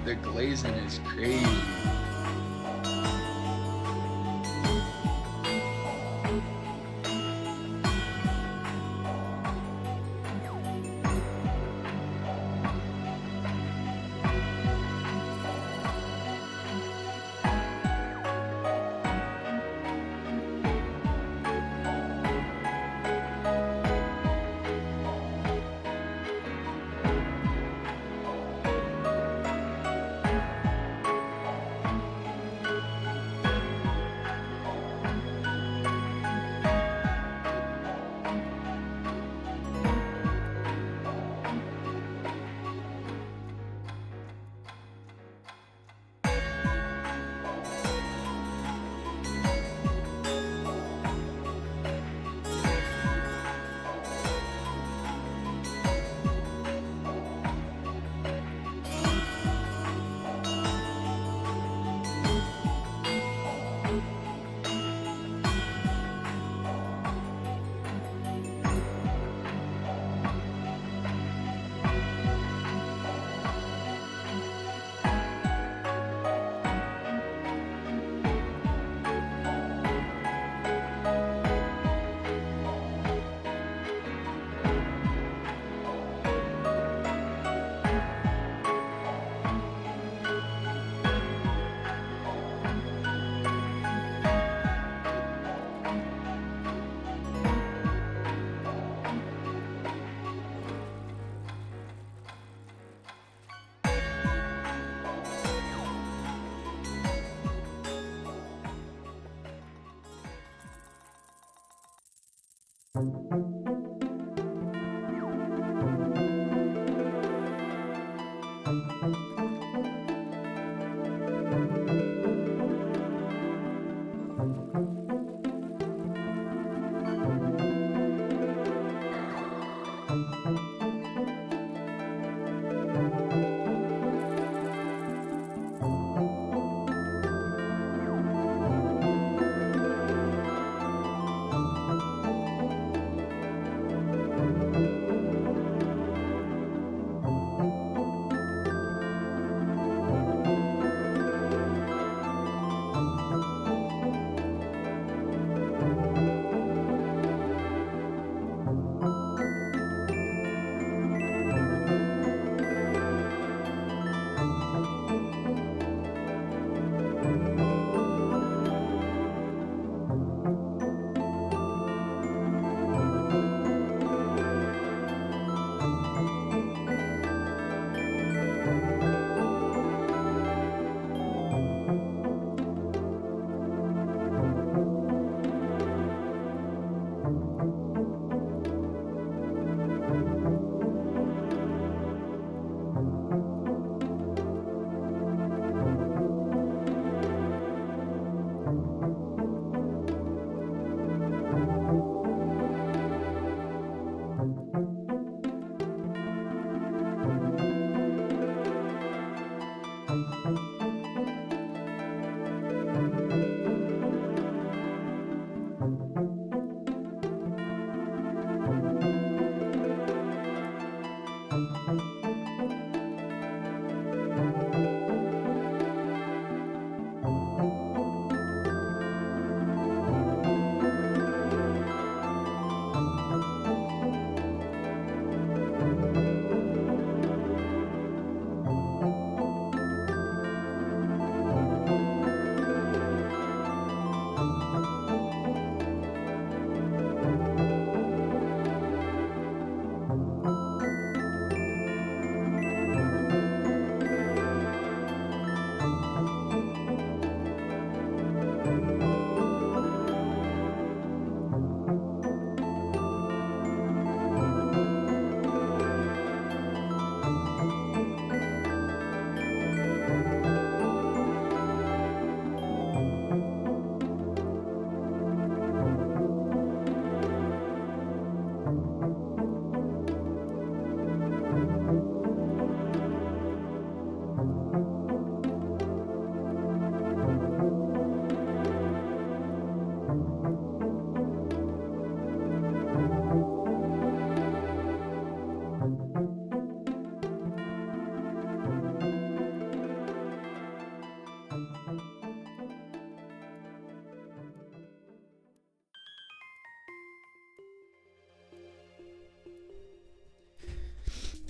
the glazing is crazy.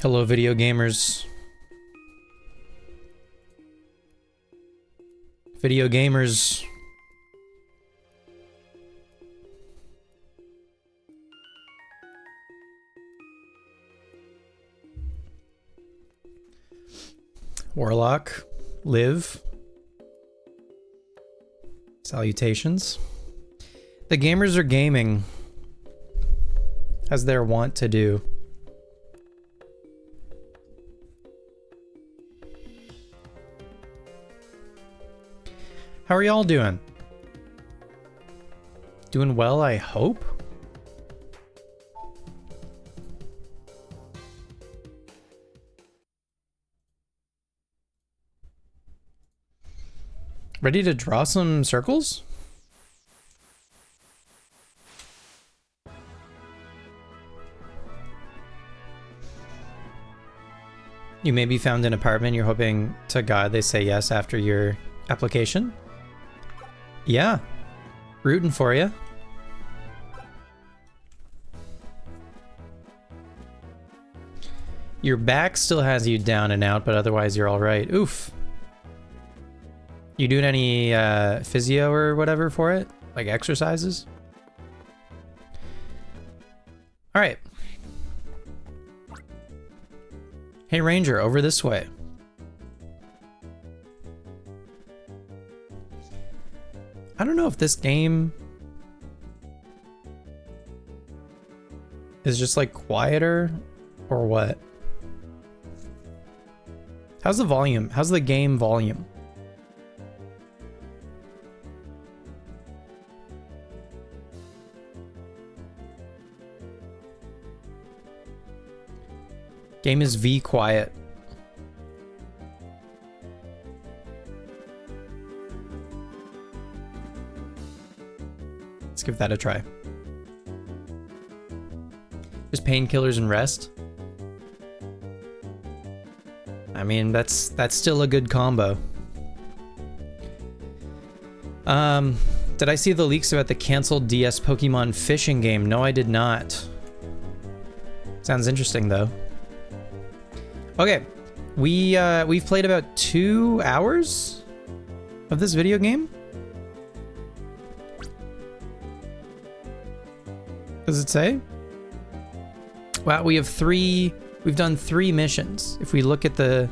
Hello, video gamers. Video gamers. Warlock, live. Salutations. The gamers are gaming, as they're wont to do. How are y'all doing? Doing well, I hope? Ready to draw some circles? You maybe found an apartment, you're hoping to God they say yes after your application? Yeah, rooting for you. Your back still has you down and out, but otherwise you're all right. Oof. You doing any physio or whatever for it? Like exercises? All right. Hey Ranger, over this way. I don't know if this game is just like quieter or what. How's the volume? How's the game volume? Game is V quiet. Let's give that a try. Just painkillers and rest. I mean, that's still a good combo. Did I see the leaks about the canceled DS Pokemon fishing game? No, I did not. Sounds interesting though. Okay, we've played about 2 hours of this video game. Does it say? Wow, we've done 3 missions. If we look at the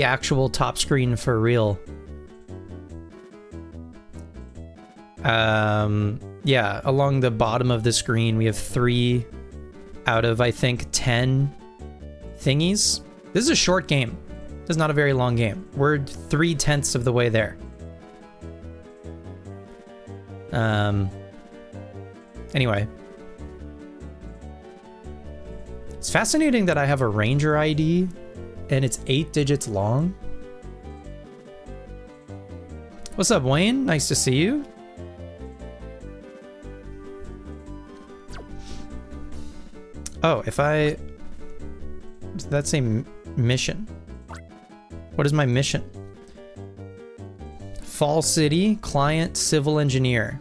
actual top screen for real. Yeah, along the bottom of the screen, we have 3 out of, I think, 10 thingies. This is a short game. This is not a very long game. We're 3/10 of the way there. Anyway. It's fascinating that I have a Ranger ID and it's 8 digits long. What's up, Wayne? Nice to see you. Oh, if I... Does that say mission? What is my mission? Fall City, client, civil engineer.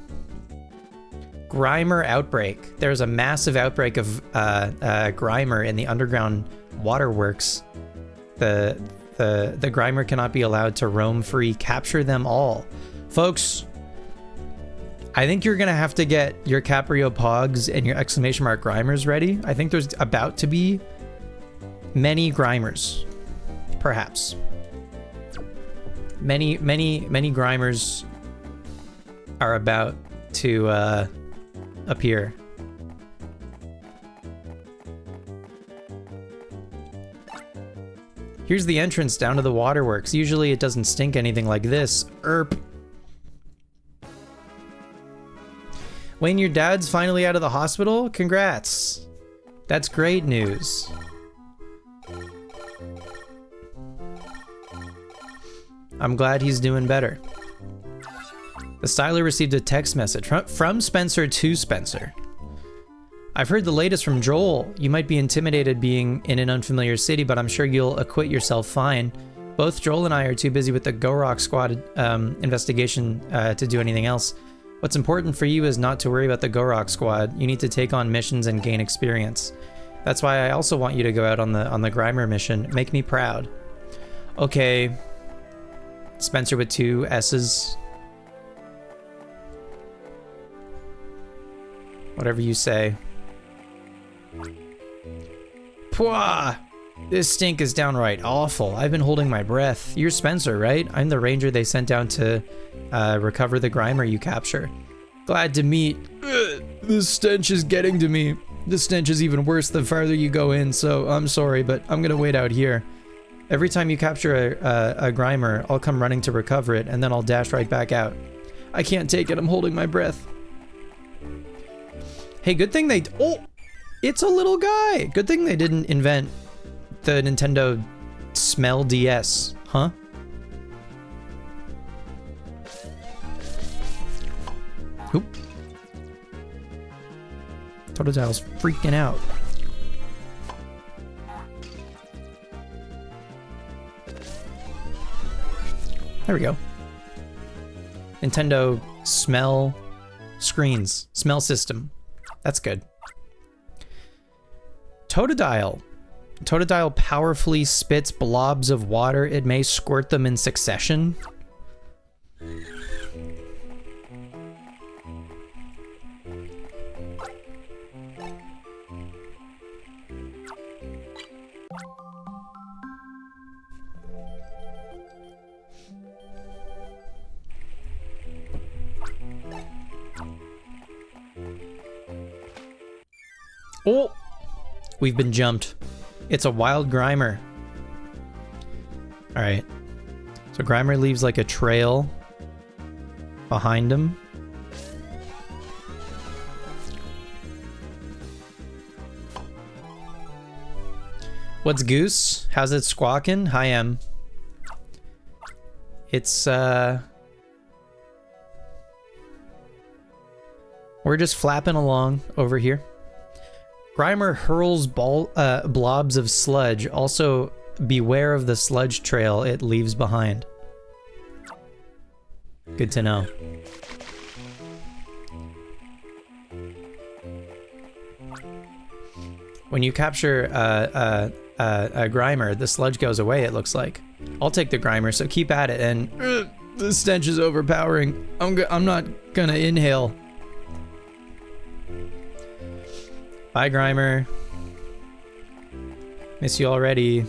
Grimer outbreak. There's a massive outbreak of Grimer in the underground waterworks. The Grimer cannot be allowed to roam free. Capture them all. Folks, I think you're gonna have to get your Caprio Pogs and your exclamation mark Grimers ready. I think there's about to be many Grimers. Perhaps. Many Grimers are about to appear. Here's the entrance down to the waterworks. Usually it doesn't stink anything like this. Erp. Wayne, your dad's finally out of the hospital? Congrats. That's great news. I'm glad he's doing better. The Styler received a text message from Spencer to Spencer. I've heard the latest from Joel. You might be intimidated being in an unfamiliar city, but I'm sure you'll acquit yourself fine. Both Joel and I are too busy with the GoRock Squad investigation to do anything else. What's important for you is not to worry about the GoRock Squad. You need to take on missions and gain experience. That's why I also want you to go out on the Grimer mission. Make me proud. Okay. Spencer with 2 S's. Whatever you say. Pwah! This stink is downright awful. I've been holding my breath. You're Spencer, right? I'm the ranger they sent down to recover the Grimer you capture. Glad to meet. Ugh, this stench is getting to me. This stench is even worse the farther you go in, so I'm sorry, but I'm gonna wait out here. Every time you capture a Grimer, I'll come running to recover it, and then I'll dash right back out. I can't take it, I'm holding my breath. Hey, good thing they... Oh! It's a little guy! Good thing they didn't invent the Nintendo Smell DS, huh? Oop. Totodile's freaking out. There we go. Nintendo smell screens. Smell system. That's good. Totodile. Totodile powerfully spits blobs of water. It may squirt them in succession. Oh! We've been jumped. It's a wild Grimer. Alright. So Grimer leaves like a trail behind him. What's Goose? How's it squawking? Hi, Em. It's, we're just flapping along over here. Grimer hurls blobs of sludge. Also, beware of the sludge trail it leaves behind. Good to know. When you capture a Grimer, the sludge goes away, it looks like. I'll take the Grimer, so keep at it, and the stench is overpowering. I'm not gonna inhale. Bye, Grimer. Miss you already.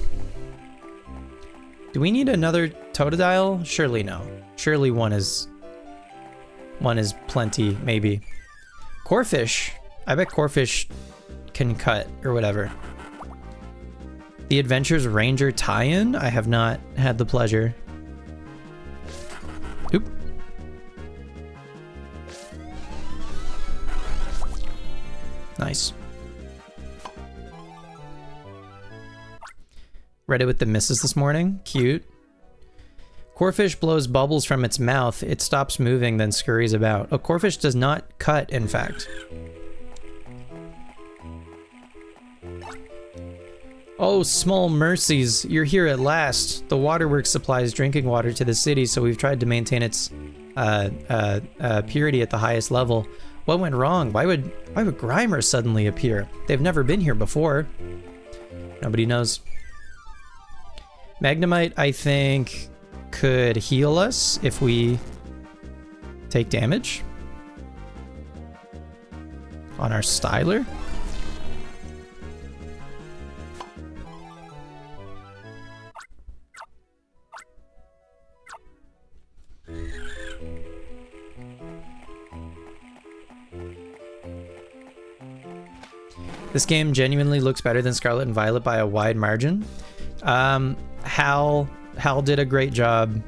Do we need another Totodile? Surely no. Surely one is plenty, maybe. Corphish. I bet Corphish can cut or whatever. The Adventures Ranger tie-in? I have not had the pleasure. Oop. Nice. Read it with the missus this morning. Cute. Corphish blows bubbles from its mouth. It stops moving, then scurries about. A Corphish does not cut, in fact. Oh, small mercies. You're here at last. The waterworks supplies drinking water to the city, so we've tried to maintain its purity at the highest level. What went wrong? Why would Grimer suddenly appear? They've never been here before. Nobody knows. Magnemite, I think, could heal us if we take damage on our Styler. This game genuinely looks better than Scarlet and Violet by a wide margin. Hal did a great job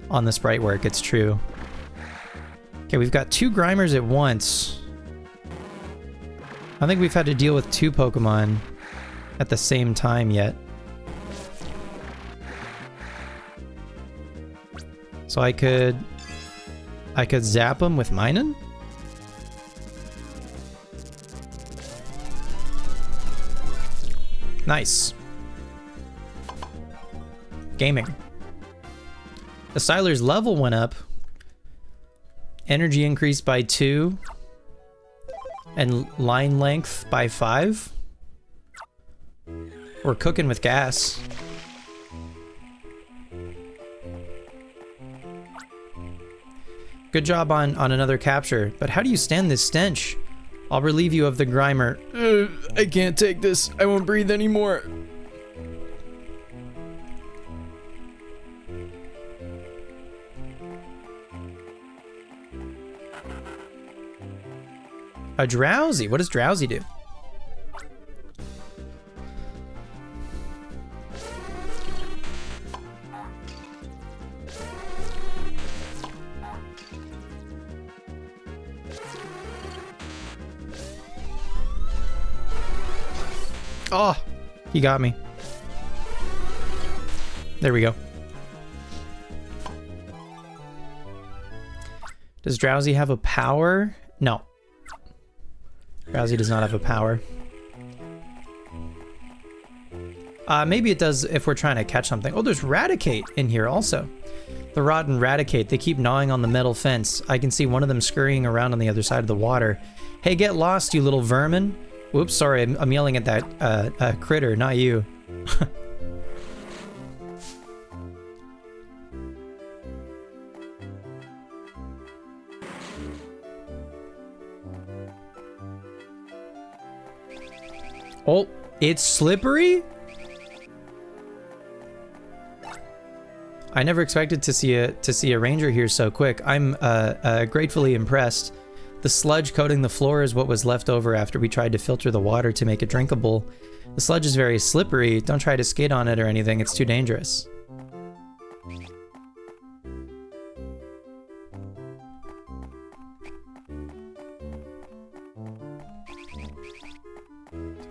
on the sprite work, it's true. Okay, we've got 2 Grimers at once. I don't think we've had to deal with 2 Pokemon at the same time yet. So I could zap him with Minun? Nice. Gaming. The Styler's level went up. Energy increased by 2. And line length by 5. We're cooking with gas. Good job on another capture, but how do you stand this stench? I'll relieve you of the Grimer. I can't take this. I won't breathe anymore. A drowsy? What does drowsy do? Oh, he got me. There we go. Does Drowsy have a power? No. Drowsy does not have a power. Maybe it does if we're trying to catch something. Oh, there's Raticate in here also. The Rot and Raticate, they keep gnawing on the metal fence. I can see one of them scurrying around on the other side of the water. Hey, get lost, you little vermin. Whoops, sorry, I'm yelling at that critter, not you. Oh, it's slippery? I never expected to see a ranger here so quick. I'm gratefully impressed. The sludge coating the floor is what was left over after we tried to filter the water to make it drinkable. The sludge is very slippery. Don't try to skate on it or anything. It's too dangerous.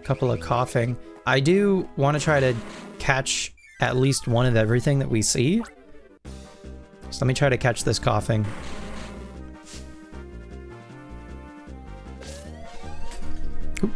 Couple of coughing. I do want to try to catch at least one of everything that we see. So let me try to catch this coughing. Oop.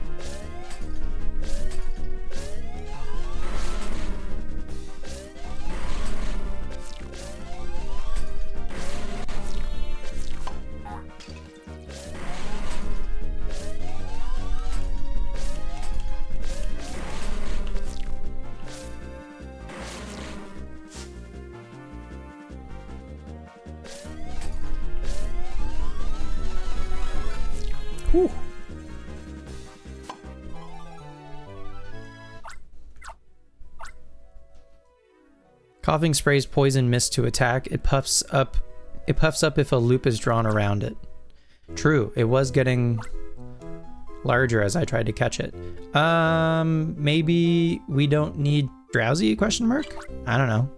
Whew. Coughing sprays poison mist to attack. It puffs up if a loop is drawn around it. True, it was getting larger as I tried to catch it. Maybe we don't need Drowsy, question mark? I don't know.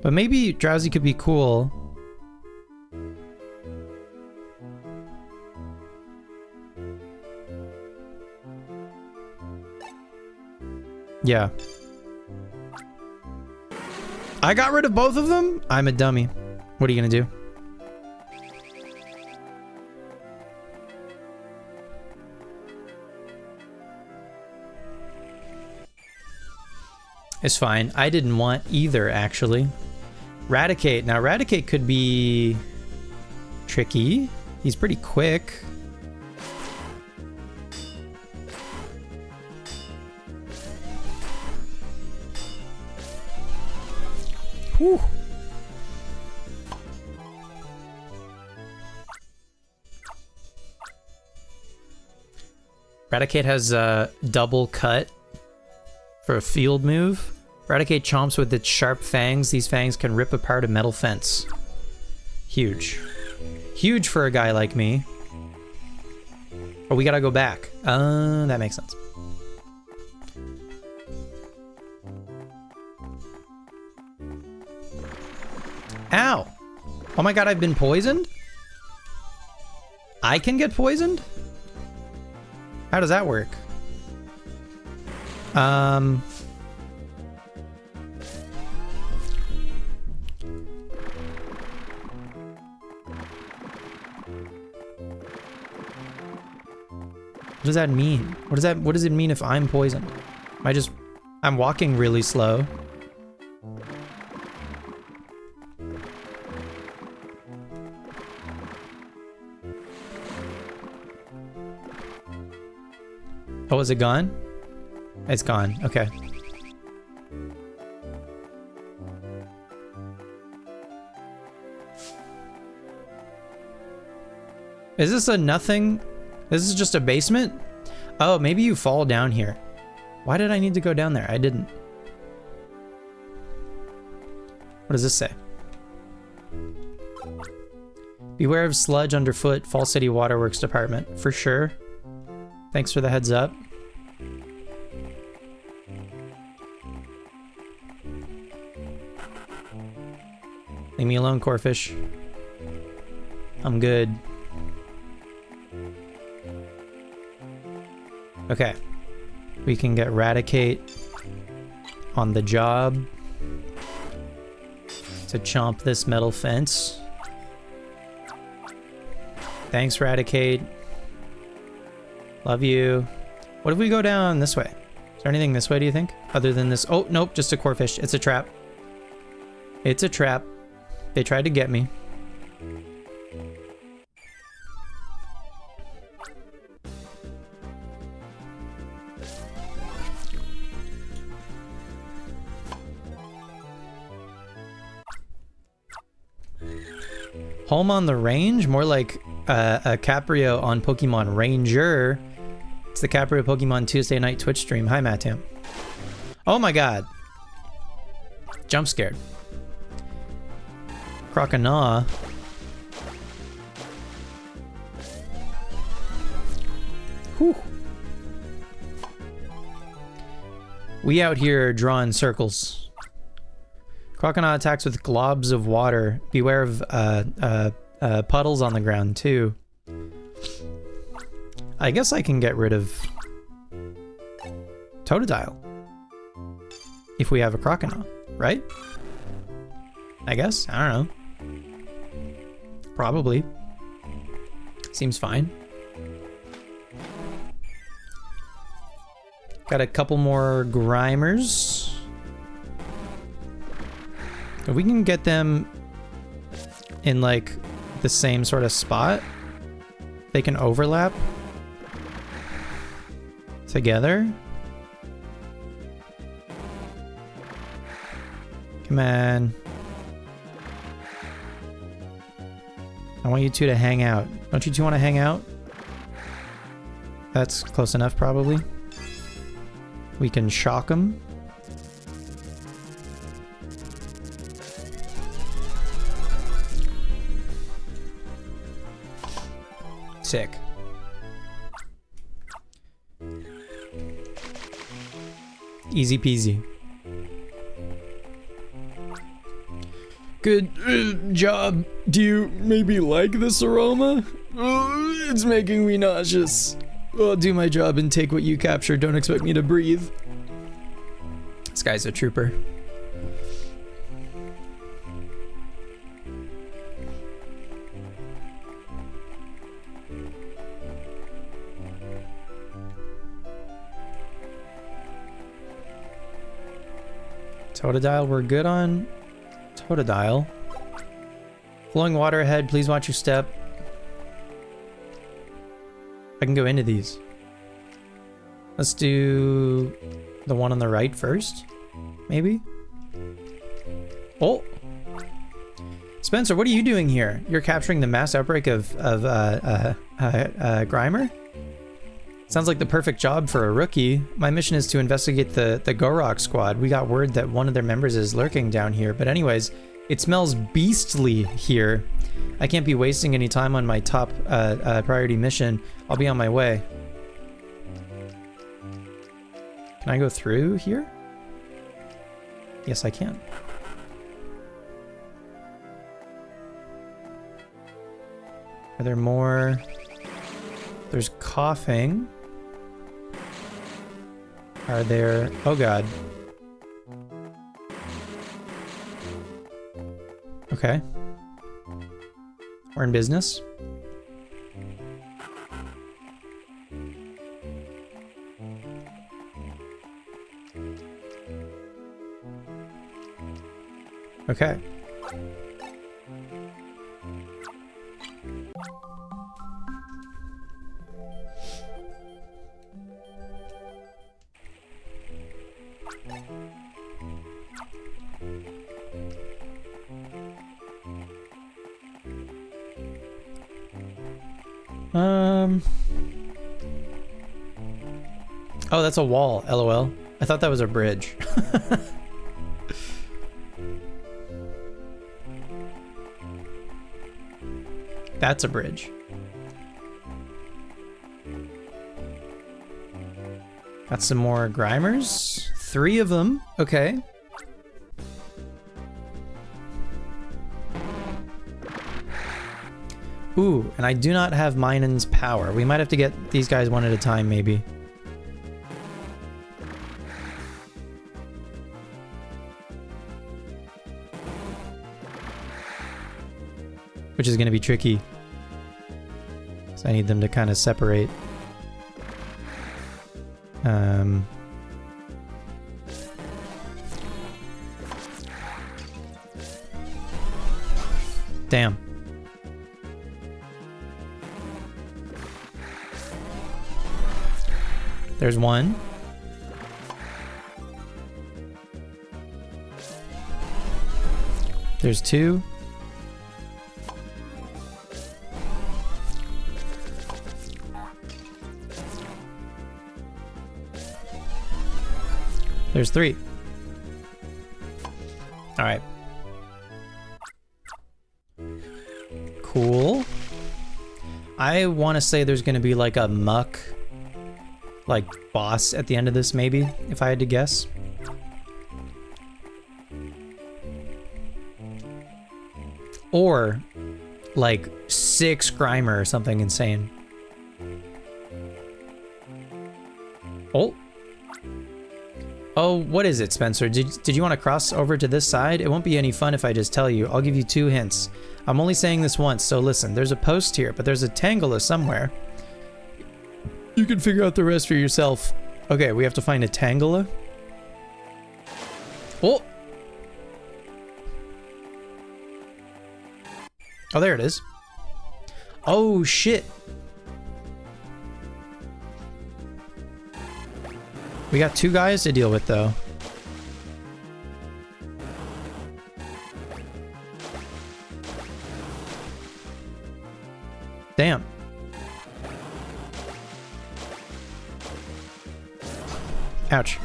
But maybe Drowsy could be cool. Yeah. I got rid of both of them? I'm a dummy. What are you gonna do? It's fine. I didn't want either, actually. Raticate. Now, Raticate could be tricky. He's pretty quick. Whew. Raticate has a double cut for a field move. Raticate chomps with its sharp fangs. These fangs can rip apart a metal fence. Huge. Huge for a guy like me. Oh, we gotta go back. That makes sense. Ow! Oh my god, I've been poisoned? I can get poisoned? How does that work? What does that mean? What does it mean if I'm poisoned? I'm walking really slow. Oh, is it gone? It's gone. Okay. Is this a nothing? This is just a basement? Oh, maybe you fall down here. Why did I need to go down there? I didn't. What does this say? Beware of sludge underfoot, Fall City Waterworks Department. For sure. Thanks for the heads up. Leave me alone, Corfish. I'm good. Okay. We can get Raticate on the job to chomp this metal fence. Thanks, Raticate. Love you. What if we go down this way? Is there anything this way, do you think? Other than this? Oh, nope, just a Corfish. It's a trap. It's a trap. They tried to get me. Home on the range? More like a Caprio on Pokemon Ranger. It's the Caprio Pokemon Tuesday night Twitch stream. Hi, Mattam. Oh my god. Jump scared. Croconaw. Whew. We out here drawing circles. Croconaw attacks with globs of water. Beware of puddles on the ground too. I guess I can get rid of Totodile if we have a Croconaw, right? I guess. I don't know. Probably. Seems fine. Got a couple more Grimers. If we can get them in like the same sort of spot, they can overlap together. Come on. I want you two to hang out. Don't you two want to hang out? That's close enough, probably. We can shock them. Sick. Easy peasy. Good job. Do you maybe like this aroma? It's making me nauseous. I'll do my job and take what you capture. Don't expect me to breathe. This guy's a trooper. Totodile, we're good on Totodile. Flowing water ahead, please watch your step. I can go into these. Let's do the one on the right first, maybe? Oh! Spencer, what are you doing here? You're capturing the mass outbreak of Grimer? Sounds like the perfect job for a rookie. My mission is to investigate the Gorok squad. We got word that one of their members is lurking down here. But anyways, it smells beastly here. I can't be wasting any time on my top priority mission. I'll be on my way. Can I go through here? Yes, I can. Are there more? There's coughing. Are there... Oh god. Okay. We're in business. Okay. Oh, that's a wall, LOL. I thought that was a bridge. That's a bridge. Got some more Grimers. 3 of them. Okay. Ooh, and I do not have Minen's power. We might have to get these guys one at a time, maybe. Which is going to be tricky. So I need them to kind of separate. Damn. There's one. There's 2. There's 3. All right. Cool. I want to say there's going to be like a muck, like boss at the end of this, maybe, if I had to guess. Or like 6 Grimer or something insane. Oh. Oh, what is it, Spencer? Did you want to cross over to this side? It won't be any fun if I just tell you. I'll give you 2 hints. I'm only saying this once, so listen. There's a post here, but there's a Tangela somewhere. You can figure out the rest for yourself. Okay, we have to find a Tangela. Oh! Oh, there it is. Oh, shit. We got 2 guys to deal with, though. Damn. Ouch.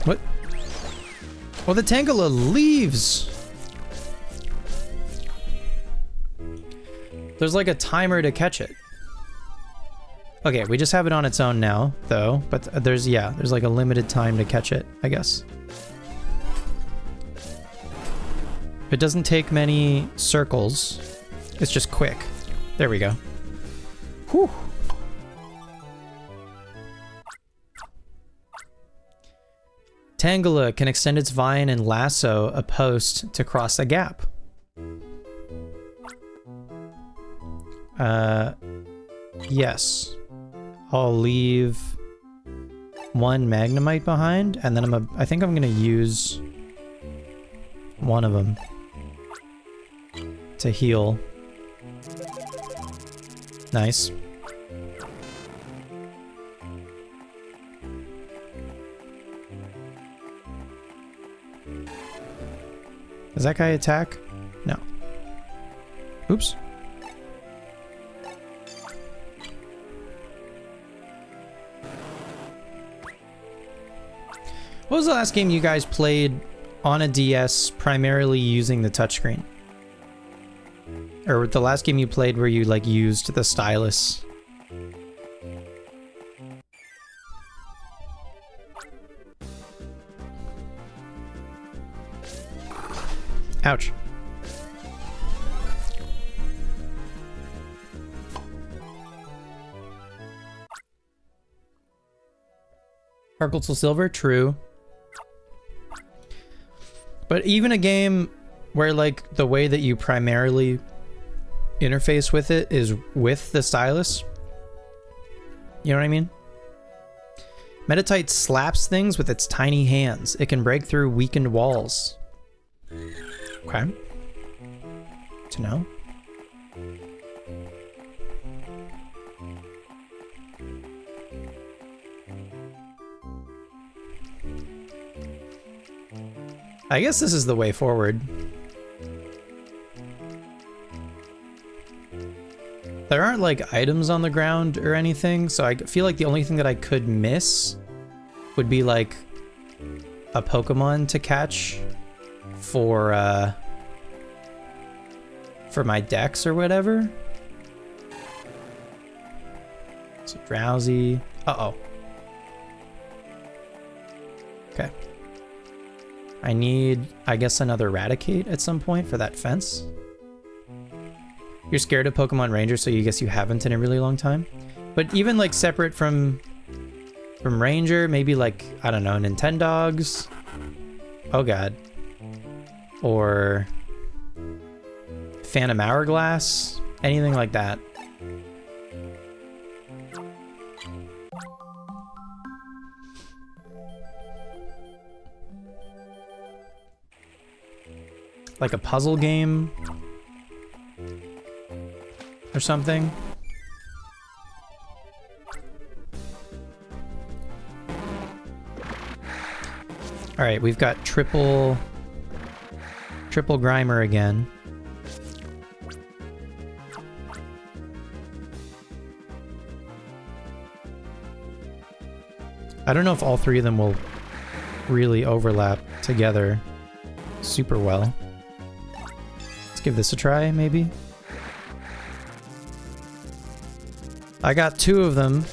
What? Well, the Tangela leaves. There's like a timer to catch it. Okay, we just have it on its own now, though. But there's like a limited time to catch it, I guess. It doesn't take many circles. It's just quick. There we go. Whew. Tangela can extend its vine and lasso a post to cross a gap. Yes. I'll leave 1 Magnemite behind, and then I think I'm gonna use one of them to heal. Nice. Does that guy attack? No. Oops. What was the last game you guys played on a DS primarily using the touchscreen? Or the last game you played where you like used the stylus? Ouch. Sparkle to Silver, true. But even a game where like the way that you primarily interface with it is with the stylus, you know what I mean? Metatite slaps things with its tiny hands. It can break through weakened walls. Okay. To know. I guess this is the way forward. There aren't like items on the ground or anything, so I feel like the only thing that I could miss would be like a Pokemon to catch for my Dex or whatever. So Drowsy. Uh-oh. Okay. I need, I guess, another Raticate at some point for that fence. You're scared of Pokemon Ranger, so you guess you haven't in a really long time. But even like separate from Ranger, maybe like, I don't know, Nintendogs. Oh god. Or Phantom Hourglass. Anything like that. Like a puzzle game or something. All right, we've got triple Grimer again. I don't know if all three of them will really overlap together super well. Let's give this a try, maybe. I got 2 of them.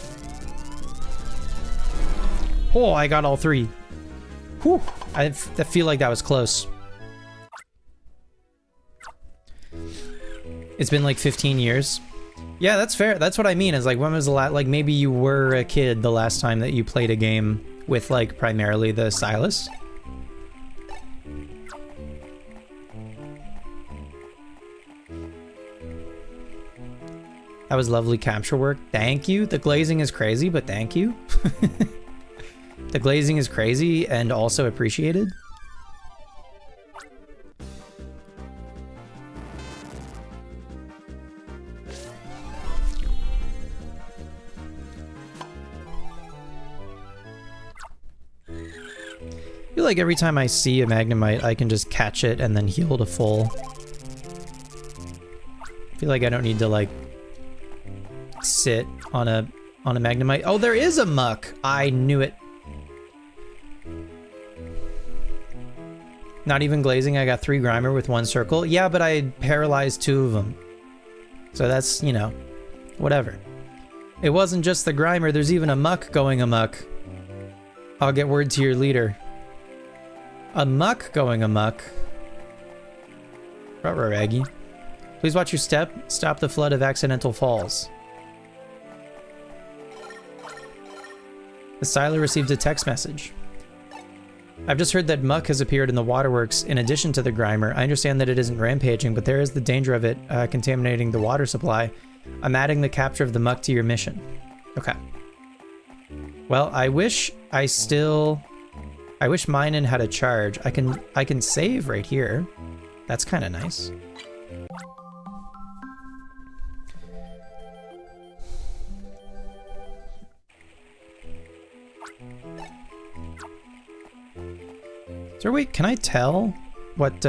Oh, I got all 3. Whew, I feel like that was close. It's been like 15 years. Yeah, that's fair. That's what I mean. Is like, when was the last, like maybe you were a kid the last time that you played a game with like primarily the stylus? That was lovely capture work. Thank you. The glazing is crazy, but thank you. The glazing is crazy and also appreciated. I feel like every time I see a Magnemite, I can just catch it and then heal to full. I feel like I don't need to like sit on a Magnemite. Oh, there is a Muck. I knew it. Not even glazing. I got 3 Grimer with 1 circle. Yeah, but I paralyzed 2 of them. So that's, you know, whatever. It wasn't just the Grimer. There's even a Muck going amok. I'll get word to your leader. A Muck going amok. Ruh-roh, Aggie. Please watch your step. Stop the flood of accidental falls. The Styler received a text message. I've just heard that Muck has appeared in the waterworks in addition to the Grimer. I understand that it isn't rampaging, but there is the danger of it contaminating the water supply. I'm adding the capture of the Muck to your mission. Okay. Well, I wish Minun had a charge. I can save right here. That's kind of nice. So wait, can I tell what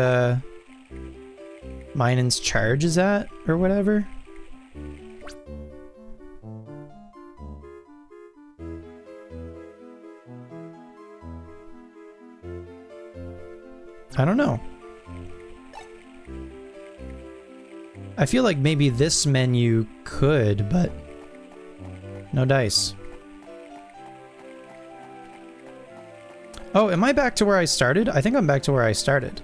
Minun's charge is at or whatever? I don't know. I feel like maybe this menu could, but no dice. Oh, am I back to where I started? I think I'm back to where I started.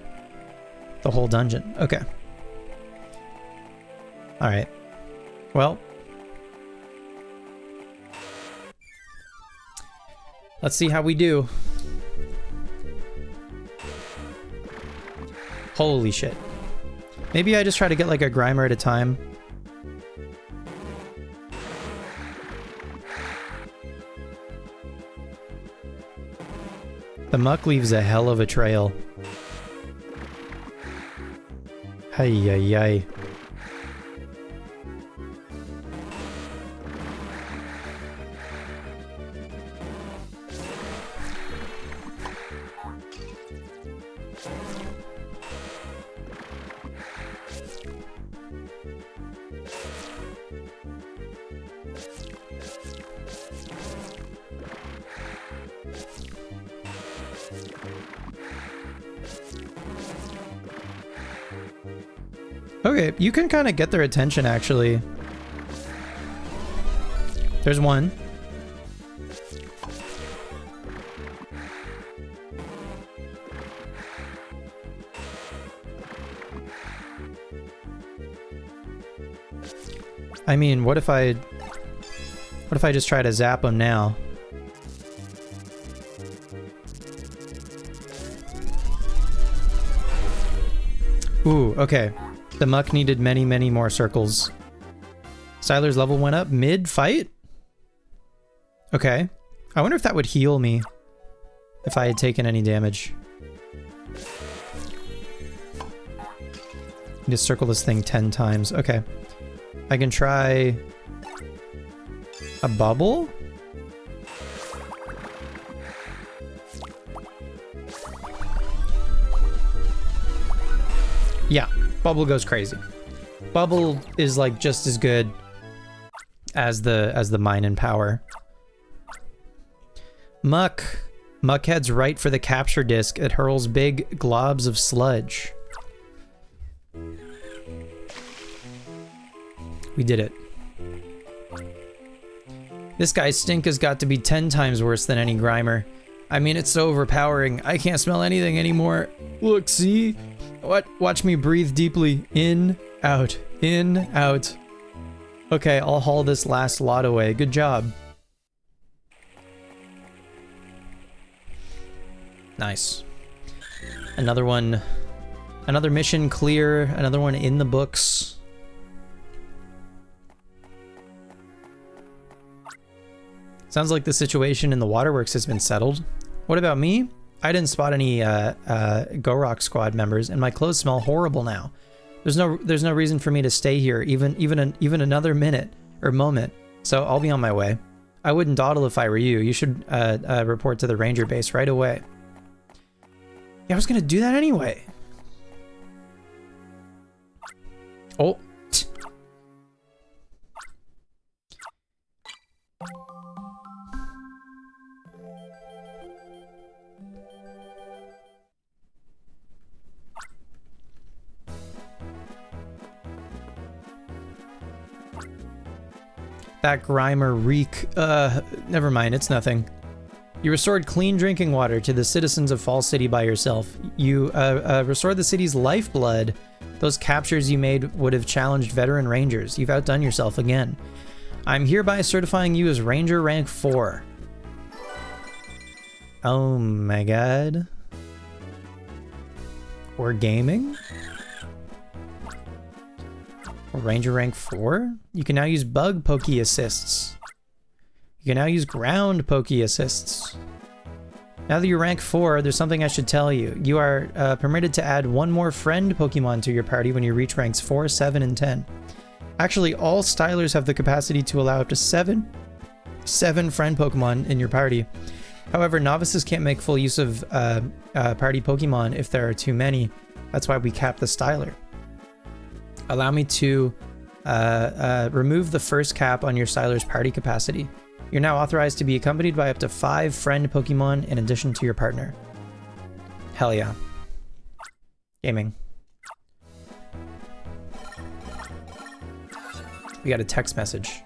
The whole dungeon. Okay. Alright. Well. Let's see how we do. Holy shit. Maybe I just try to get like a Grimer at a time. The muck leaves a hell of a trail. Hey, yay, yay. Okay, you can kind of get their attention, actually. There's one. I mean, what if I just try to zap him now? Ooh, okay. The muck needed many, many more circles. Styler's level went up mid-fight? Okay. I wonder if that would heal me if I had taken any damage. Just circle this thing 10 times. Okay. I can try a bubble? Yeah. Bubble goes crazy. Bubble is like just as good as the mine and power. Muck heads right for the capture disc. It hurls big globs of sludge. We did it. This guy's stink has got to be 10 times worse than any Grimer. I mean, it's so overpowering. I can't smell anything anymore. Look, see? What? Watch me breathe deeply. In, out. In, out. Okay, I'll haul this last lot away. Good job. Nice. Another one. Another mission clear. Another one in the books. Sounds like the situation in the waterworks has been settled. What about me? I didn't spot any Gorok squad members, and my clothes smell horrible now. There's no reason for me to stay here even another minute or moment. So I'll be on my way. I wouldn't dawdle if I were you. You should report to the ranger base right away. Yeah, I was gonna do that anyway. Oh. That Grimer reek. Never mind, it's nothing. You restored clean drinking water to the citizens of Fall City by yourself. You restored the city's lifeblood. Those captures you made would have challenged veteran rangers. You've outdone yourself again. I'm hereby certifying you as Ranger Rank 4. Oh my god. We're gaming? Ranger Rank 4? You can now use bug pokey assists. You can now use ground pokey assists. Now that you're rank 4, there's something I should tell you. You are permitted to add one more friend Pokemon to your party when you reach ranks 4, 7, and 10. Actually, all Stylers have the capacity to allow up to 7 friend Pokemon in your party. However, novices can't make full use of party Pokemon if there are too many. That's why we cap the Styler. Allow me to remove the first cap on your Styler's party capacity. You're now authorized to be accompanied by up to 5 friend Pokemon in addition to your partner. Hell yeah. Gaming. We got a text message.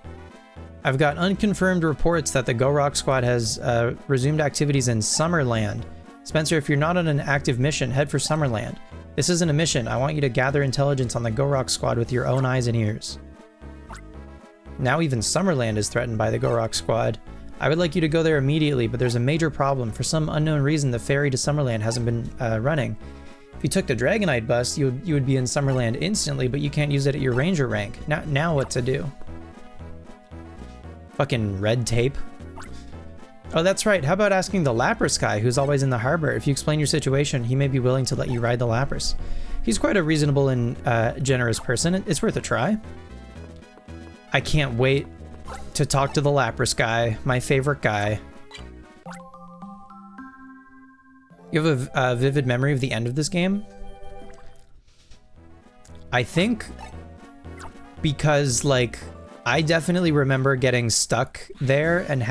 I've got unconfirmed reports that the Gorok squad has resumed activities in Summerland. Spencer, if you're not on an active mission, head for Summerland. This isn't a mission. I want you to gather intelligence on the Gorok squad with your own eyes and ears. Now even Summerland is threatened by the Gorok squad. I would like you to go there immediately, but there's a major problem. For some unknown reason, the ferry to Summerland hasn't been running. If you took the Dragonite bus, you would be in Summerland instantly, but you can't use it at your ranger rank. Now what to do? Fucking red tape. Oh, that's right. How about asking the Lapras guy who's always in the harbor? If you explain your situation, he may be willing to let you ride the Lapras. He's quite a reasonable and generous person. It's worth a try. I can't wait to talk to the Lapras guy, my favorite guy. You have a vivid memory of the end of this game? I think because, like, I definitely remember getting stuck there and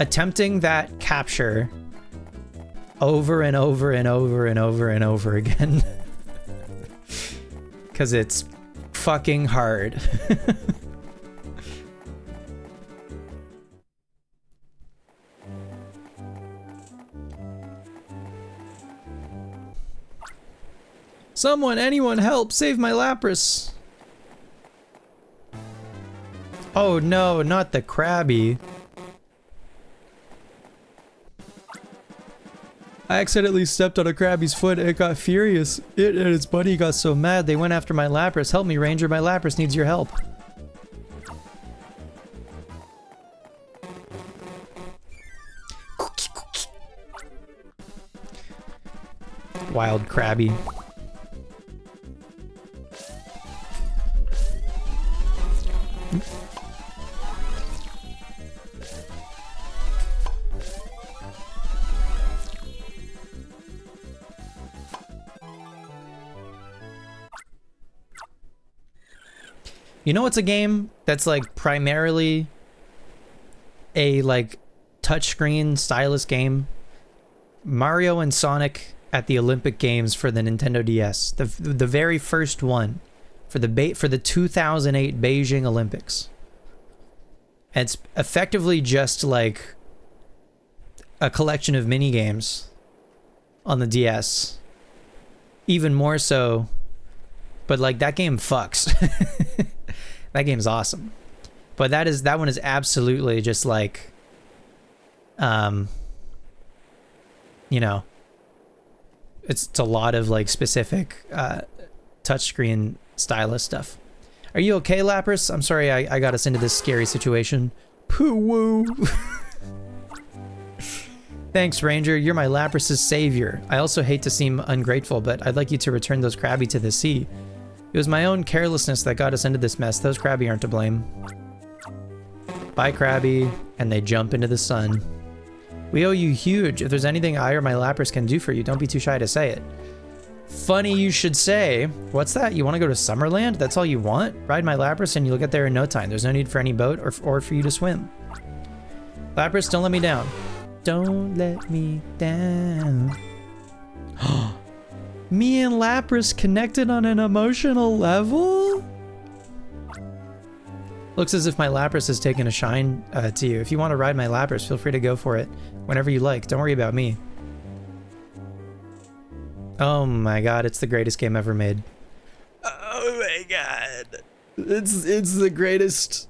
attempting that capture over and over and over and over and over again. Because it's fucking hard. Someone, anyone, help! Save my Lapras! Oh no, not the Krabby. I accidentally stepped on a Krabby's foot and it got furious. It and its buddy got so mad they went after my Lapras. Help me, Ranger, my Lapras needs your help. Wild Krabby. You know what's a game that's like primarily a like touchscreen stylus game? Mario and Sonic at the Olympic Games for the Nintendo DS. The very first one for the 2008 Beijing Olympics. And it's effectively just like a collection of mini games on the DS. Even more so, but like that game fucks. That game's awesome. But that one is absolutely just like you know, it's a lot of like specific touchscreen stylus stuff. Are you okay, Lapras? I'm sorry I got us into this scary situation. Poo woo. Thanks, Ranger. You're my Lapras' savior. I also hate to seem ungrateful, but I'd like you to return those Krabby to the sea. It was my own carelessness that got us into this mess. Those Krabby aren't to blame. Bye, Krabby. And they jump into the sun. We owe you huge. If there's anything I or my Lapras can do for you, don't be too shy to say it. Funny you should say. What's that? You want to go to Summerland? That's all you want? Ride my Lapras and you'll get there in no time. There's no need for any boat or for you to swim. Lapras, don't let me down. Don't let me down. Me and Lapras connected on an emotional level? Looks as if my Lapras has taken a shine to you. If you want to ride my Lapras, feel free to go for it whenever you like. Don't worry about me. Oh my god, it's the greatest game ever made. Oh my god. It's the greatest.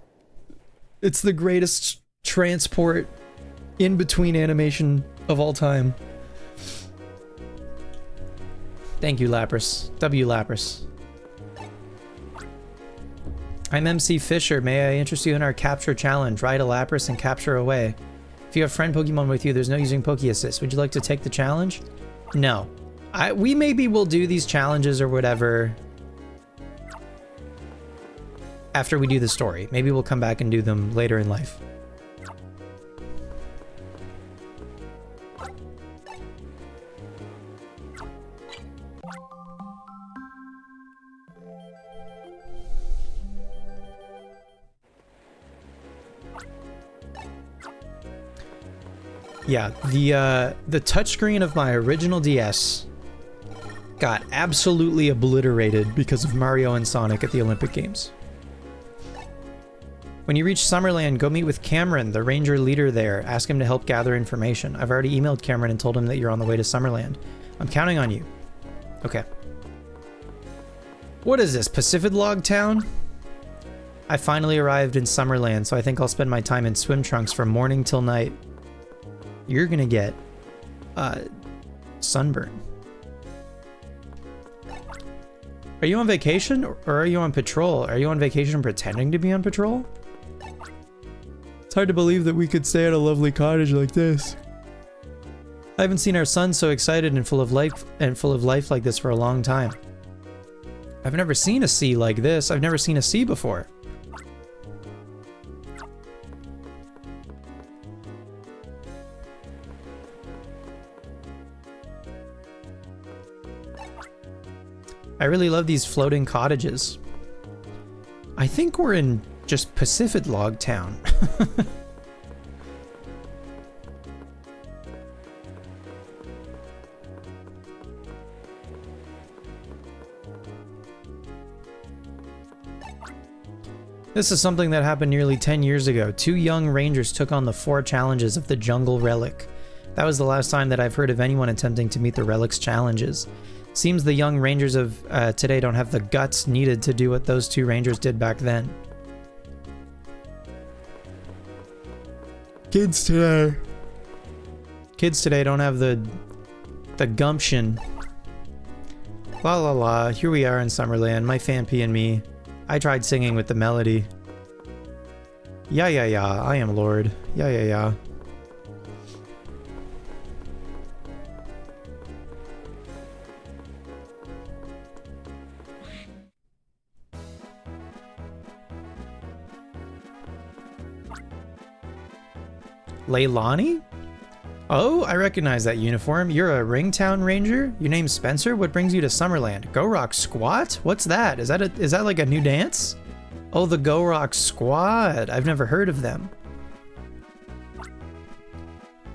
It's the greatest transport in between animation of all time. Thank you, Lapras. W Lapras. I'm MC Fisher. May I interest you in our capture challenge? Ride a Lapras and capture away. If you have friend Pokemon with you, there's no using Poke Assist. Would you like to take the challenge? No. We maybe will do these challenges or whatever after we do the story. Maybe we'll come back and do them later in life. Yeah, the touchscreen of my original DS got absolutely obliterated because of Mario and Sonic at the Olympic Games. When you reach Summerland, go meet with Cameron, the ranger leader there. Ask him to help gather information. I've already emailed Cameron and told him that you're on the way to Summerland. I'm counting on you. Okay. What is this, Pacific-Log Town? I finally arrived in Summerland, so I think I'll spend my time in swim trunks from morning till night. You're gonna get sunburn. Are you on vacation or are you on patrol? Are you on vacation pretending to be on patrol? It's hard to believe that we could stay at a lovely cottage like this. I haven't seen our son so excited and full of life like this for a long time. I've never seen a sea like this. I've never seen a sea before. I really love these floating cottages. I think we're in just Pacific Log Town. This is something that happened nearly 10 years ago. 2 young rangers took on the 4 challenges of the Jungle Relic. That was the last time that I've heard of anyone attempting to meet the Relic's challenges. Seems the young rangers of today don't have the guts needed to do what those 2 rangers did back then. Kids today Don't have the gumption. La la la, here we are in Summerland, my Fampi and me. I tried singing with the melody. Yeah, yeah, yeah, I am Lord. Yeah, yeah, yeah. Leilani? Oh, I recognize that uniform. You're a Ringtown Ranger? Your name's Spencer? What brings you to Summerland? Go Rock Squat? What's that? Is that like a new dance? Oh, the Go Rock Squad. I've never heard of them.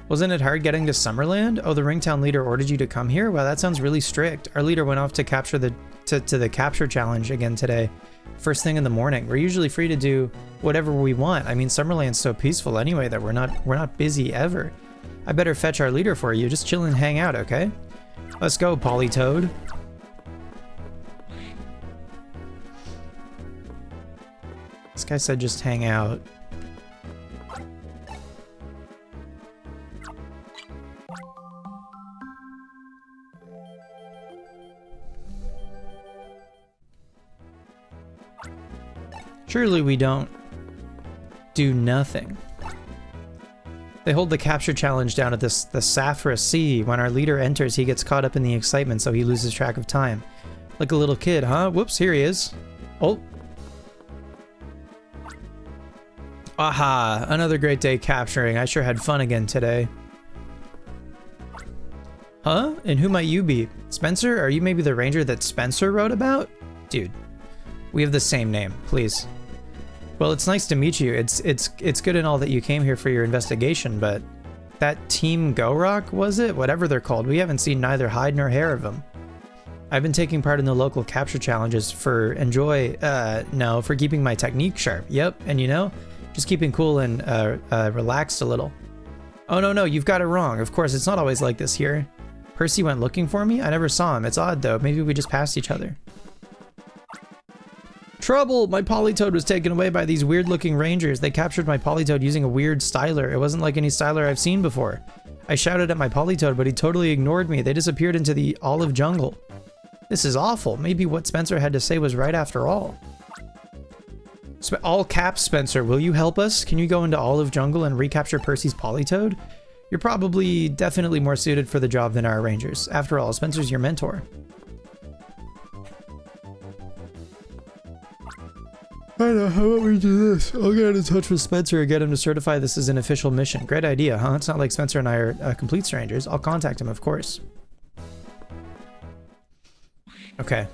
Wasn't it hard getting to Summerland? Oh, the Ringtown leader ordered you to come here? Wow, that sounds really strict. Our leader went off to capture the capture challenge again today. First thing in the morning. We're usually free to do whatever we want. I mean, Summerland's so peaceful anyway that we're not busy ever. I better fetch our leader for you. Just chill and hang out, okay? Let's go, Politoad. This guy said just hang out. Surely we don't do nothing. They hold the capture challenge down at the Safra Sea. When our leader enters, he gets caught up in the excitement, so he loses track of time. Like a little kid, huh? Whoops, here he is. Oh. Aha, another great day capturing. I sure had fun again today. Huh? And who might you be? Spencer? Are you maybe the ranger that Spencer wrote about? Dude, we have the same name, please. Well, it's nice to meet you. It's good and all that you came here for your investigation, but that Team Go Rock, was it? Whatever they're called, we haven't seen neither hide nor hair of them. I've been taking part in the local capture challenges for keeping my technique sharp. Yep, and you know, just keeping cool and relaxed a little. Oh no, you've got it wrong. Of course, it's not always like this here. Percy went looking for me? I never saw him. It's odd though. Maybe we just passed each other. Trouble! My Politoad was taken away by these weird-looking rangers. They captured my Politoad using a weird styler. It wasn't like any styler I've seen before. I shouted at my Politoad, but he totally ignored me. They disappeared into the olive jungle. This is awful. Maybe what Spencer had to say was right after all. All caps, Spencer. Will you help us? Can you go into olive jungle and recapture Percy's Politoad? You're definitely more suited for the job than our rangers. After all, Spencer's your mentor. I know, how about we do this? I'll get in touch with Spencer and get him to certify this as an official mission. Great idea, huh? It's not like Spencer and I are complete strangers. I'll contact him, of course. Okay.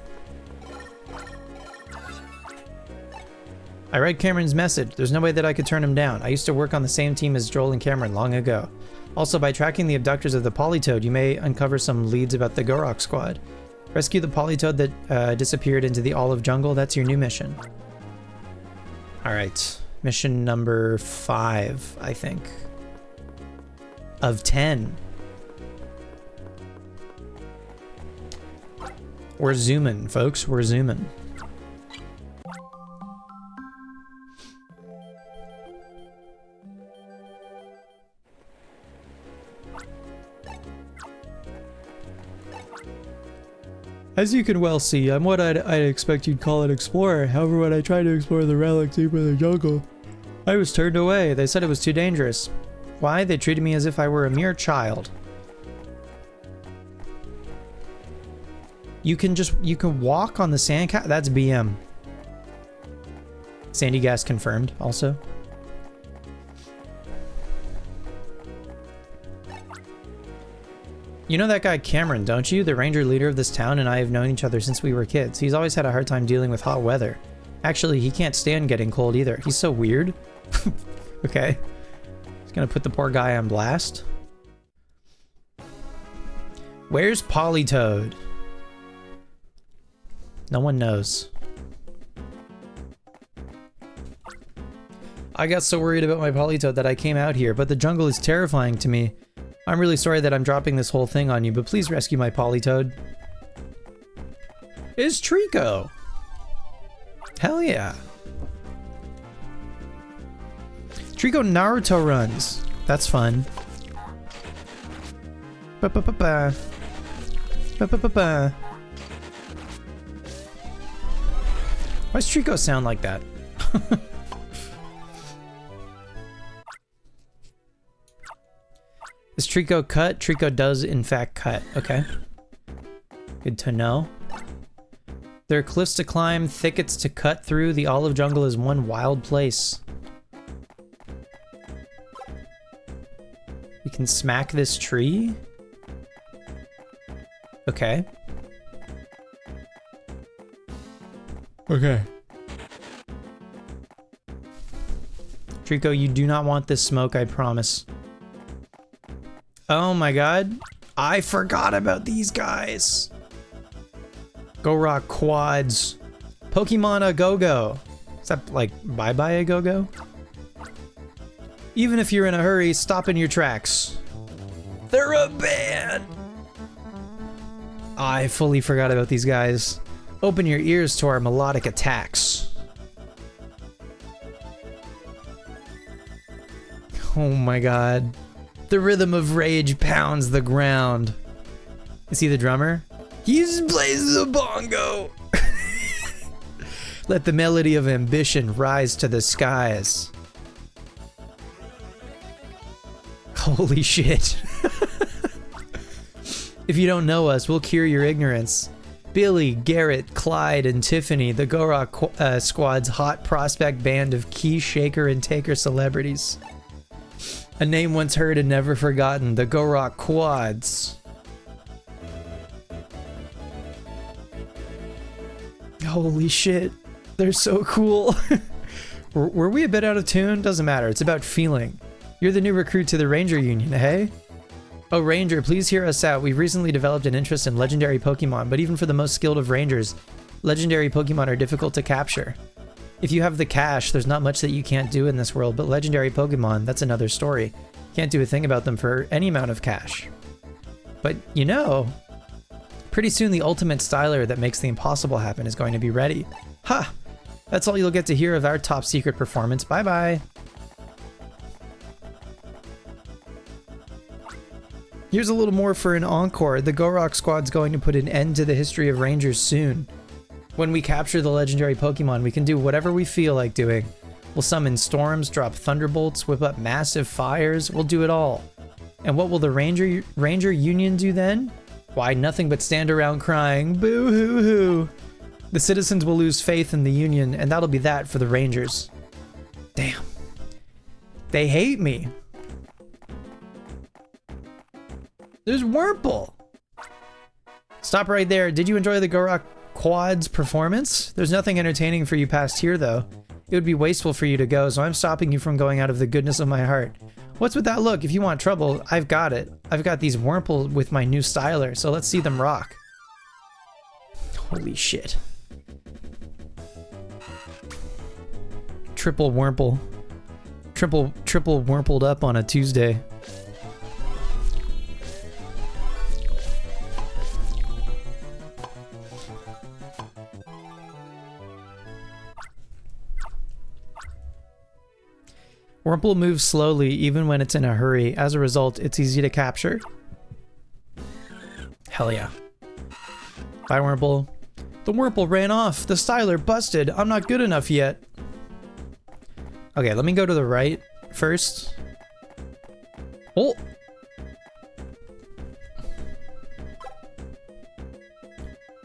I read Cameron's message. There's no way that I could turn him down. I used to work on the same team as Joel and Cameron long ago. Also, by tracking the abductors of the Politoad, you may uncover some leads about the Go Rock Squad. Rescue the Politoad that disappeared into the olive jungle. That's your new mission. Alright, mission number 5, I think. Of 10. We're zooming, folks, we're zooming. As you can well see, I'm what I'd expect you'd call an explorer. However, when I try to explore the relic deep in the jungle, I was turned away. They said it was too dangerous. Why? They treated me as if I were a mere child. You can walk on the sand cat. That's BM. Sandy gas confirmed also. You know that guy Cameron, don't you? The ranger leader of this town and I have known each other since we were kids. He's always had a hard time dealing with hot weather. Actually, he can't stand getting cold either. He's so weird. Okay. He's gonna put the poor guy on blast. Where's Politoed? No one knows. I got so worried about my Politoed that I came out here, but the jungle is terrifying to me. I'm really sorry that I'm dropping this whole thing on you, but please rescue my Politoed. It's Trico. Hell yeah. Trico Naruto runs. That's fun. Ba-ba-ba-ba. Ba-ba-ba-ba. Why does Trico sound like that? Is Trico cut? Trico does in fact cut. Okay. Good to know. There are cliffs to climb, thickets to cut through. The olive jungle is one wild place. We can smack this tree? Okay. Okay. Trico, you do not want this smoke, I promise. Oh my god. I forgot about these guys. Go-Rock quads. Pokemon a Go-Go. Is that like bye-bye a Go-Go? Even if you're in a hurry, stop in your tracks. They're a band! I fully forgot about these guys. Open your ears to our melodic attacks. Oh my god. The rhythm of rage pounds the ground. Is he the drummer? He plays the bongo. Let the melody of ambition rise to the skies. Holy shit. If you don't know us, we'll cure your ignorance. Billy, Garrett, Clyde, and Tiffany, the Go-Rock Squad's hot prospect band of key shaker and taker celebrities. A name once heard and never forgotten, the Go-Rock Quads. Holy shit, they're so cool. Were we a bit out of tune? Doesn't matter, it's about feeling. You're the new recruit to the Ranger Union, hey? Oh, Ranger, please hear us out. We've recently developed an interest in legendary Pokemon, but even for the most skilled of Rangers, legendary Pokemon are difficult to capture. If you have the cash, there's not much that you can't do in this world, but legendary Pokemon, that's another story. Can't do a thing about them for any amount of cash. But, you know, pretty soon the ultimate styler that makes the impossible happen is going to be ready. Ha! That's all you'll get to hear of our top secret performance. Bye-bye! Here's a little more for an encore. The Go-Rock Squad's going to put an end to the history of Rangers soon. When we capture the legendary Pokemon, we can do whatever we feel like doing. We'll summon storms, drop thunderbolts, whip up massive fires. We'll do it all. And what will the Ranger Union do then? Why, nothing but stand around crying, boo-hoo-hoo. The citizens will lose faith in the Union, and that'll be that for the Rangers. Damn. They hate me. There's Wurmple. Stop right there. Did you enjoy the Go-Rock Quad's performance? There's nothing entertaining for you past here, though. It would be wasteful for you to go, so I'm stopping you from going out of the goodness of my heart. What's with that look? If you want trouble, I've got it. I've got these Wurmple with my new styler, so let's see them rock. Holy shit. Triple Wurmple. Triple Wurmpled up on a Tuesday. Wurmple moves slowly even when it's in a hurry. As a result, it's easy to capture. Hell yeah. Bye, Wurmple. The Wurmple ran off. The styler busted. I'm not good enough yet. Okay, let me go to the right first. Oh!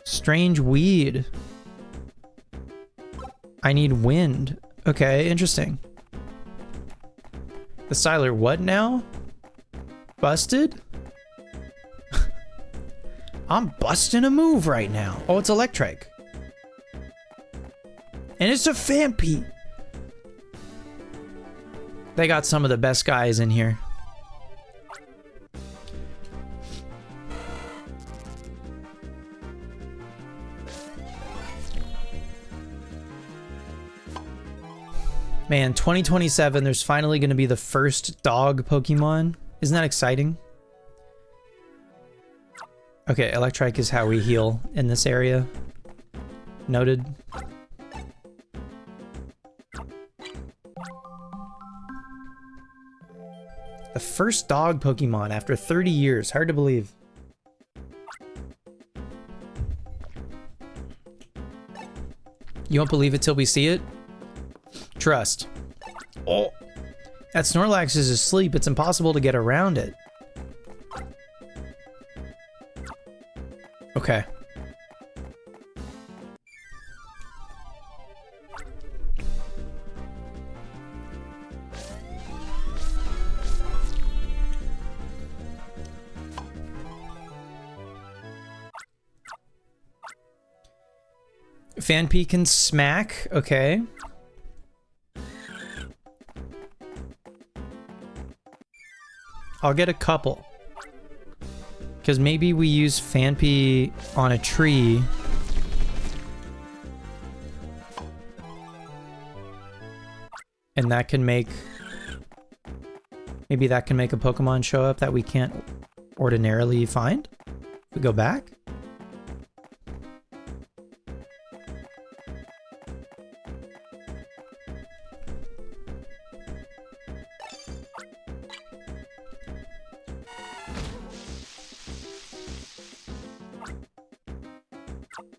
Strange weed. I need wind. Okay, interesting. The Styler, what now? Busted? I'm busting a move right now. Oh, it's Electrike. And it's a Phanpy. They got some of the best guys in here. Man, 2027, there's finally going to be the first dog Pokemon. Isn't that exciting? Okay, Electrike is how we heal in this area. Noted. The first dog Pokemon after 30 years. Hard to believe. You won't believe it till we see it? Trust. Oh, that Snorlax is asleep. It's impossible to get around it. Okay. Phanpy can smack. Okay. I'll get a couple. Because maybe we use Phanpy on a tree. And that can make... Maybe that can make a Pokemon show up that we can't ordinarily find? We go back?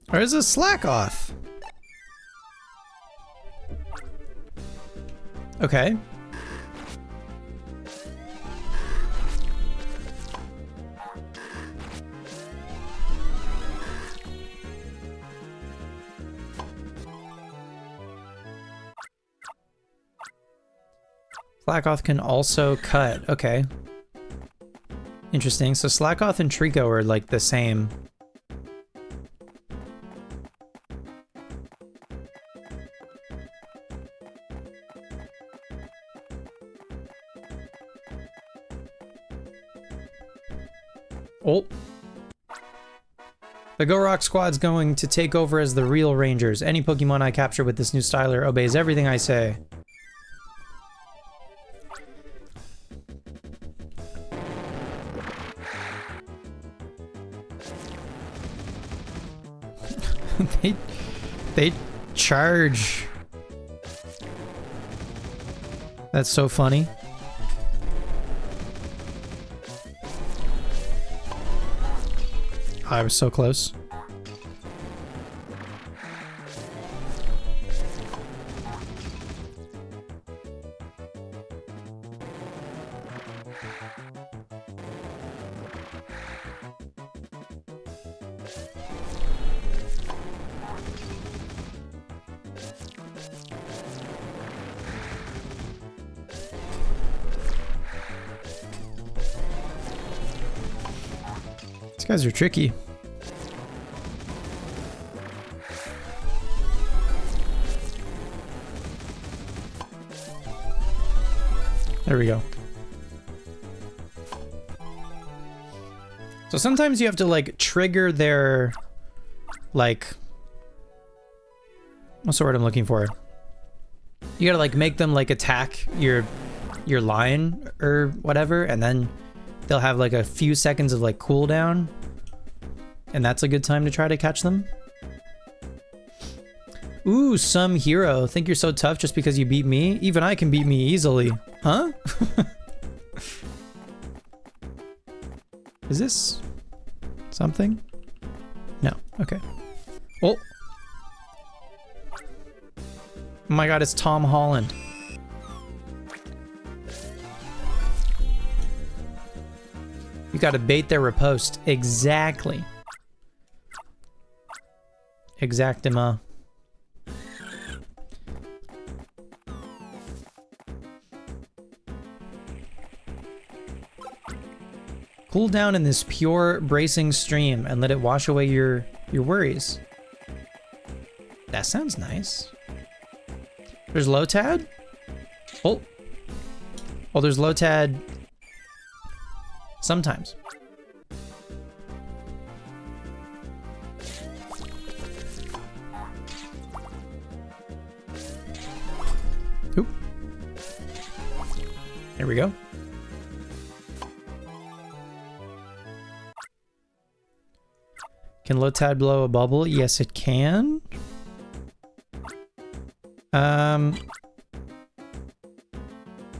Where's the slack off? Okay. Slackoth can also cut. Okay. Interesting. So Slackoth and Trico are like the same. Oh. The Go Rock Squad's going to take over as the real Rangers. Any Pokemon I capture with this new Styler obeys everything I say. They charge. That's so funny. I was so close. These guys are tricky. There we go. So sometimes you have to like trigger their like, what's the word I'm looking for? You gotta like make them like attack your line or whatever, and then they'll have like a few seconds of like cooldown, and that's a good time to try to catch them. Ooh, some hero. Think you're so tough just because you beat me? Even I can beat me easily. Huh? Is this something? No. Okay. Oh. Oh my god, it's Tom Holland. got to bait their riposte. Exactly. Exactima. Cool down in this pure, bracing stream and let it wash away your worries. That sounds nice. There's Lotad? Oh. Oh, there's Lotad sometimes. Oop. There we go. Can Lotad blow a bubble? Yes, it can.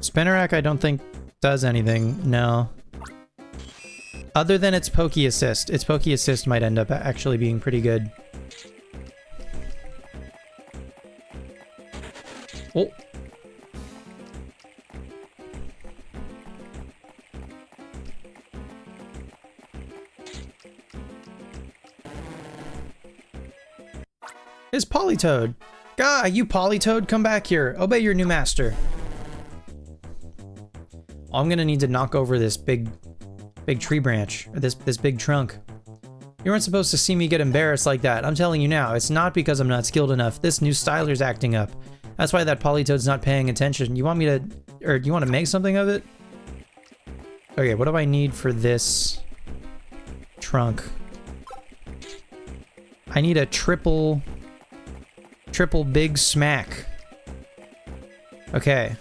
Spinarak I don't think does anything, no. Other than its Poke Assist. Its Poke Assist might end up actually being pretty good. Oh. It's Politoed. Gah, you Politoed, come back here. Obey your new master. I'm gonna need to knock over this big tree branch, or this big trunk. You weren't supposed to see me get embarrassed like that. I'm telling you now, it's not because I'm not skilled enough. This new Styler's acting up. That's why that Politoad's not paying attention. You want me to, or do you want to make something of it? Okay, what do I need for this trunk? I need a triple big smack. Okay.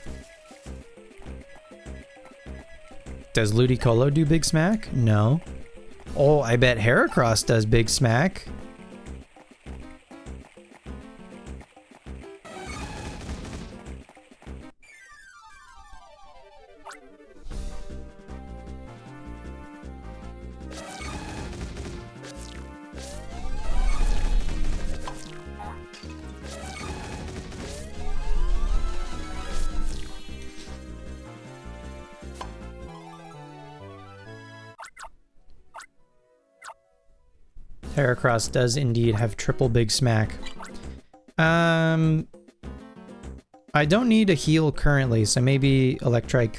Does Ludicolo do big smack? No. Oh, I bet Heracross does big smack. Heracross does indeed have triple big smack. I don't need a heal currently, so maybe Electrike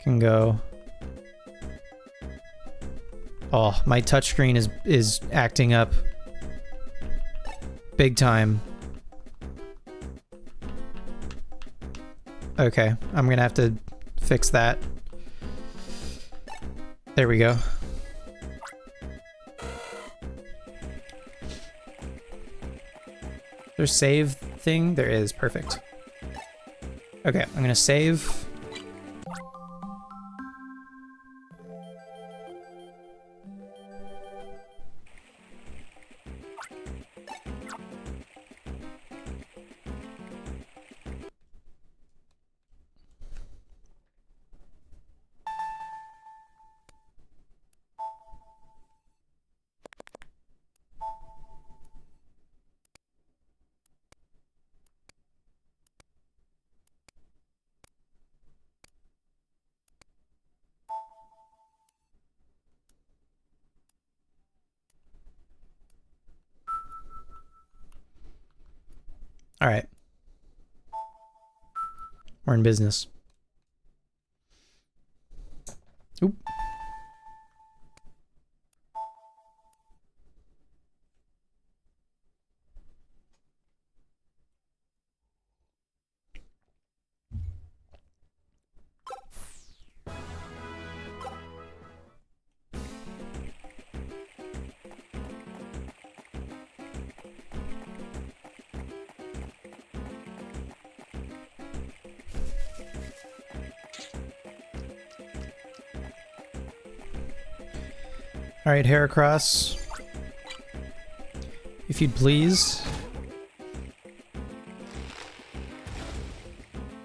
can go. Oh, my touchscreen is acting up big time. Okay, I'm gonna have to fix that. There we go. There's save thing? There is, perfect. Okay, I'm gonna save. All right. We're in business. Oop. All right, Heracross, if you'd please.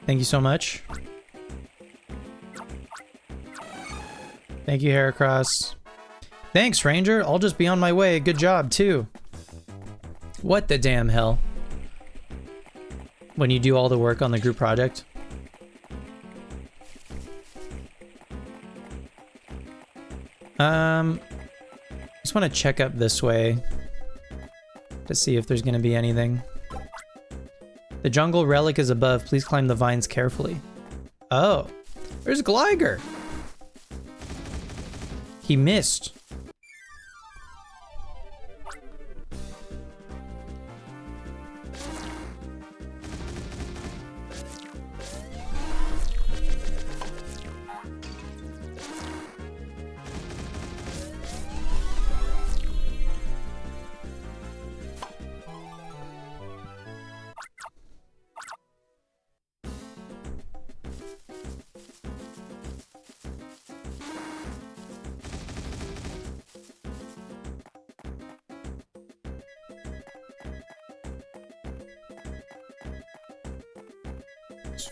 Thank you so much. Thank you, Heracross. Thanks, Ranger. I'll just be on my way. Good job, too. What the damn hell? When you do all the work on the group project? Just want to check up this way to see if there's going to be anything. The jungle relic is above. Please climb the vines carefully. Oh, there's Gligar. He missed.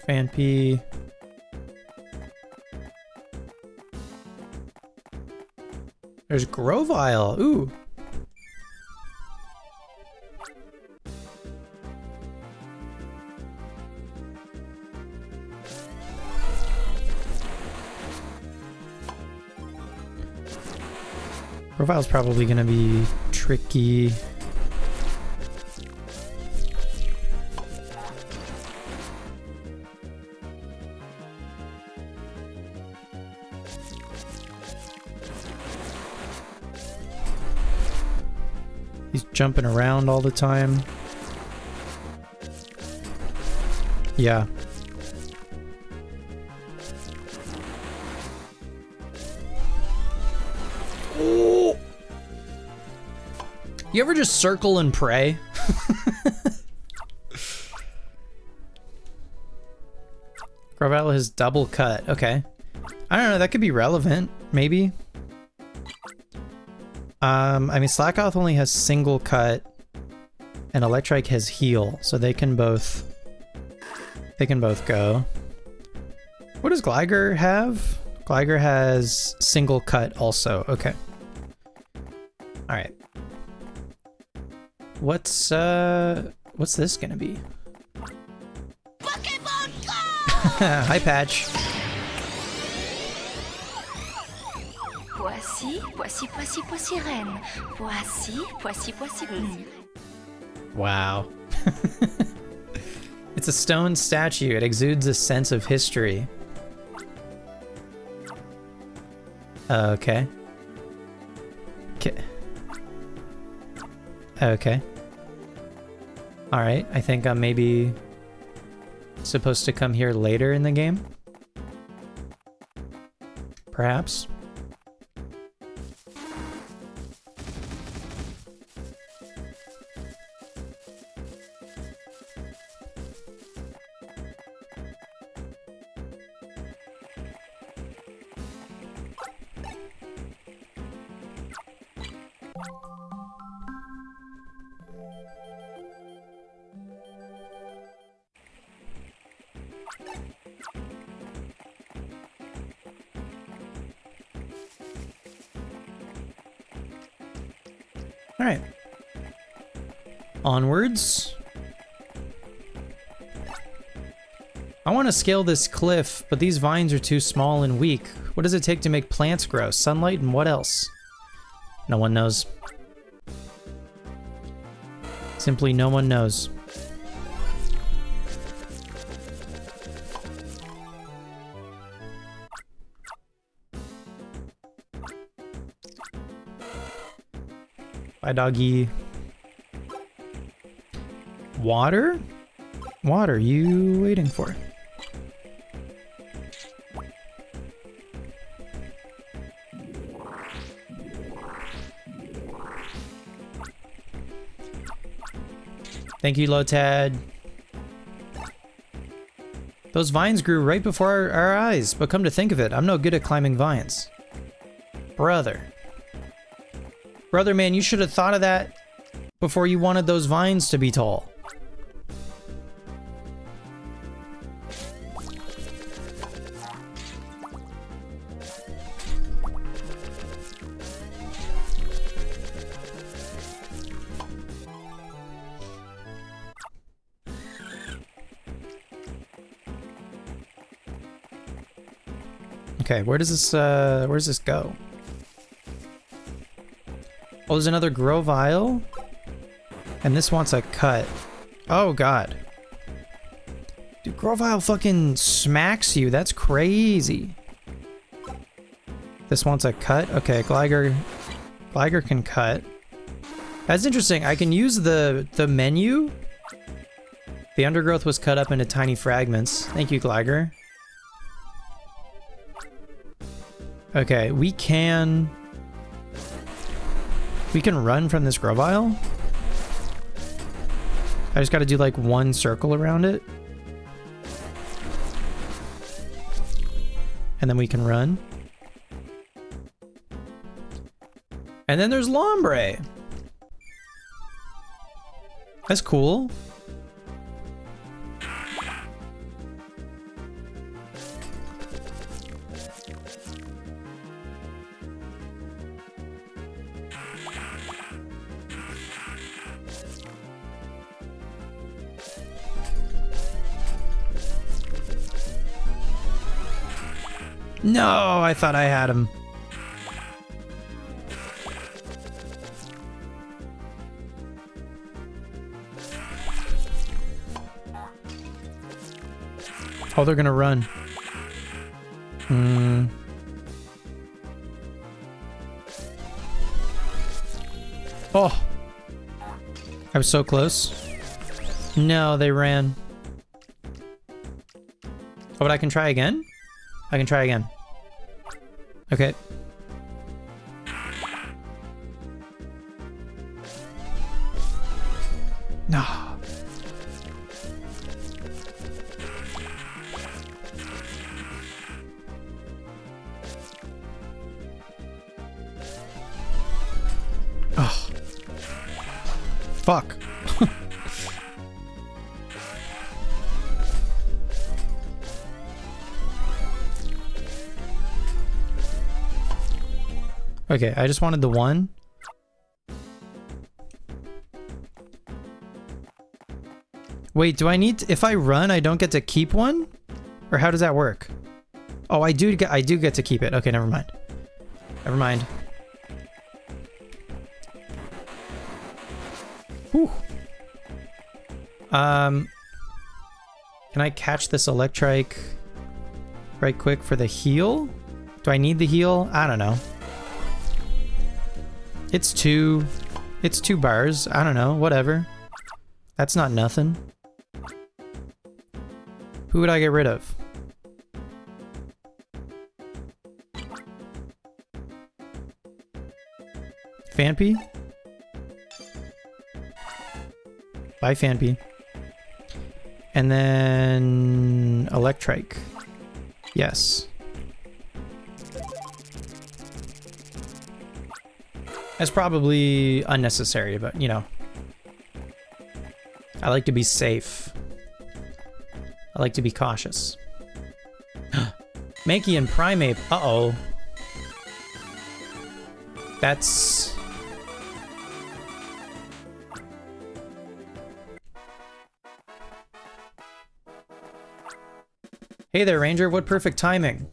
Phanpy. There's Grovyle. Ooh. Grovyle's probably gonna be tricky. He's jumping around all the time. Yeah. Oh! You ever just circle and pray? Grovyle has double cut. Okay. I don't know, that could be relevant, maybe. I mean, Slackoth only has single cut, and Electrike has heal, so they can both go. What does Gligar have? Gligar has single cut also. Okay. All right. What's this gonna be? Pokemon Go! Hi, Patch. Voici reine. Voici. Wow. It's a stone statue. It exudes a sense of history. Okay. Okay. Alright, I think I'm maybe supposed to come here later in the game? Perhaps? All right. Onwards. I want to scale this cliff, but these vines are too small and weak. What does it take to make plants grow? Sunlight and what else? No one knows. Simply no one knows. Bye, doggy. Water? What are you waiting for? Thank you, Lotad. Those vines grew right before our eyes, but come to think of it, I'm no good at climbing vines. Brother. Brother, man, you should have thought of that before you wanted those vines to be tall. Okay, where does this go? Oh, there's another Grovyle. And this wants a cut. Oh, God. Dude, Grovyle fucking smacks you. That's crazy. This wants a cut? Okay, Gligar can cut. That's interesting. I can use the menu. The undergrowth was cut up into tiny fragments. Thank you, Gligar. Okay, we can run from this Grovyle. I just gotta do like one circle around it. And then we can run. And then there's Lombre. That's cool. No, I thought I had him. Oh, they're gonna run. Oh, I was so close. No, they ran. Oh, but I can try again? I can try again. Okay. No. Oh. Fuck. Okay, I just wanted the one. Wait, do I need to, if I run, I don't get to keep one? Or how does that work? Oh, I do get to keep it. Okay, never mind. Never mind. Whew. Can I catch this Electrike right quick for the heal? Do I need the heal? I don't know. It's two bars. I don't know. Whatever. That's not nothing. Who would I get rid of? Phanpy? Bye, Phanpy. And then Electrike. Yes. That's probably unnecessary, but you know. I like to be safe. I like to be cautious. Mankey and Primeape. Uh-oh. That's... Hey there, Ranger. What perfect timing.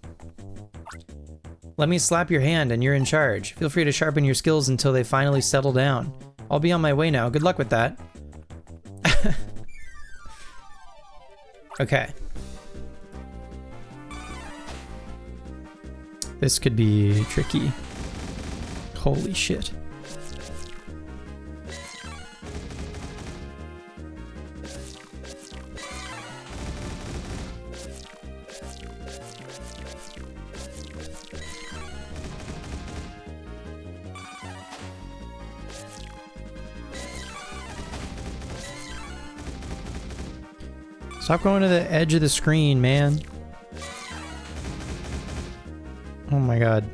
Let me slap your hand and you're in charge. Feel free to sharpen your skills until they finally settle down. I'll be on my way now. Good luck with that. Okay. This could be tricky. Holy shit. Stop going to the edge of the screen, man. Oh my god.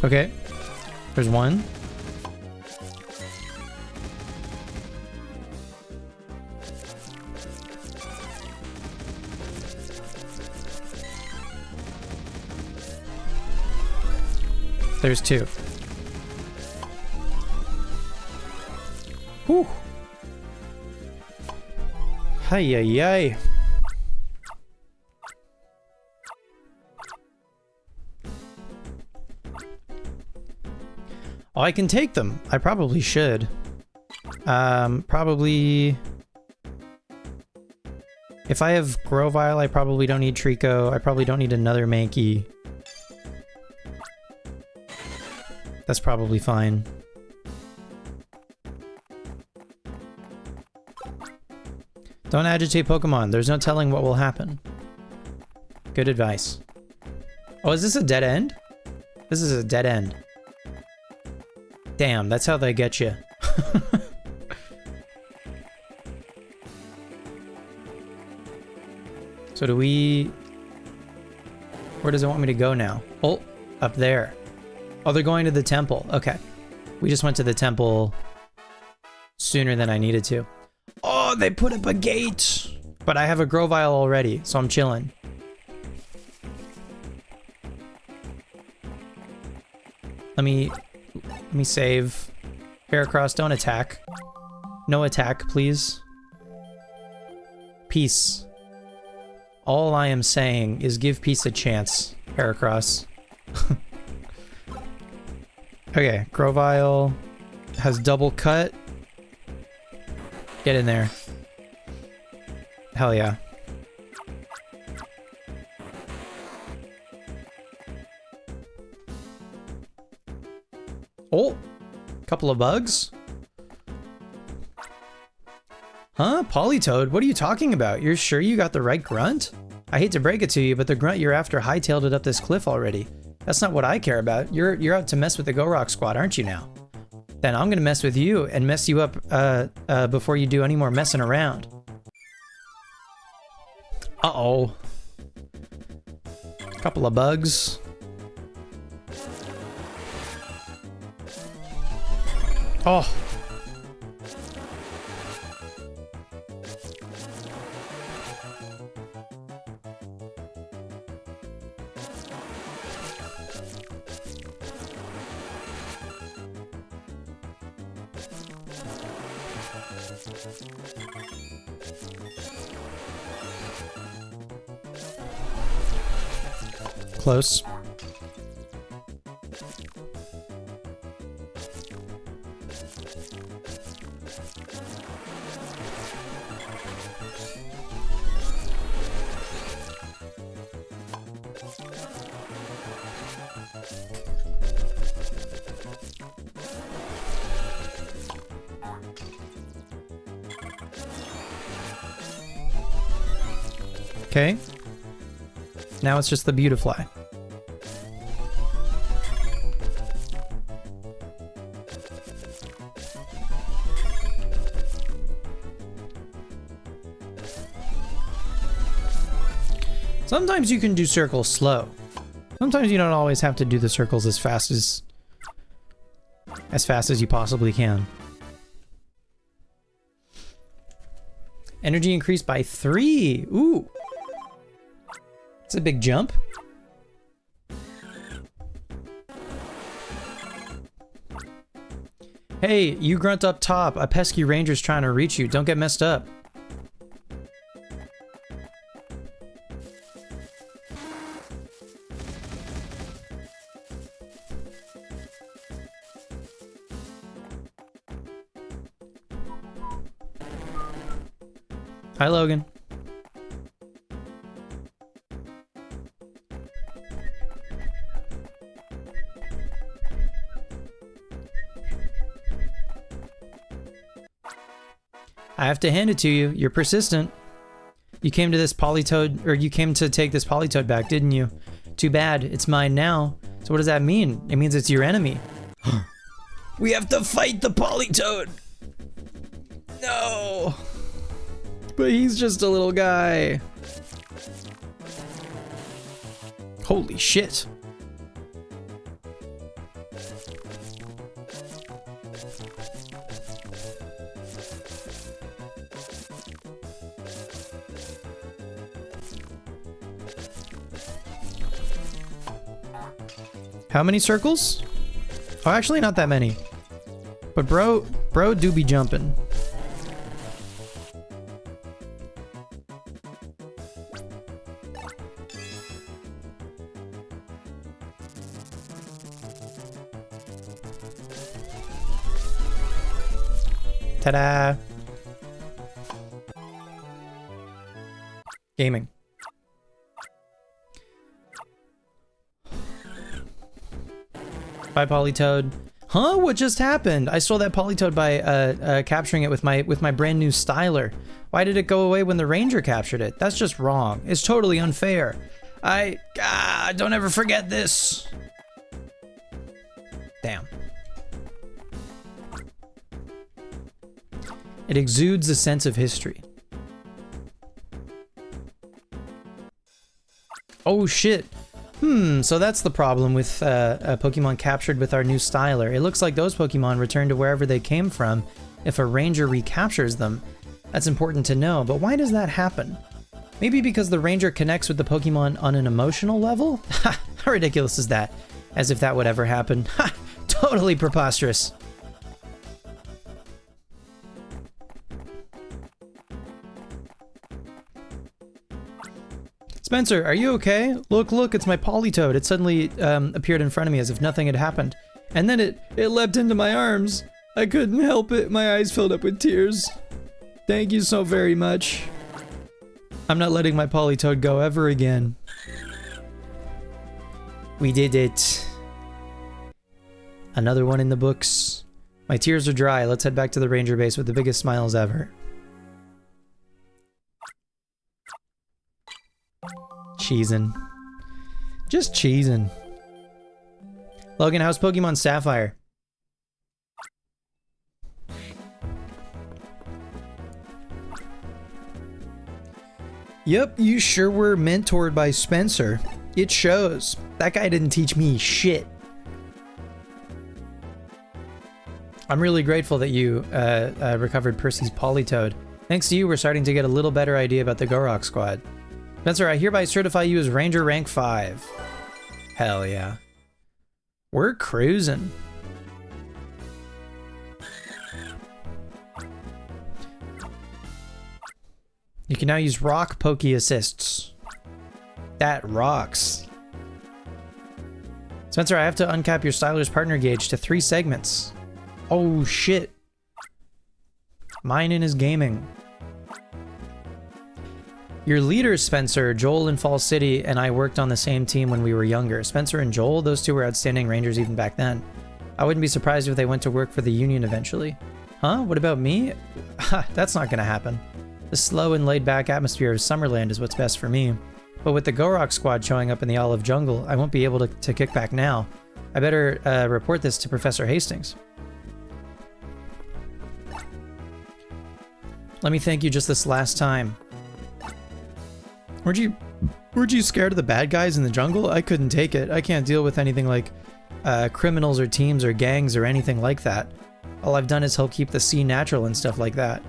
Okay. There's one. There's two. Whew. Hi-yi-yi. Oh, I can take them. I probably should. Probably... If I have Grovyle, I probably don't need Trico. I probably don't need another Mankey. That's probably fine. Don't agitate Pokemon. There's no telling what will happen. Good advice. Oh, is this a dead end? This is a dead end. Damn, that's how they get you. So do we... Where does it want me to go now? Oh, up there. Oh, they're going to the temple. Okay. We just went to the temple sooner than I needed to. Oh, they put up a gate! But I have a Grovyle already, so I'm chilling. Let me save. Heracross, don't attack. No attack, please. Peace. All I am saying is give peace a chance, Heracross. Okay, Grovyle has double cut. Get in there. Hell yeah. Oh, couple of bugs. Huh? Politoed? What are you talking about? You're sure you got the right grunt? I hate to break it to you, but the grunt you're after hightailed it up this cliff already. That's not what I care about. You're out to mess with the Go-Rock squad, aren't you now? Then I'm gonna mess with you and mess you up before you do any more messing around. Uh-oh. Couple of bugs. Oh. Close. Okay. Now it's just the Beautifly. Sometimes you can do circles slow. Sometimes you don't always have to do the circles as fast as you possibly can. Energy increased by 3. Ooh. It's a big jump. Hey, you grunt up top. A pesky ranger's trying to reach you. Don't get messed up. Hi, Logan. I have to hand it to you. You're persistent. You came to this Politoed, or you came to take this Politoed back, didn't you? Too bad. It's mine now. So what does that mean? It means it's your enemy. We have to fight the Politoed. No. But he's just a little guy. Holy shit. How many circles? Oh, actually not that many. But bro do be jumping. Ta-da! Gaming. Bye, Politoed. Huh? What just happened? I stole that Politoed by capturing it with my brand new styler. Why did it go away when the ranger captured it? That's just wrong. It's totally unfair. Don't ever forget this. Damn. It exudes a sense of history. Oh shit. So that's the problem with a Pokemon captured with our new styler. It looks like those Pokemon return to wherever they came from if a ranger recaptures them. That's important to know, but why does that happen? Maybe because the ranger connects with the Pokemon on an emotional level? Ha! How ridiculous is that? As if that would ever happen. Ha! Totally preposterous. Spencer, are you okay? Look, it's my Politoed. It suddenly appeared in front of me as if nothing had happened. And then it leapt into my arms. I couldn't help it. My eyes filled up with tears. Thank you so very much. I'm not letting my Politoed go ever again. We did it. Another one in the books. My tears are dry. Let's head back to the ranger base with the biggest smiles ever. Cheesin'. Just cheesin'. Logan, how's Pokemon Sapphire? Yep, you sure were mentored by Spencer. It shows. That guy didn't teach me shit. I'm really grateful that you recovered Percy's Politoed. Thanks to you, we're starting to get a little better idea about the Gorok squad. Spencer, I hereby certify you as Ranger Rank 5. Hell yeah. We're cruising. You can now use rock Poke assists. That rocks. Spencer, I have to uncap your Styler's partner gauge to 3 segments. Oh shit. Mine in his gaming. Your leaders, Spencer, Joel in Fall City, and I worked on the same team when we were younger. Spencer and Joel, those two were outstanding rangers even back then. I wouldn't be surprised if they went to work for the Union eventually. Huh? What about me? That's not gonna happen. The slow and laid-back atmosphere of Summerland is what's best for me. But with the Gorok squad showing up in the Olive Jungle, I won't be able to kick back now. I better report this to Professor Hastings. Let me thank you just this last time. Weren't you scared of the bad guys in the jungle? I couldn't take it. I can't deal with anything like criminals or teams or gangs or anything like that. All I've done is help keep the sea natural and stuff like that.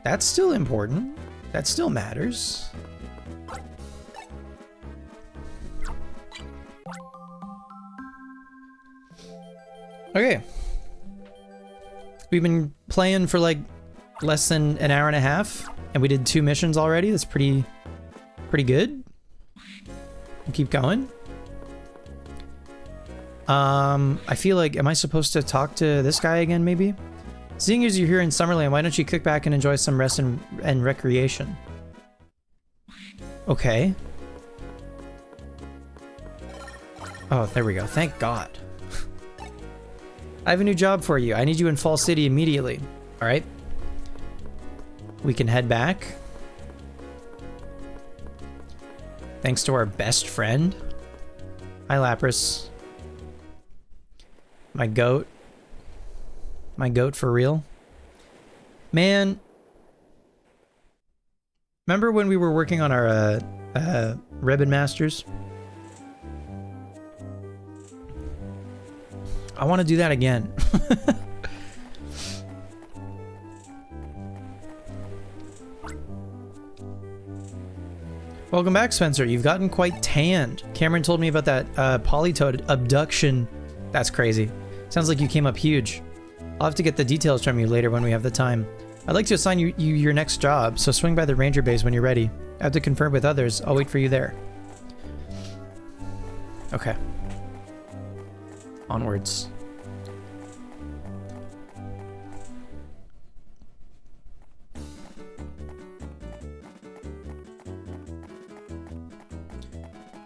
That's still important. That still matters. Okay. We've been playing for like less than an hour and a half, and we did 2 missions already. That's pretty good. We'll keep going. I feel like, am I supposed to talk to this guy again, maybe? Seeing as you're here in Summerland, why don't you kick back and enjoy some rest and recreation? Okay. Oh, there we go. Thank God. I have a new job for you. I need you in Fall City immediately. All right. We can head back. Thanks to our best friend. Hi, Lapras. My goat. My goat for real. Man. Remember when we were working on our Ribbon Masters? I want to do that again. Welcome back, Spencer. You've gotten quite tanned. Cameron told me about that Politoed abduction. That's crazy. Sounds like you came up huge. I'll have to get the details from you later when we have the time. I'd like to assign you your next job, so swing by the ranger base when you're ready. I have to confirm with others. I'll wait for you there. Okay. Onwards.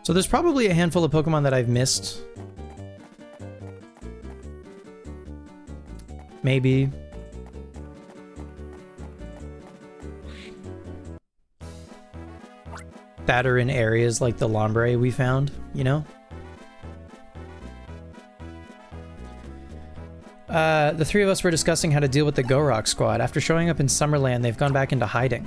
So there's probably a handful of Pokemon that I've missed. Maybe. That are in areas like the Lombre we found, you know? The three of us were discussing how to deal with the Go-Rock squad. After showing up in Summerland, they've gone back into hiding.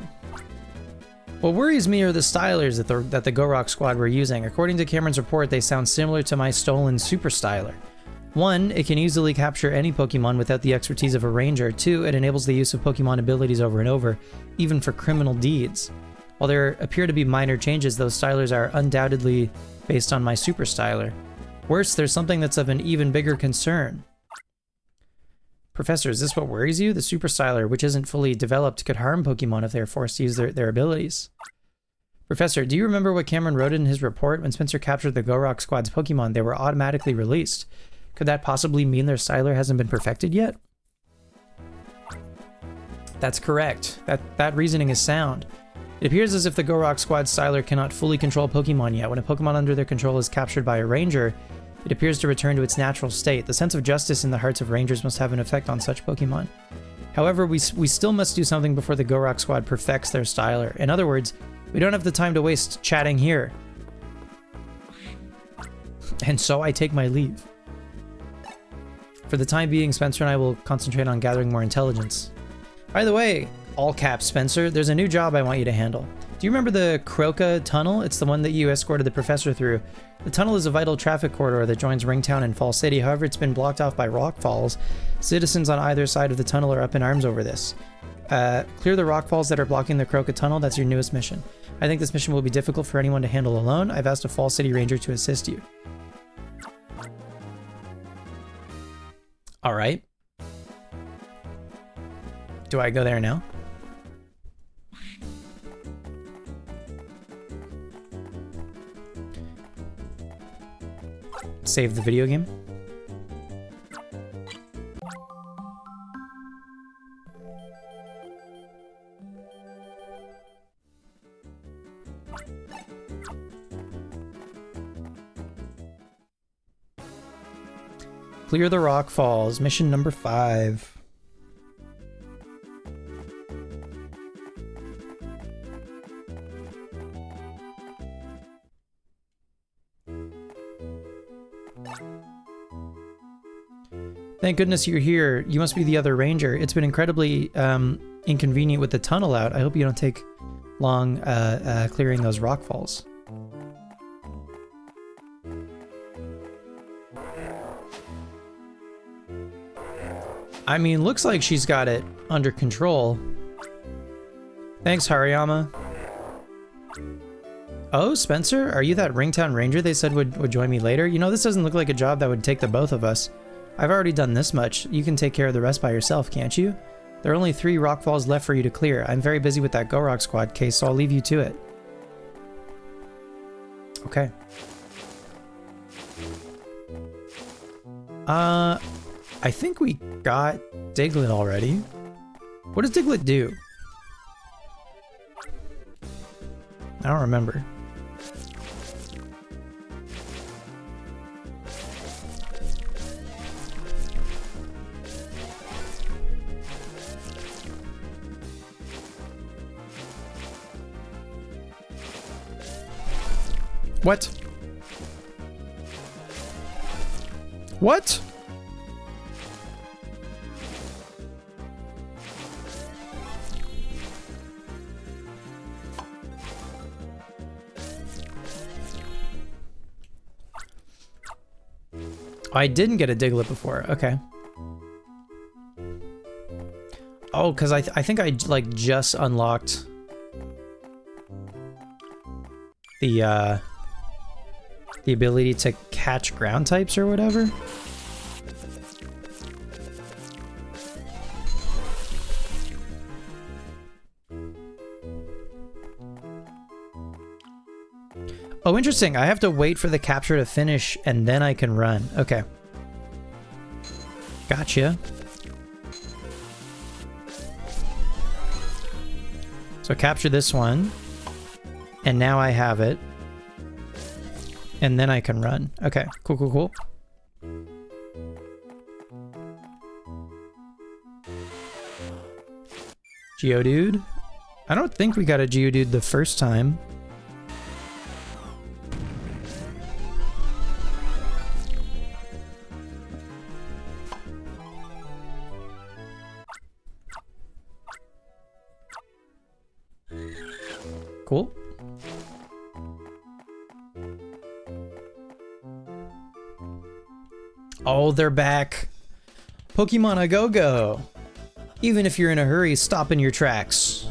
What worries me are the stylers that the Go-Rock squad were using. According to Cameron's report, they sound similar to my stolen Super Styler. 1, it can easily capture any Pokemon without the expertise of a ranger. 2, it enables the use of Pokemon abilities over and over, even for criminal deeds. While there appear to be minor changes, those stylers are undoubtedly based on my Super Styler. Worse, there's something that's of an even bigger concern. Professor, is this what worries you? The Super Styler, which isn't fully developed, could harm Pokemon if they are forced to use their abilities. Professor, do you remember what Cameron wrote in his report? When Spencer captured the Go-Rock squad's Pokemon, they were automatically released. Could that possibly mean their Styler hasn't been perfected yet? That's correct. That reasoning is sound. It appears as if the Go-Rock squad's Styler cannot fully control Pokemon yet. When a Pokemon under their control is captured by a ranger, it appears to return to its natural state. The sense of justice in the hearts of rangers must have an effect on such Pokemon. However, we still must do something before the Go-Rock squad perfects their Styler. In other words, we don't have the time to waste chatting here. And so I take my leave. For the time being, Spencer and I will concentrate on gathering more intelligence. By the way, all caps Spencer, there's a new job I want you to handle. Do you remember the Croca Tunnel? It's the one that you escorted the professor through. The tunnel is a vital traffic corridor that joins Ringtown and Fall City. However, it's been blocked off by rock falls. Citizens on either side of the tunnel are up in arms over this. Clear the rock falls that are blocking the Croca Tunnel. That's your newest mission. I think this mission will be difficult for anyone to handle alone. I've asked a Fall City Ranger to assist you. All right. Do I go there now? Save the video game. Clear the rock falls, mission number 5. Thank goodness you're here. You must be the other ranger. It's been incredibly inconvenient with the tunnel out. I hope you don't take long clearing those rock falls. I mean, looks like she's got it under control. Thanks, Hariyama. Oh, Spencer, are you that Ringtown Ranger they said would join me later? You know, this doesn't look like a job that would take the both of us. I've already done this much. You can take care of the rest by yourself, can't you? There are only 3 rock falls left for you to clear. I'm very busy with that Go-Rock squad case, so I'll leave you to it. Okay. I think we got Diglett already. What does Diglett do? I don't remember. What? What? I didn't get a Diglett before. Okay. Oh, because I think I like just unlocked the ability to catch ground types or whatever. Oh, interesting. I have to wait for the capture to finish and then I can run. Okay. Gotcha. So capture this one. And now I have it. And then I can run. Okay, cool, cool, cool. Geodude? I don't think we got a Geodude the first time. Cool. Oh, they're back. Pokemon a go-go. Even if you're in a hurry, stop in your tracks.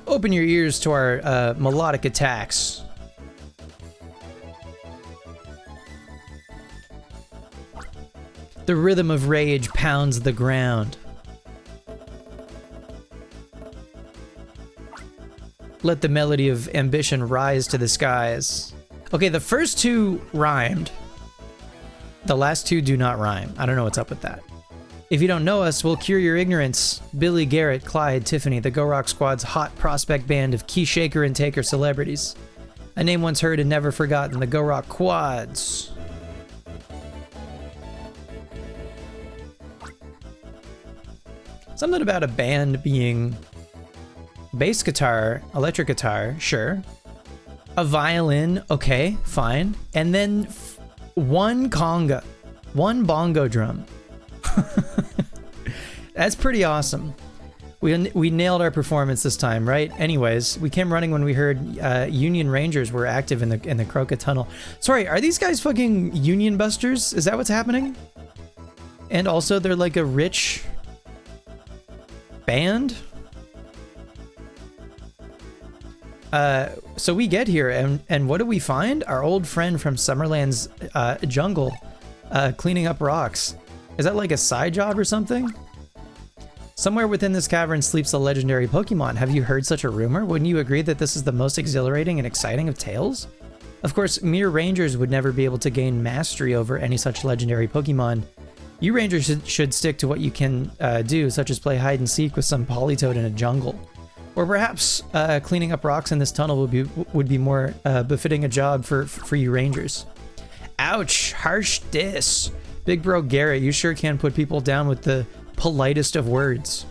Open your ears to our melodic attacks. The rhythm of rage pounds the ground. Let the melody of ambition rise to the skies. Okay, the first two rhymed. The last two do not rhyme. I don't know what's up with that. If you don't know us, we'll cure your ignorance. Billy, Garrett, Clyde, Tiffany, the Go Rock Squad's hot prospect band of key shaker and taker celebrities. A name once heard and never forgotten, the Go Rock Quads. Something about a band being bass guitar, electric guitar, sure. A violin, okay, fine. And then one conga, one bongo drum. That's pretty awesome. We nailed our performance this time, right? Anyways, we came running when we heard Union Rangers were active in the Croca Tunnel. Sorry, are these guys fucking Union Busters? Is that what's happening? And also, they're like a rich band? So we get here, and what do we find? Our old friend from Summerland's jungle, cleaning up rocks. Is that like a side job or something? Somewhere within this cavern sleeps a legendary Pokemon. Have you heard such a rumor? Wouldn't you agree that this is the most exhilarating and exciting of tales? Of course, mere rangers would never be able to gain mastery over any such legendary Pokemon. You rangers should stick to what you can do, such as play hide and seek with some Politoed in a jungle. Or perhaps cleaning up rocks in this tunnel would be more befitting a job for you rangers. Ouch, harsh diss. Big bro Garrett, you sure can put people down with the politest of words.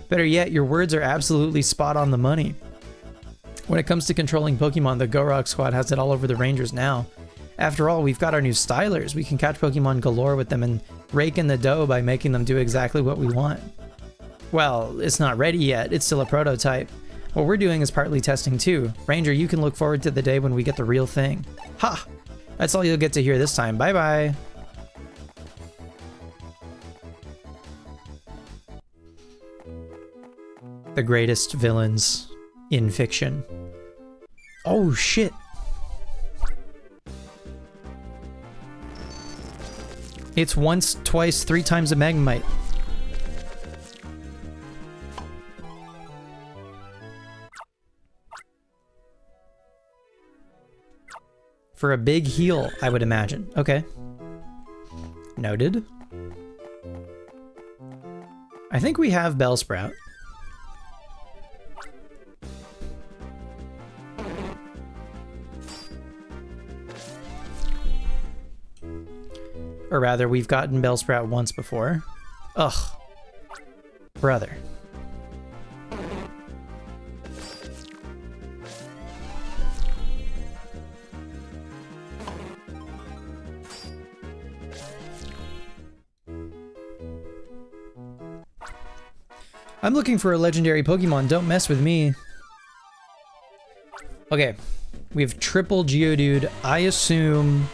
Better yet, your words are absolutely spot on the money. When it comes to controlling Pokemon, the Go Rock Squad has it all over the Rangers now. After all, we've got our new stylers. We can catch Pokemon galore with them and rake in the dough by making them do exactly what we want. Well, it's not ready yet. It's still a prototype. What we're doing is partly testing too. Ranger, you can look forward to the day when we get the real thing. Ha! That's all you'll get to hear this time. Bye-bye. The greatest villains in fiction. Oh, shit. It's once, twice, 3 times a Magnemite. For a big heal, I would imagine. Okay. Noted. I think we have Bellsprout. Or rather, we've gotten Bellsprout once before. Ugh. Brother. I'm looking for a legendary Pokemon. Don't mess with me. Okay. We have triple Geodude. I assume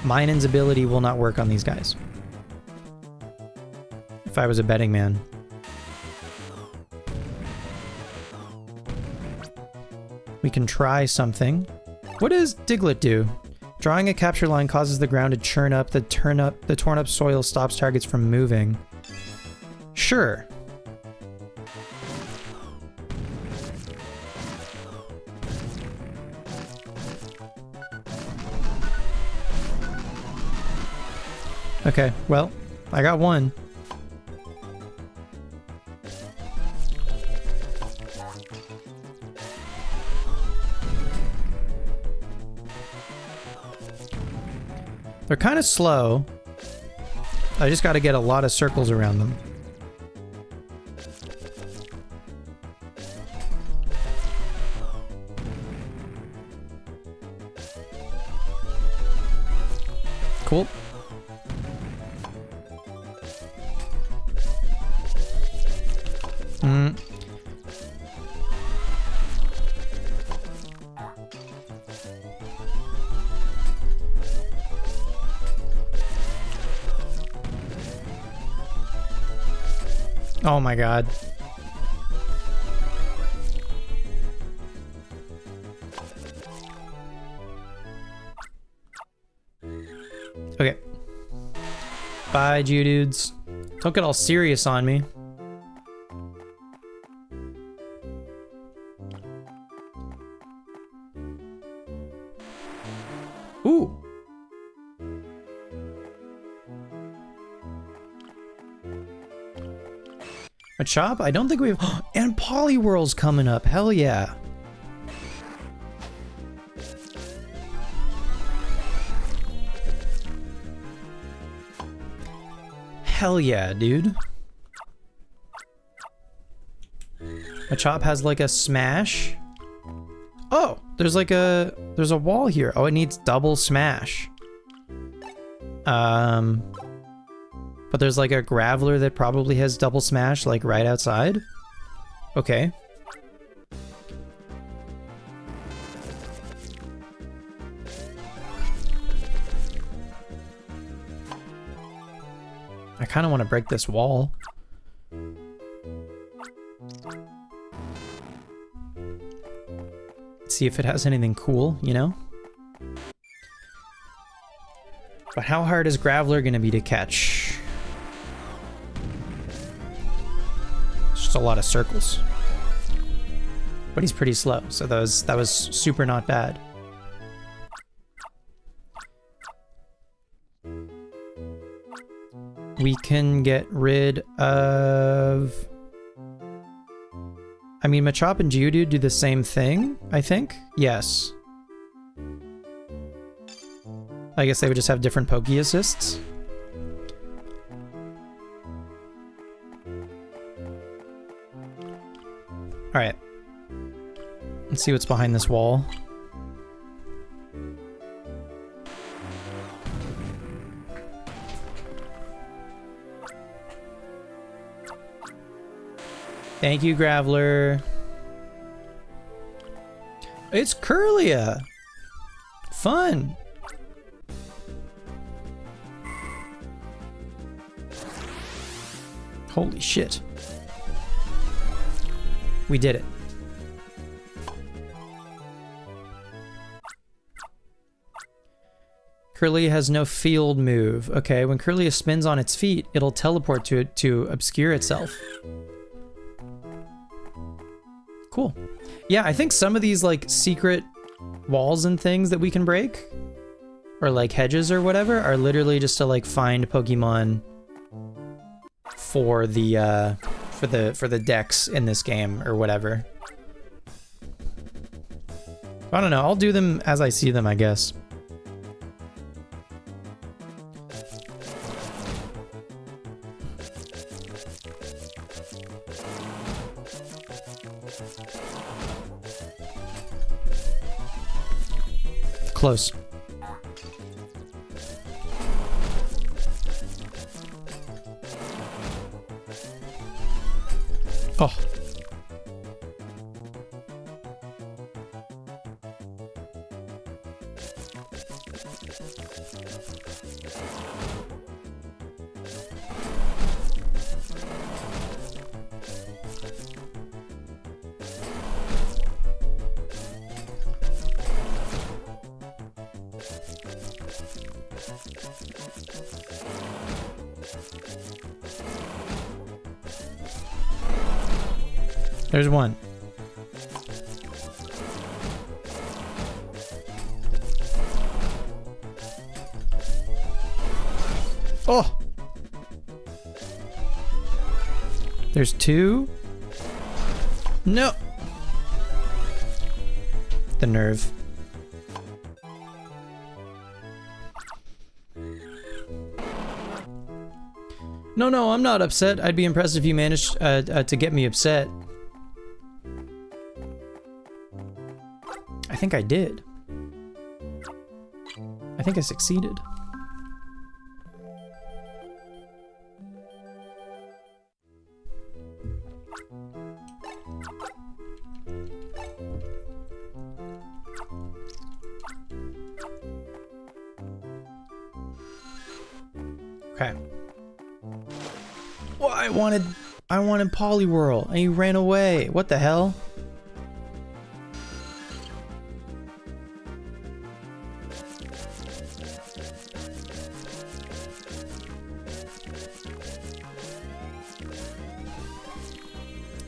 Minun's ability will not work on these guys. If I was a betting man. We can try something. What does Diglett do? Drawing a capture line causes the ground to churn up. The torn up soil stops targets from moving. Sure. Okay, well, I got one. They're kind of slow. I just got to get a lot of circles around them. Cool. Oh my god. Okay. Bye, Geodudes. Don't get all serious on me. Ooh. A chop? I don't think we've... And Poliwhirl's coming up. Hell yeah. Hell yeah, dude. Machop has like a smash. Oh, there's a wall here. Oh, it needs double smash. But there's like a Graveler that probably has double smash like right outside. Okay. I kind of want to break this wall. See if it has anything cool, you know? But how hard is Graveler going to be to catch? It's just a lot of circles. But he's pretty slow, so that was super not bad. We can get rid of... I mean, Machop and Geodude do the same thing, I think? Yes. I guess they would just have different Poke assists. Alright. Let's see what's behind this wall. Thank you, Graveler. It's Kirlia. Fun. Holy shit. We did it. Kirlia has no field move. Okay, when Kirlia spins on its feet, it'll teleport to it to obscure itself. Cool. Yeah, I think some of these like secret walls and things that we can break, or like hedges or whatever, are literally just to like find Pokemon for the decks in this game or whatever. I don't know. I'll do them as I see them, I guess. Close. Oh. There's one. Oh! There's two. No! The nerve. No, I'm not upset. I'd be impressed if you managed to get me upset. I think I did. I think I succeeded. Okay. Well, I wanted Poliwhirl, and he ran away. What the hell?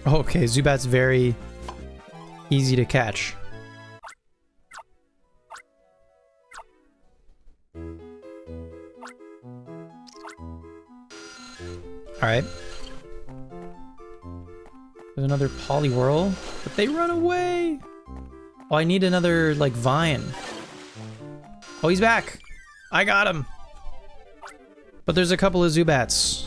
Okay, Zubat's very easy to catch. Alright. There's another Poliwhirl, but they run away! Oh, I need another, like, vine. Oh, he's back! I got him! But there's a couple of Zubats.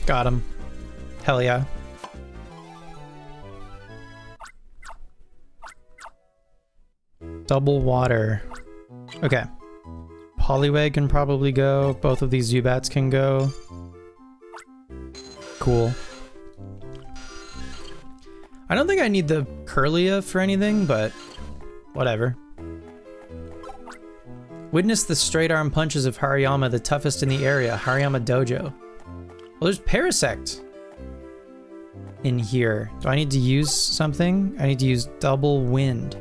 Got him. Hell yeah. Double water. Okay. Poliwag can probably go. Both of these Zubats can go. Cool. I don't think I need the Kirlia for anything, but whatever. Witness the straight arm punches of Hariyama, the toughest in the area. Hariyama Dojo. Well, there's Parasect in here. Do I need to use something? I need to use double wind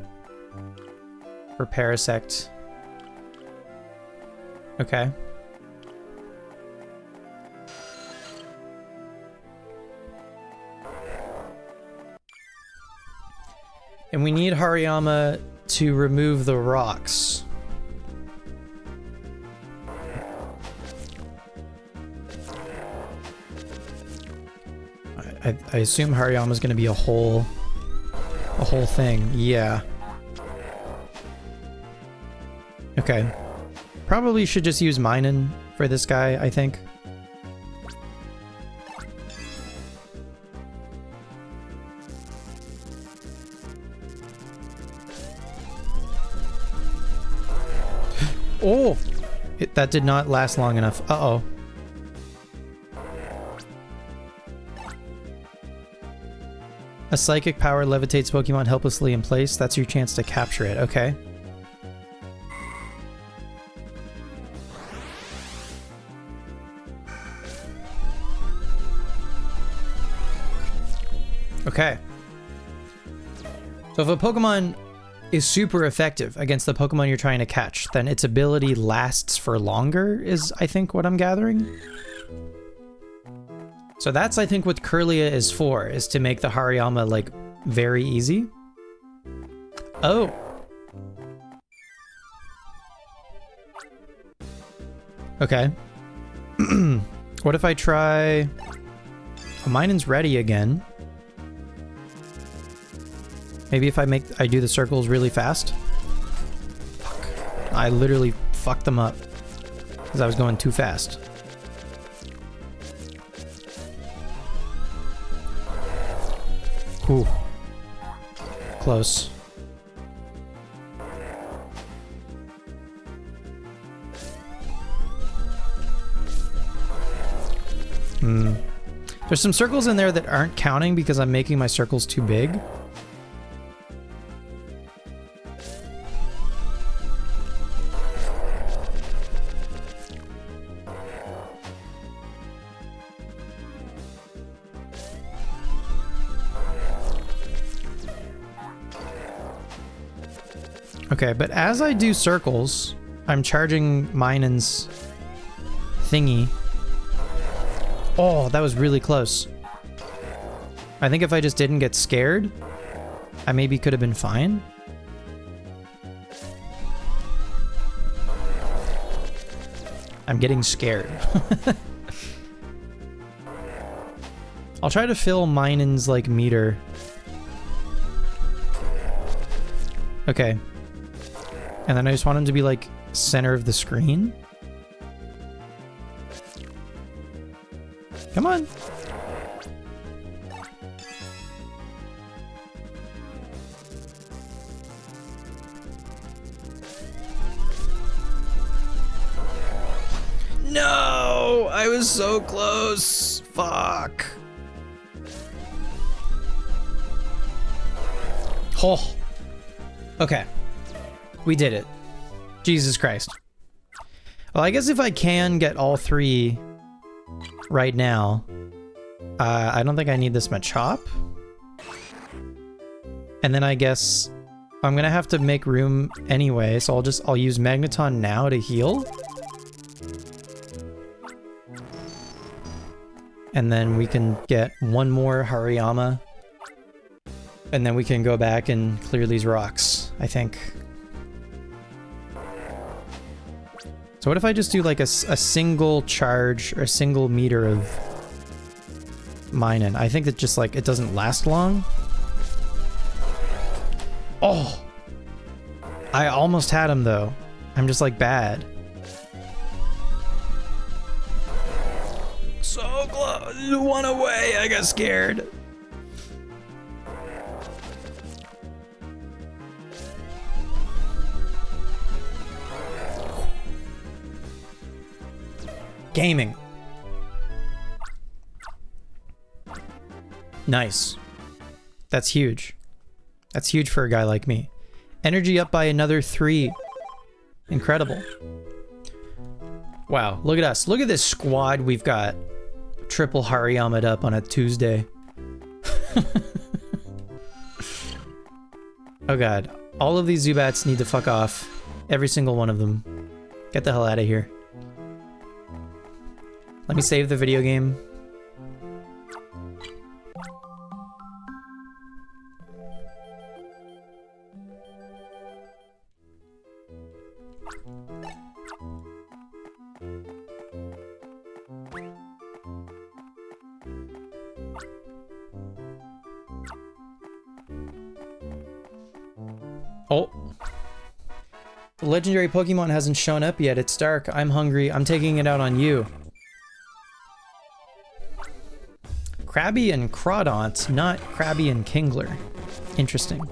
for Parasect. Okay. And we need Hariyama to remove the rocks. I assume Hariyama's gonna be a whole thing. Yeah. Okay. Probably should just use Minun for this guy, I think. Oh! That did not last long enough. Uh-oh. A psychic power levitates Pokemon helplessly in place. That's your chance to capture it. Okay. Okay. So if a Pokemon is super effective against the Pokemon you're trying to catch, then its ability lasts for longer, is I think what I'm gathering. So that's, I think, what Kirlia is for, is to make the Hariyama, like, very easy. Oh. Okay. What if I try... Oh, Minun's ready again. Maybe if I do the circles really fast? Fuck. I literally fucked them up because I was going too fast. Ooh. Close. There's some circles in there that aren't counting because I'm making my circles too big. Okay, but as I do circles, I'm charging Minon's thingy. Oh, that was really close. I think if I just didn't get scared, I maybe could have been fine. I'm getting scared. I'll try to fill Minon's like meter. Okay. And then I just want him to be like center of the screen. Come on. No! I was so close. Fuck. Oh. Okay. We did it. Jesus Christ. Well, I guess if I can get all three right now, I don't think I need this much hop. And then I guess I'm gonna have to make room anyway, so I'll use Magneton now to heal. And then we can get one more Hariyama. And then we can go back and clear these rocks, I think. So what if I just do like a single charge or a single meter of Minun? I think that just like, it doesn't last long. Oh! I almost had him though. I'm just like bad. So close! One away! I got scared. Gaming. Nice. That's huge. That's huge for a guy like me. Energy up by another 3. Incredible. Wow, look at us. Look at this squad we've got. Triple Hariyama'd up on a Tuesday. Oh god. All of these Zubats need to fuck off. Every single one of them. Get the hell out of here. Let me save the video game. Oh. The legendary Pokemon hasn't shown up yet. It's dark. I'm hungry. I'm taking it out on you. Krabby and Crawdont, not Krabby and Kingler. Interesting.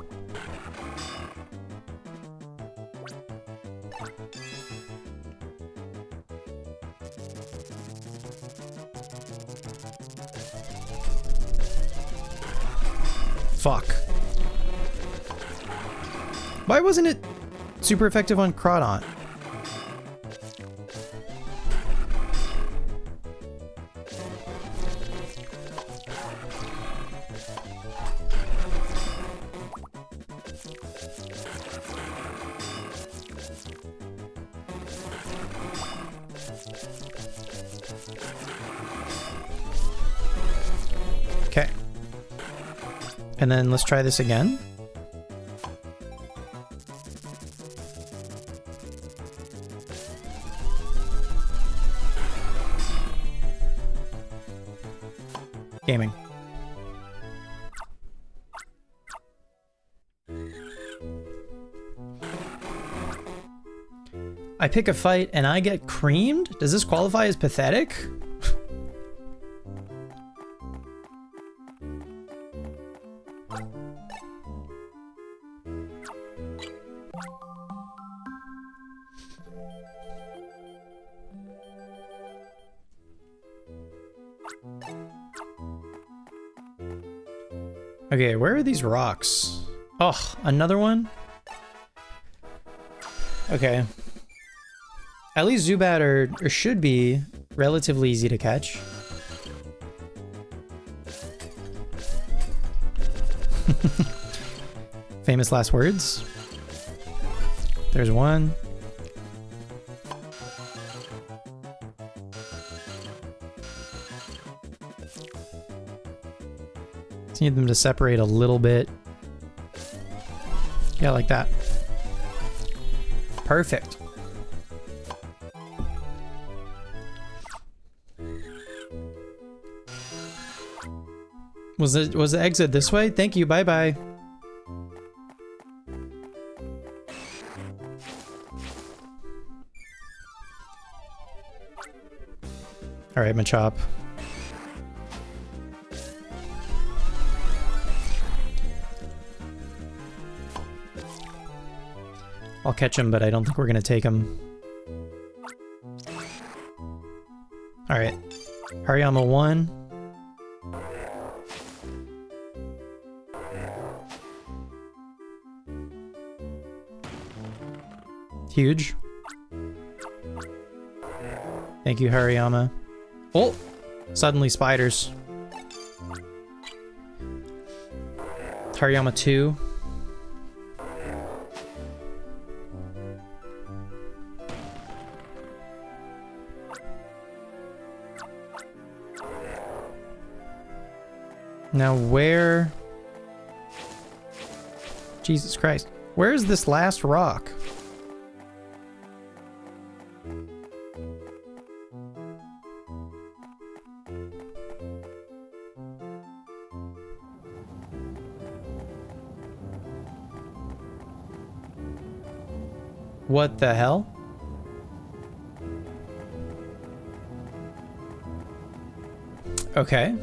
Fuck. Why wasn't it super effective on Crawdont? Okay. And then let's try this again. Gaming. I pick a fight and I get creamed? Does this qualify as pathetic? Okay, where are these rocks? Oh, another one? Okay. At least Zubat or should be relatively easy to catch. Famous last words. There's one. Just need them to separate a little bit. Yeah, like that. Perfect. Was the exit this way? Thank you. Bye-bye. All right, Machop. I'll catch him, but I don't think we're gonna take him. All right, Hariyama 1. Huge. Thank you, Hariyama. Oh, suddenly spiders. Hariyama 2. Now where... Jesus Christ. Where is this last rock? What the hell? Okay.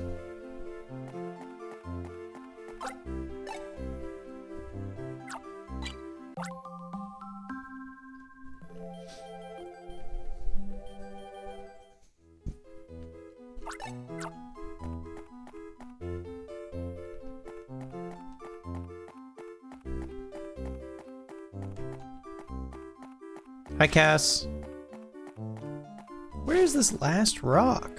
Hi, Cass. Where is this last rock?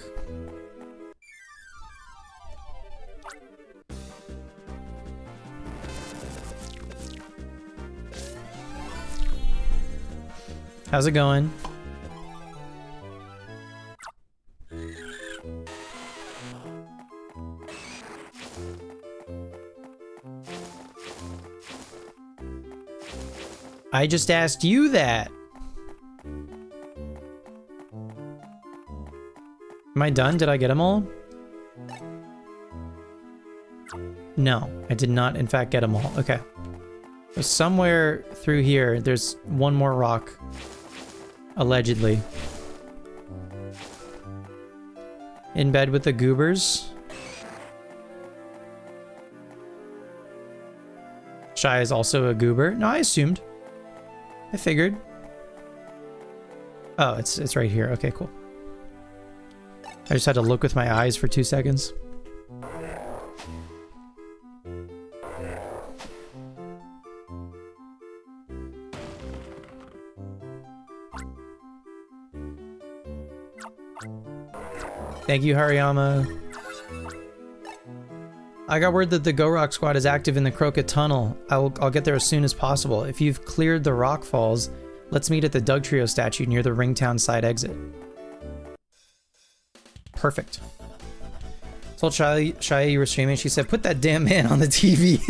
How's it going? I just asked you that. Am I done? Did I get them all? No, I did not in fact get them all. Okay. So somewhere through here, there's one more rock. Allegedly. In bed with the goobers. Shy is also a goober. No, I assumed. I figured. Oh, it's right here. Okay, cool. I just had to look with my eyes for 2 seconds. Thank you, Hariyama. I got word that the Go Rock Squad is active in the Crooked Tunnel. I'll get there as soon as possible. If you've cleared the rock falls, let's meet at the Dugtrio statue near the Ringtown side exit. Perfect. Told Shia you were streaming. She said, "Put that damn man on the TV."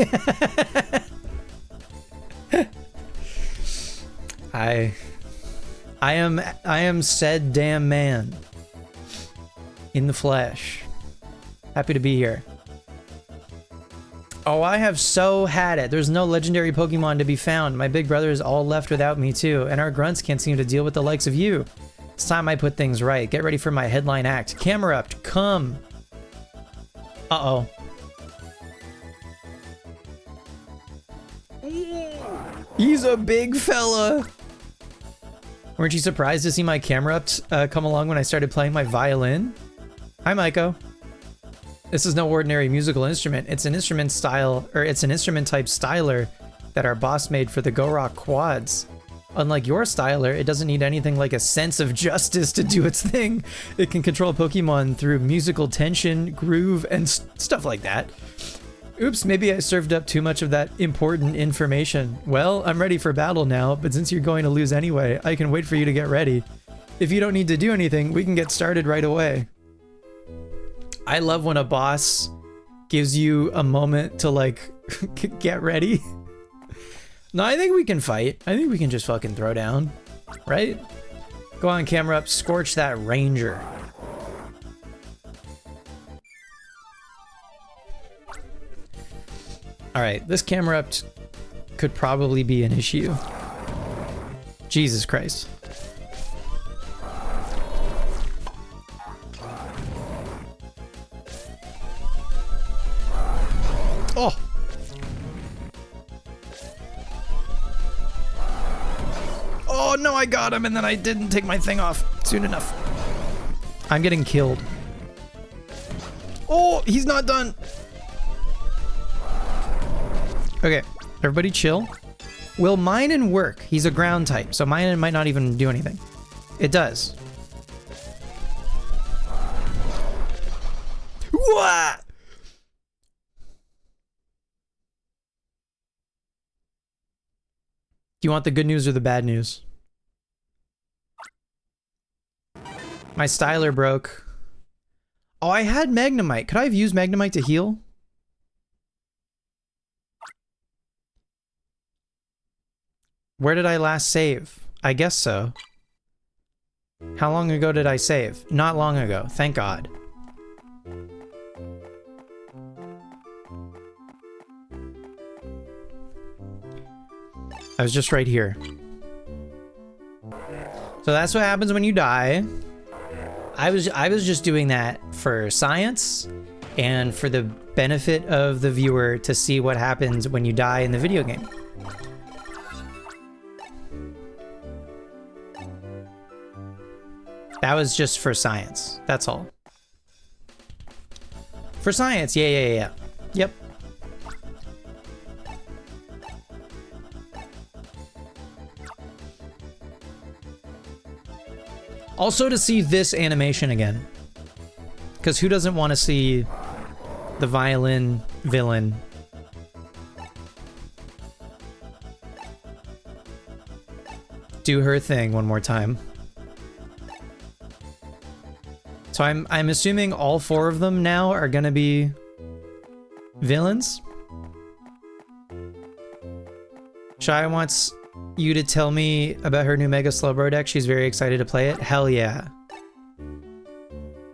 I am said damn man. In the flesh. Happy to be here. Oh, I have so had it. There's no legendary Pokemon to be found. My big brother is all left without me too, and our grunts can't seem to deal with the likes of you. It's time I put things right. Get ready for my headline act. Camerupt, come. Uh-oh. He's a big fella. Weren't you surprised to see my Camerupt come along when I started playing my violin? Hi, Maiko. This is no ordinary musical instrument. It's an instrument style, or it's an instrument type styler that our boss made for the Go Rock quads. Unlike your styler, it doesn't need anything like a sense of justice to do its thing. It can control Pokemon through musical tension, groove, and stuff like that. Oops, maybe I served up too much of that important information. Well, I'm ready for battle now, but since you're going to lose anyway, I can wait for you to get ready. If you don't need to do anything, we can get started right away. I love when a boss gives you a moment to like get ready. No, I think we can fight. I think we can just fucking throw down, right? Go on camera up, scorch that ranger. All right, this camera up could probably be an issue. Jesus Christ. Oh. Oh no, I got him and then I didn't take my thing off soon enough. I'm getting killed. Oh, he's not done. Okay, everybody chill. Will Minun work? He's a ground type, so Minun might not even do anything. It does. What? Do you want the good news or the bad news? My styler broke. Oh, I had Magnemite. Could I have used Magnemite to heal? Where did I last save? I guess so. How long ago did I save? Not long ago, thank God. I was just right here. So that's what happens when you die. I was just doing that for science and for the benefit of the viewer to see what happens when you die in the video game. That was just for science. That's all. For science, yeah. Yep. Also to see this animation again. Because who doesn't want to see the violin villain? Do her thing one more time. So I'm assuming all 4 of them now are gonna be villains. Shai wants you to tell me about her new Mega Slowbro deck. She's very excited to play it. Hell yeah.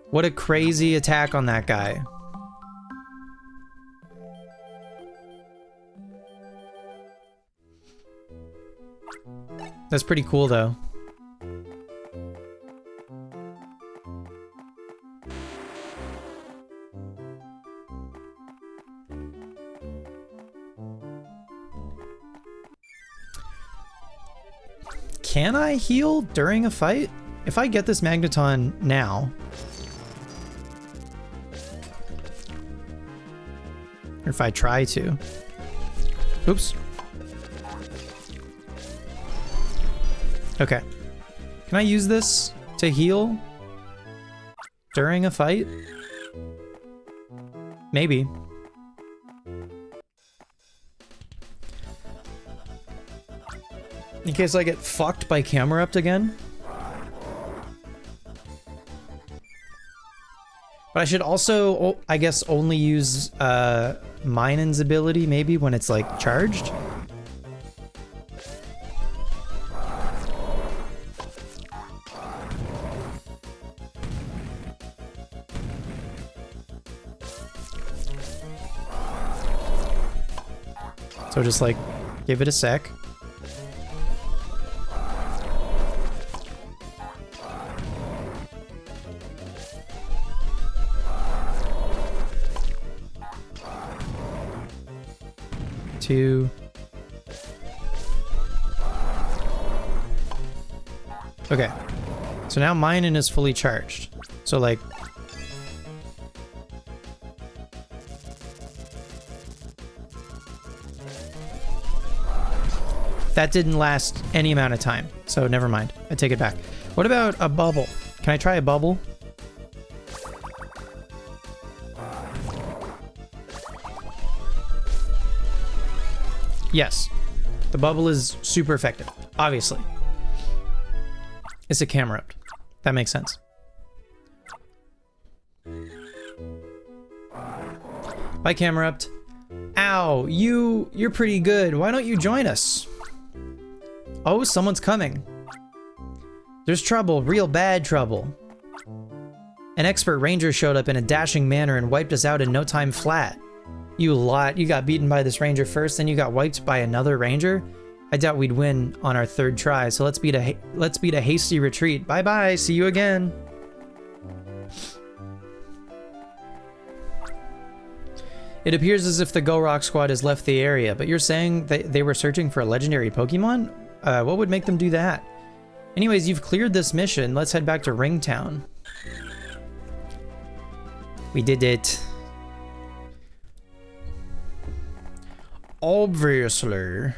What a crazy attack on that guy. That's pretty cool though. Can I heal during a fight? If I get this Magneton now... Or if I try to... Oops. Okay. Can I use this to heal during a fight? Maybe. In case I get fucked by Camerupt again. But I should also, I guess, only use Minun's ability maybe when it's like charged. So just like give it a sec. Okay, so now Minun is fully charged. So like, that didn't last any amount of time, so never mind. I take it back. What about a bubble? Can I try a bubble? Yes, the bubble is super effective, obviously. It's a Camerupt. That makes sense. Bye, Camerupt. Ow, you're pretty good. Why don't you join us? Oh, someone's coming. There's trouble, real bad trouble. An expert ranger showed up in a dashing manner and wiped us out in no time flat. You lot, you got beaten by this ranger first, then you got wiped by another ranger? I doubt we'd win on our third try, so let's beat a hasty retreat. Bye-bye, see you again. It appears as if the Go-Rock squad has left the area, but you're saying that they were searching for a legendary Pokemon? What would make them do that? Anyways, you've cleared this mission. Let's head back to Ringtown. We did it. Obviously.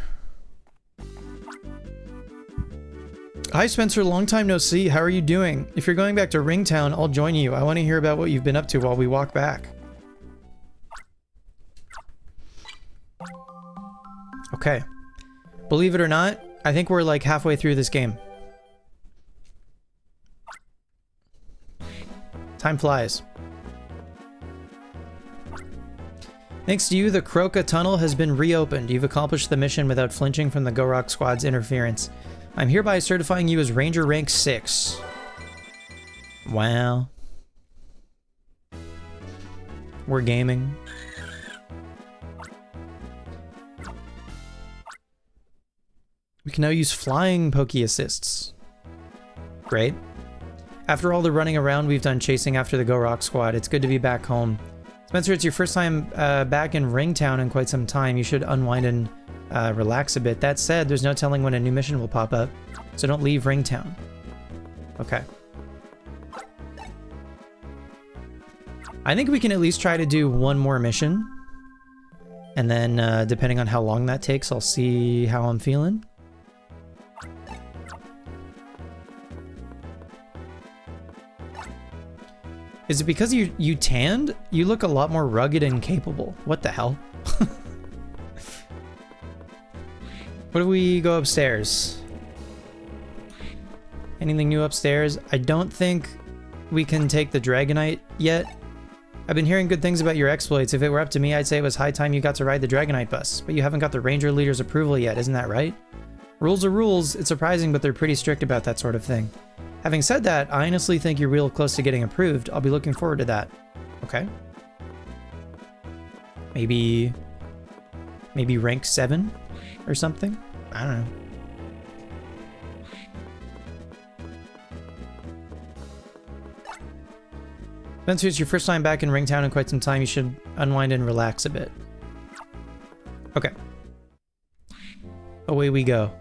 Hi Spencer, long time no see. How are you doing? If you're going back to Ringtown, I'll join you. I want to hear about what you've been up to while we walk back. Okay. Believe it or not, I think we're like halfway through this game. Time flies. Thanks to you, the Croca Tunnel has been reopened. You've accomplished the mission without flinching from the Go-Rock Squad's interference. I'm hereby certifying you as Ranger Rank 6. Wow. We're gaming. We can now use flying Poke Assists. Great. After all the running around we've done chasing after the Go-Rock Squad, it's good to be back home. Spencer, it's your first time back in Ringtown in quite some time. You should unwind and relax a bit. That said, there's no telling when a new mission will pop up, so don't leave Ringtown. Okay. I think we can at least try to do one more mission. And then, depending on how long that takes, I'll see how I'm feeling. Is it because you tanned? You look a lot more rugged and capable. What the hell? What if we go upstairs? Anything new upstairs? I don't think we can take the Dragonite yet. I've been hearing good things about your exploits. If it were up to me, I'd say it was high time you got to ride the Dragonite bus. But you haven't got the Ranger Leader's approval yet, isn't that right? Rules are rules. It's surprising, but they're pretty strict about that sort of thing. Having said that, I honestly think you're real close to getting approved. I'll be looking forward to that. Okay. Maybe rank 7 or something? I don't know. Spencer, it's your first time back in Ringtown in quite some time. You should unwind and relax a bit. Okay. Away we go.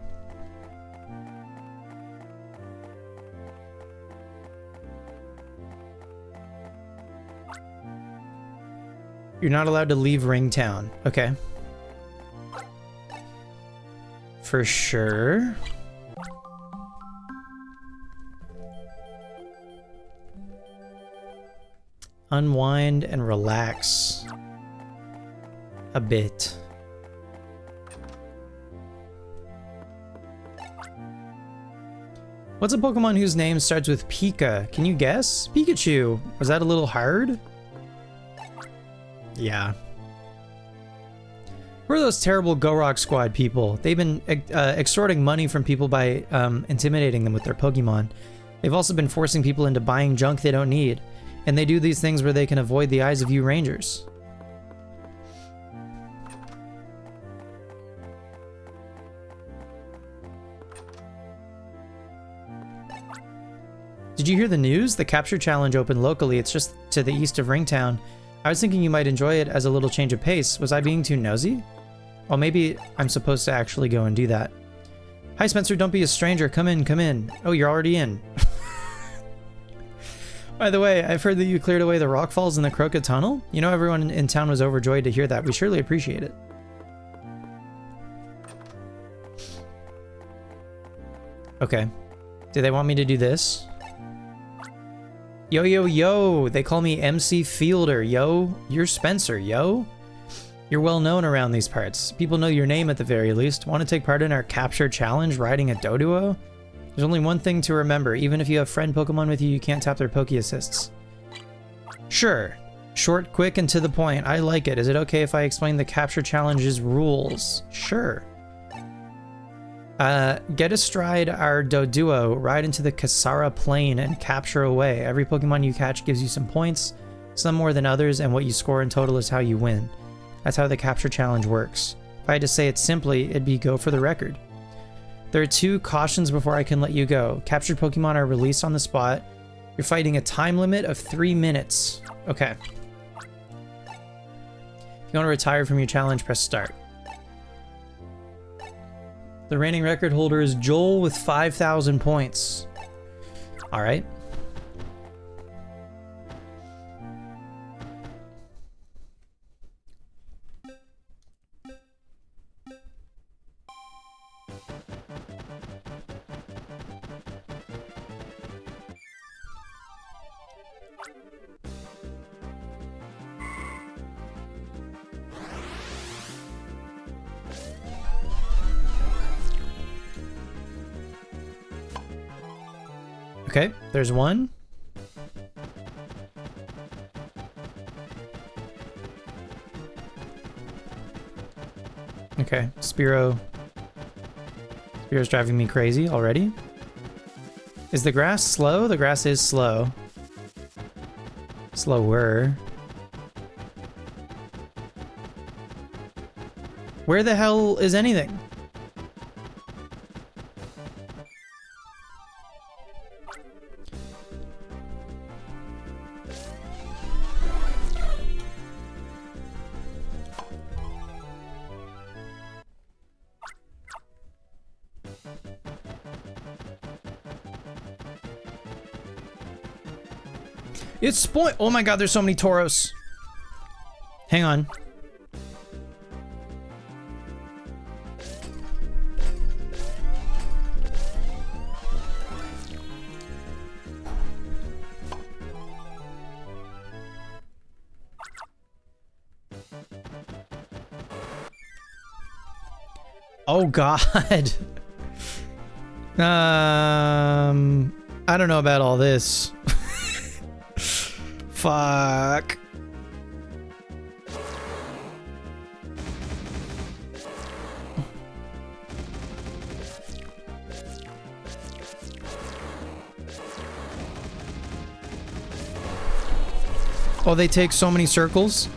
You're not allowed to leave Ringtown. Okay. For sure. Unwind and relax a bit. What's a Pokemon whose name starts with Pika? Can you guess? Pikachu. Was that a little hard? Yeah. Who are those terrible Go-Rock Squad people? They've been extorting money from people by intimidating them with their Pokemon. They've also been forcing people into buying junk they don't need. And they do these things where they can avoid the eyes of you Rangers. Did you hear the news? The capture challenge opened locally. It's just to the east of Ringtown. I was thinking you might enjoy it as a little change of pace. Was I being too nosy? Well, maybe I'm supposed to actually go and do that. Hi, Spencer. Don't be a stranger. Come in, come in. Oh, you're already in. By the way, I've heard that you cleared away the rock falls in the Croca Tunnel. You know, everyone in town was overjoyed to hear that. We surely appreciate it. Okay. Do they want me to do this? Yo, yo, yo. They call me MC Fielder. Yo, you're Spencer, yo. You're well known around these parts. People know your name at the very least. Want to take part in our capture challenge riding a Doduo? There's only one thing to remember. Even if you have friend Pokemon with you, you can't tap their Poke Assists. Sure. Short, quick, and to the point. I like it. Is it okay if I explain the capture challenge's rules? Sure. Get astride our Doduo, ride into the Kasara Plain, and capture away. Every Pokemon you catch gives you some points, some more than others, and what you score in total is how you win. That's how the capture challenge works. If I had to say it simply, it'd be go for the record. There are 2 cautions before I can let you go. Captured Pokemon are released on the spot. You're fighting a time limit of 3 minutes. Okay. If you want to retire from your challenge, press start. The reigning record holder is Joel with 5,000 points. All right. Okay, there's one. Okay, Spearow. Spearow's driving me crazy already. Is the grass slow? The grass is slow. Slower. Where the hell is anything? It's spoiled. Oh my god, there's so many Tauros. Hang on. Oh god. I don't know about all this. Fuck. Oh, they take so many circles?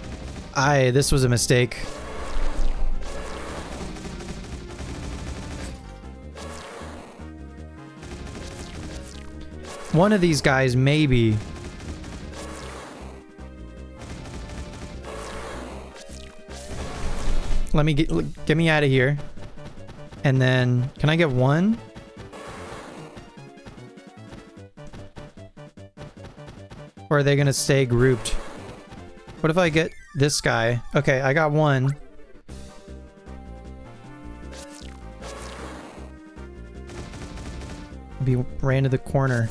This was a mistake. One of these guys, maybe. Let me get me out of here. And then, can I get one? Or are they gonna stay grouped? What if I get this guy? Okay, I got one. Ran to the corner.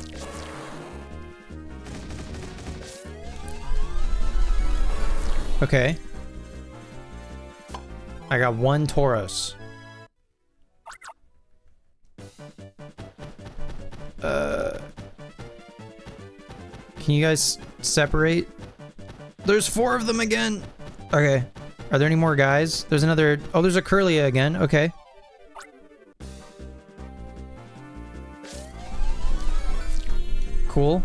Okay. I got one Tauros. Can you guys separate? There's 4 of them again. Okay. Are there any more guys? There's another... Oh, there's a Kirlia again. Okay. Cool.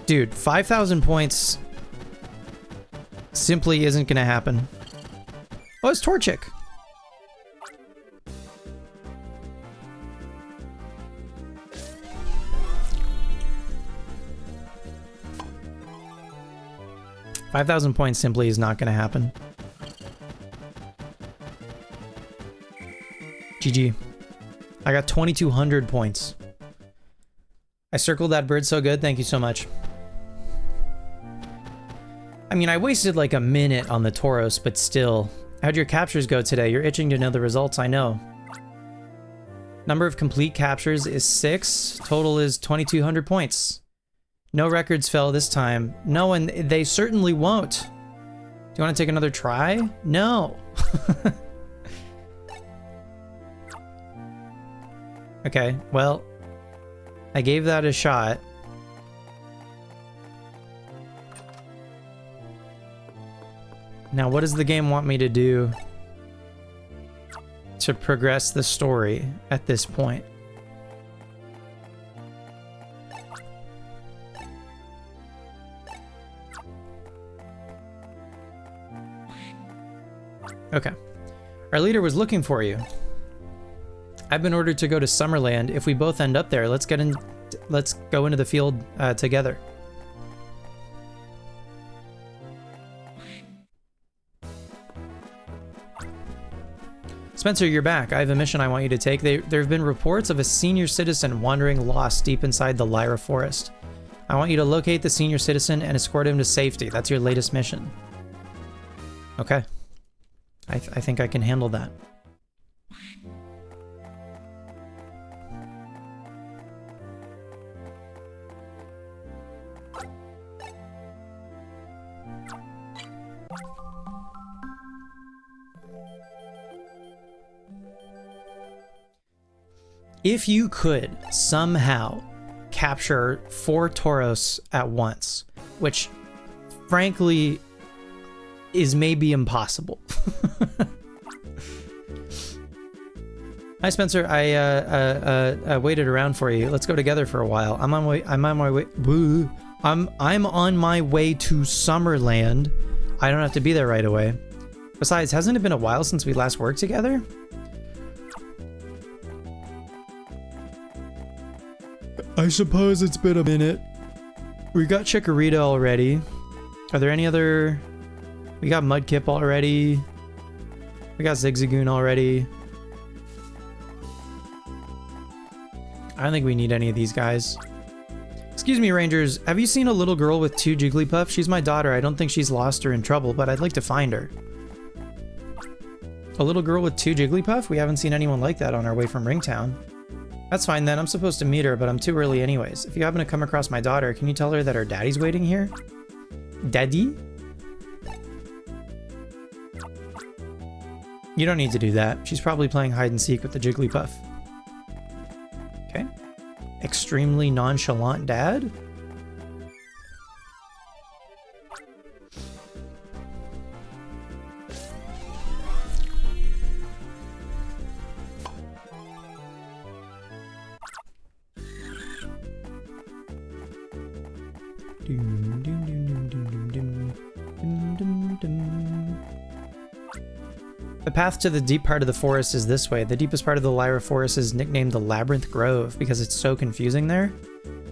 Dude, 5,000 points simply isn't gonna happen. Oh, it's Torchic. $5,000 points simply is not gonna happen. GG. I got 2,200 points. I circled that bird so good. Thank you so much. I mean, I wasted like a minute on the Tauros, but still. How'd your captures go today? You're itching to know the results, I know. Number of complete captures is 6. Total is 2,200 points. No records fell this time. No, and they certainly won't. Do you want to take another try? No. Okay, well, I gave that a shot. Now, what does the game want me to do to progress the story at this point? Okay. Our leader was looking for you. I've been ordered to go to Summerland. If we both end up there, let's go into the field together. Spencer, you're back. I have a mission I want you to take. There have been reports of a senior citizen wandering lost deep inside the Lyra Forest. I want you to locate the senior citizen and escort him to safety. That's your latest mission. Okay. I think I can handle that. If you could somehow capture 4 Tauros at once, which frankly is maybe impossible. Hi Spencer, I waited around for you. Let's go together for a while. I'm on my way. Boo. I'm on my way to Summerland. I don't have to be there right away. Besides, hasn't it been a while since we last worked together? I suppose it's been a minute. We got Chikorita already. Are there any other... We got Mudkip already. We got Zigzagoon already. I don't think we need any of these guys. Excuse me, Rangers. Have you seen a little girl with 2 Jigglypuff? She's my daughter. I don't think she's lost or in trouble, but I'd like to find her. A little girl with 2 Jigglypuff? We haven't seen anyone like that on our way from Ringtown. That's fine then. I'm supposed to meet her, but I'm too early anyways. If you happen to come across my daughter, can you tell her that her daddy's waiting here? Daddy? You don't need to do that. She's probably playing hide and seek with the Jigglypuff. Okay. Extremely nonchalant dad? The path to the deep part of the forest is this way. The deepest part of the Lyra Forest is nicknamed the Labyrinth Grove because it's so confusing there.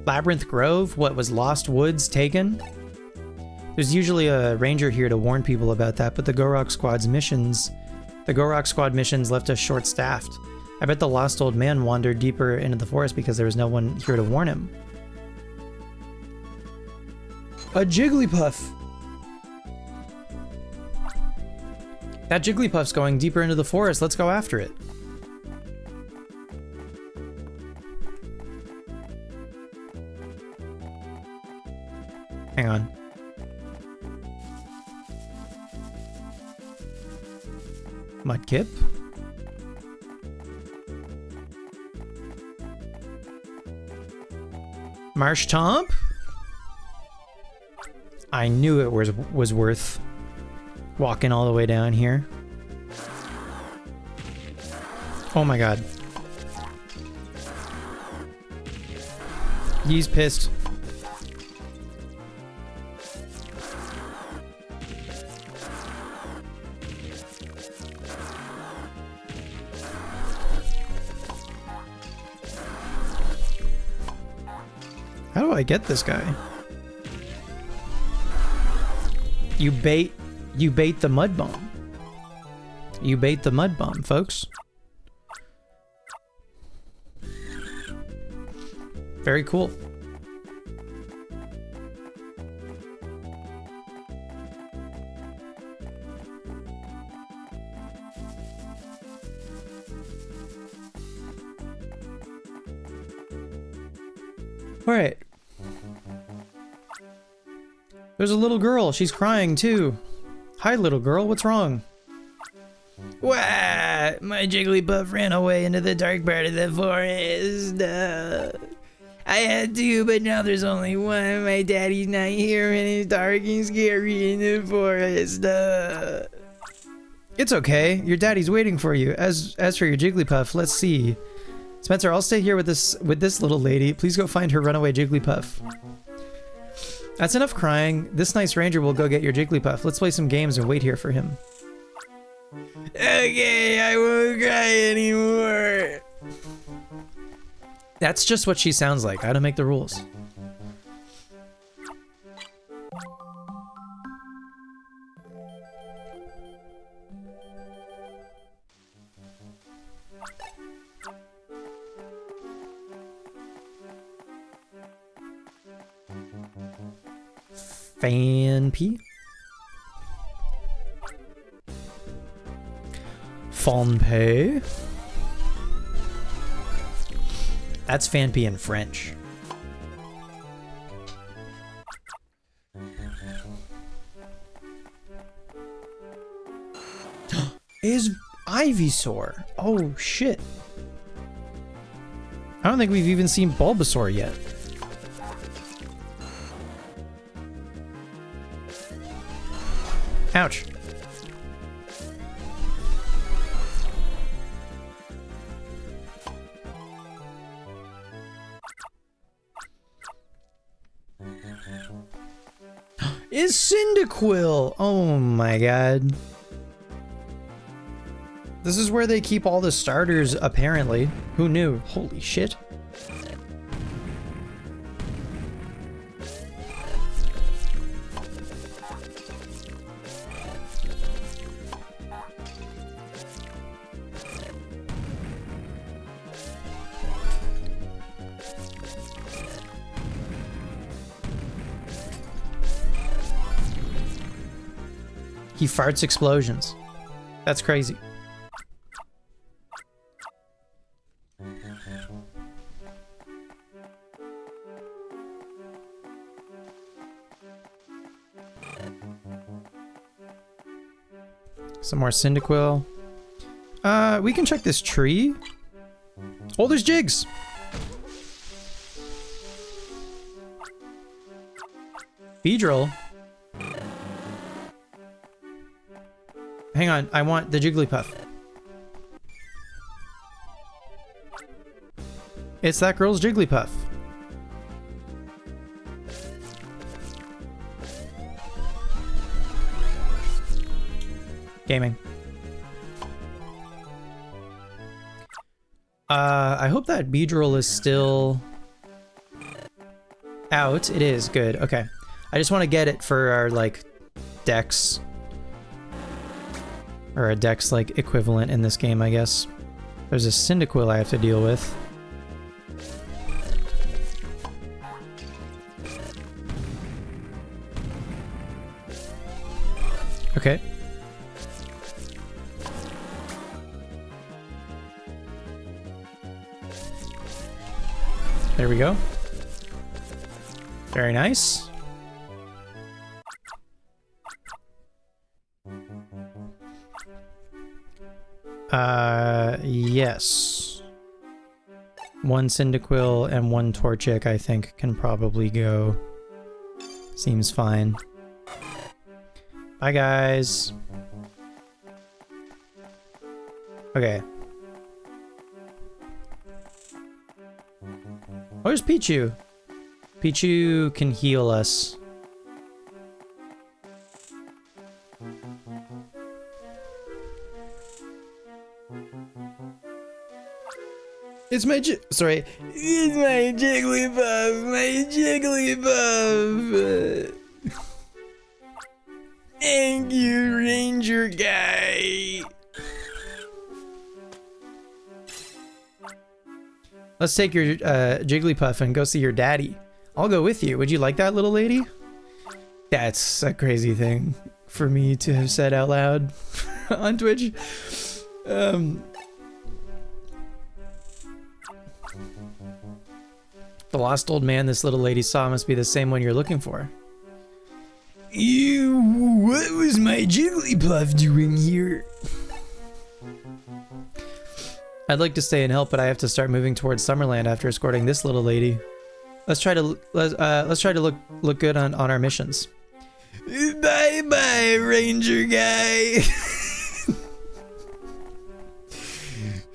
Labyrinth Grove? What, was Lost Woods taken? There's usually a ranger here to warn people about that, but the Gorok Squad missions left us short-staffed. I bet the lost old man wandered deeper into the forest because there was no one here to warn him. A Jigglypuff! That Jigglypuff's going deeper into the forest. Let's go after it. Hang on. Mudkip. Marshtomp. I knew it was worth walking all the way down here. Oh my god. He's pissed. How do I get this guy? You bait the mud bomb. You bait the mud bomb, folks. Very cool. All right. There's a little girl. She's crying too. Hi, little girl. What's wrong? Wah! My Jigglypuff ran away into the dark part of the forest. I had to, but now there's only one. My daddy's not here and it's dark and scary in the forest. It's okay. Your daddy's waiting for you. As for your Jigglypuff, let's see. Spencer, I'll stay here with this little lady. Please go find her runaway Jigglypuff. That's enough crying. This nice ranger will go get your Jigglypuff. Let's play some games and wait here for him. Okay, I won't cry anymore. That's just what she sounds like. I don't make the rules. Fanpy. Fonpay. That's Fanpy in French. Is Ivysaur? Oh shit. I don't think we've even seen Bulbasaur yet. Ouch. Is Cyndaquil? Oh my god. This is where they keep all the starters, apparently. Who knew? Holy shit. He farts explosions. That's crazy. Some more Cyndaquil. We can check this tree. Oh, there's Jigs. Beedrill. Hang on, I want the Jigglypuff. It's that girl's Jigglypuff. Gaming. I hope that Beedrill is still out. It is, good, okay. I just want to get it for our, like, Dex. Or a Dex, like, equivalent in this game, I guess. There's a Cyndaquil I have to deal with. Okay. There we go. Very nice. Yes. One Cyndaquil and one Torchic, I think, can probably go. Seems fine. Bye, guys. Okay. Where's Pichu? Pichu can heal us. It's my sorry. It's my Jigglypuff. My Jigglypuff. Thank you, Ranger guy. Let's take your Jigglypuff and go see your daddy. I'll go with you. Would you like that, little lady? That's a crazy thing for me to have said out loud on Twitch. The lost old man this little lady saw must be the same one you're looking for. What was my Jigglypuff doing here? I'd like to stay and help, but I have to start moving towards Summerland after escorting this little lady. Let's try to look good on our missions. Bye bye, Ranger guy.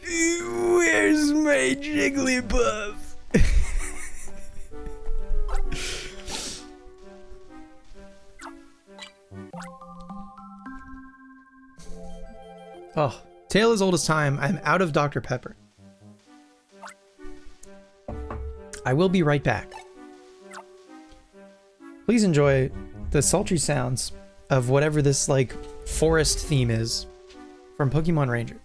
Where's my Jigglypuff? Oh, tale as old as time. I'm out of Dr. Pepper. I will be right back. Please enjoy the sultry sounds of whatever this like forest theme is from Pokemon Ranger.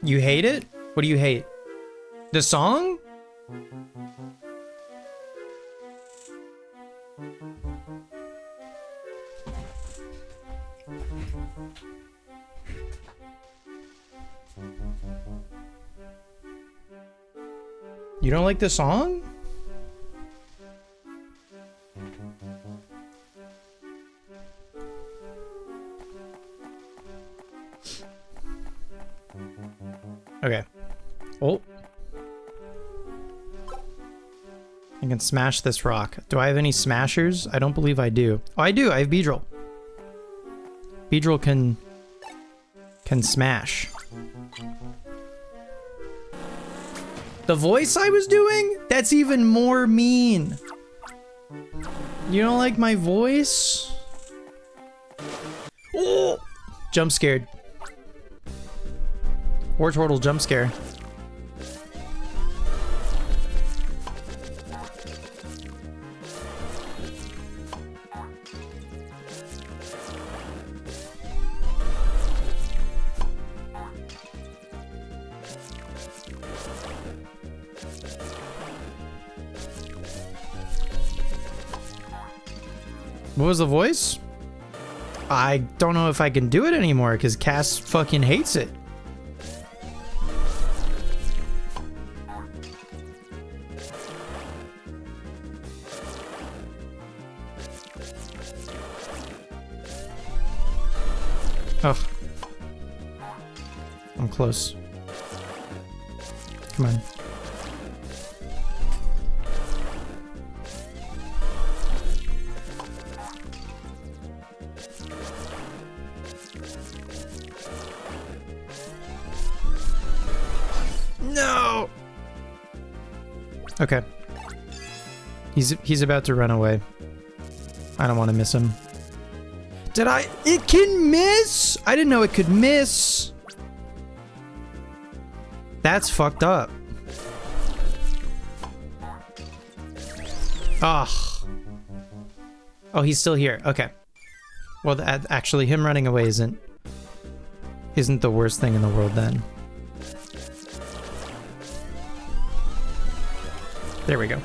You hate it? What do you hate? The song? You don't like the song? Okay. Oh. I can smash this rock. Do I have any smashers? I don't believe I do. Oh, I do. I have Beedrill. Beedrill can smash. The voice I was doing? That's even more mean. You don't like my voice? Oh! Jump scared. Wartortle jump scare. What was the voice? I don't know if I can do it anymore because Cass fucking hates it. Oh. I'm close. Come on. No. Okay. He's about to run away. I don't want to miss him. Did I? It can miss? I didn't know it could miss. That's fucked up. Ah. Oh, he's still here. Okay. Well, actually, him running away isn't the worst thing in the world then. There we go.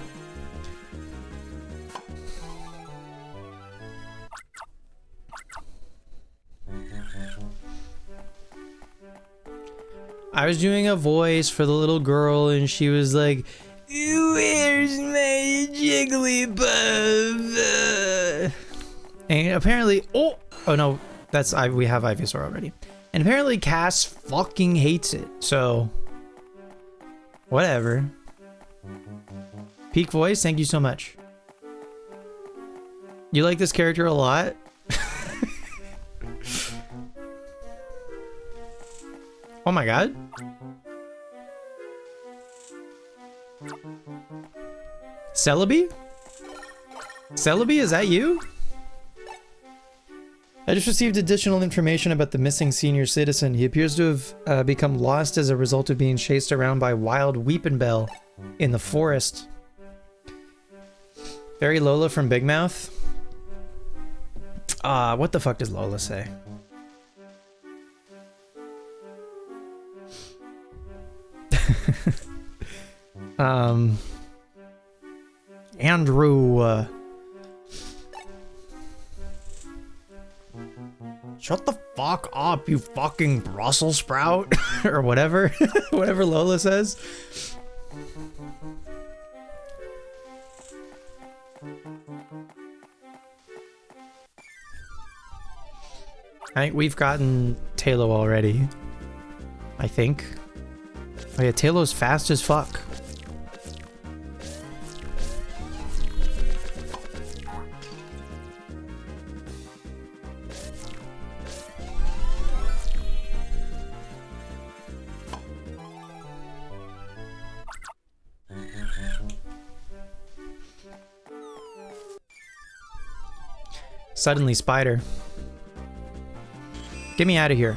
I was doing a voice for the little girl and she was like, "Where's my Jigglypuff?" And apparently, oh no, that's we have Ivysaur already. And apparently Cass fucking hates it, so whatever. Peak voice, thank you so much. You like this character a lot? Oh my god. Celebi? Celebi, is that you? I just received additional information about the missing senior citizen. He appears to have become lost as a result of being chased around by wild Weepinbell in the forest. Very Lola from Big Mouth. What the fuck does Lola say? Andrew, shut the fuck up, you fucking Brussels sprout, or whatever, whatever Lola says. I think we've gotten Tailo already. I think. Oh yeah, Tailo's fast as fuck. Suddenly Spider. Get me out of here.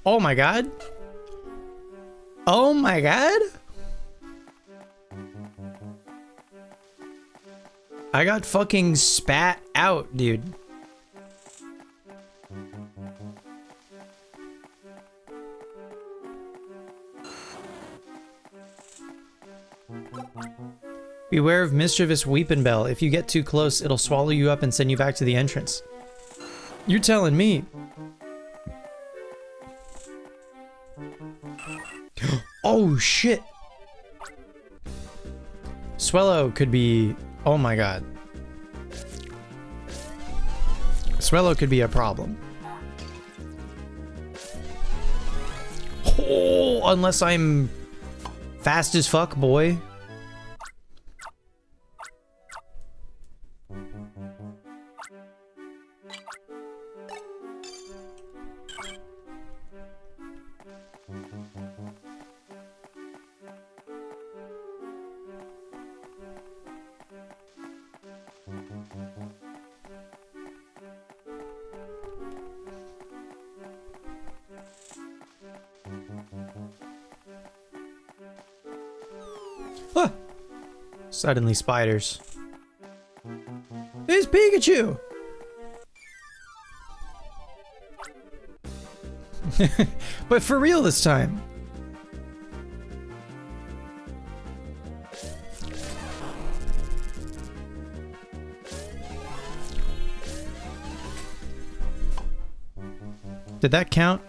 Oh my god. Oh my god. I got fucking spat out, dude. Beware of mischievous Weepinbell. If you get too close, it'll swallow you up and send you back to the entrance. You're telling me. Oh shit. Swellow could be... Oh my god. Swellow could be a problem. Oh, unless I'm fast as fuck, boy. Ah! Suddenly spiders. It's Pikachu! But for real this time. Did that count?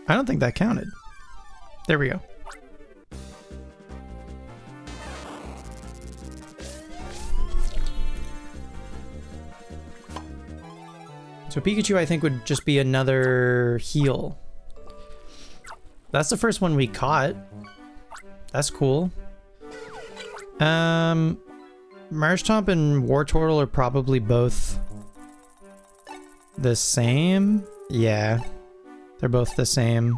I don't think that counted. There we go. So Pikachu, I think, would just be another heal. That's the first one we caught. That's cool. Marshtomp and Wartortle are probably both the same. Yeah, they're both the same.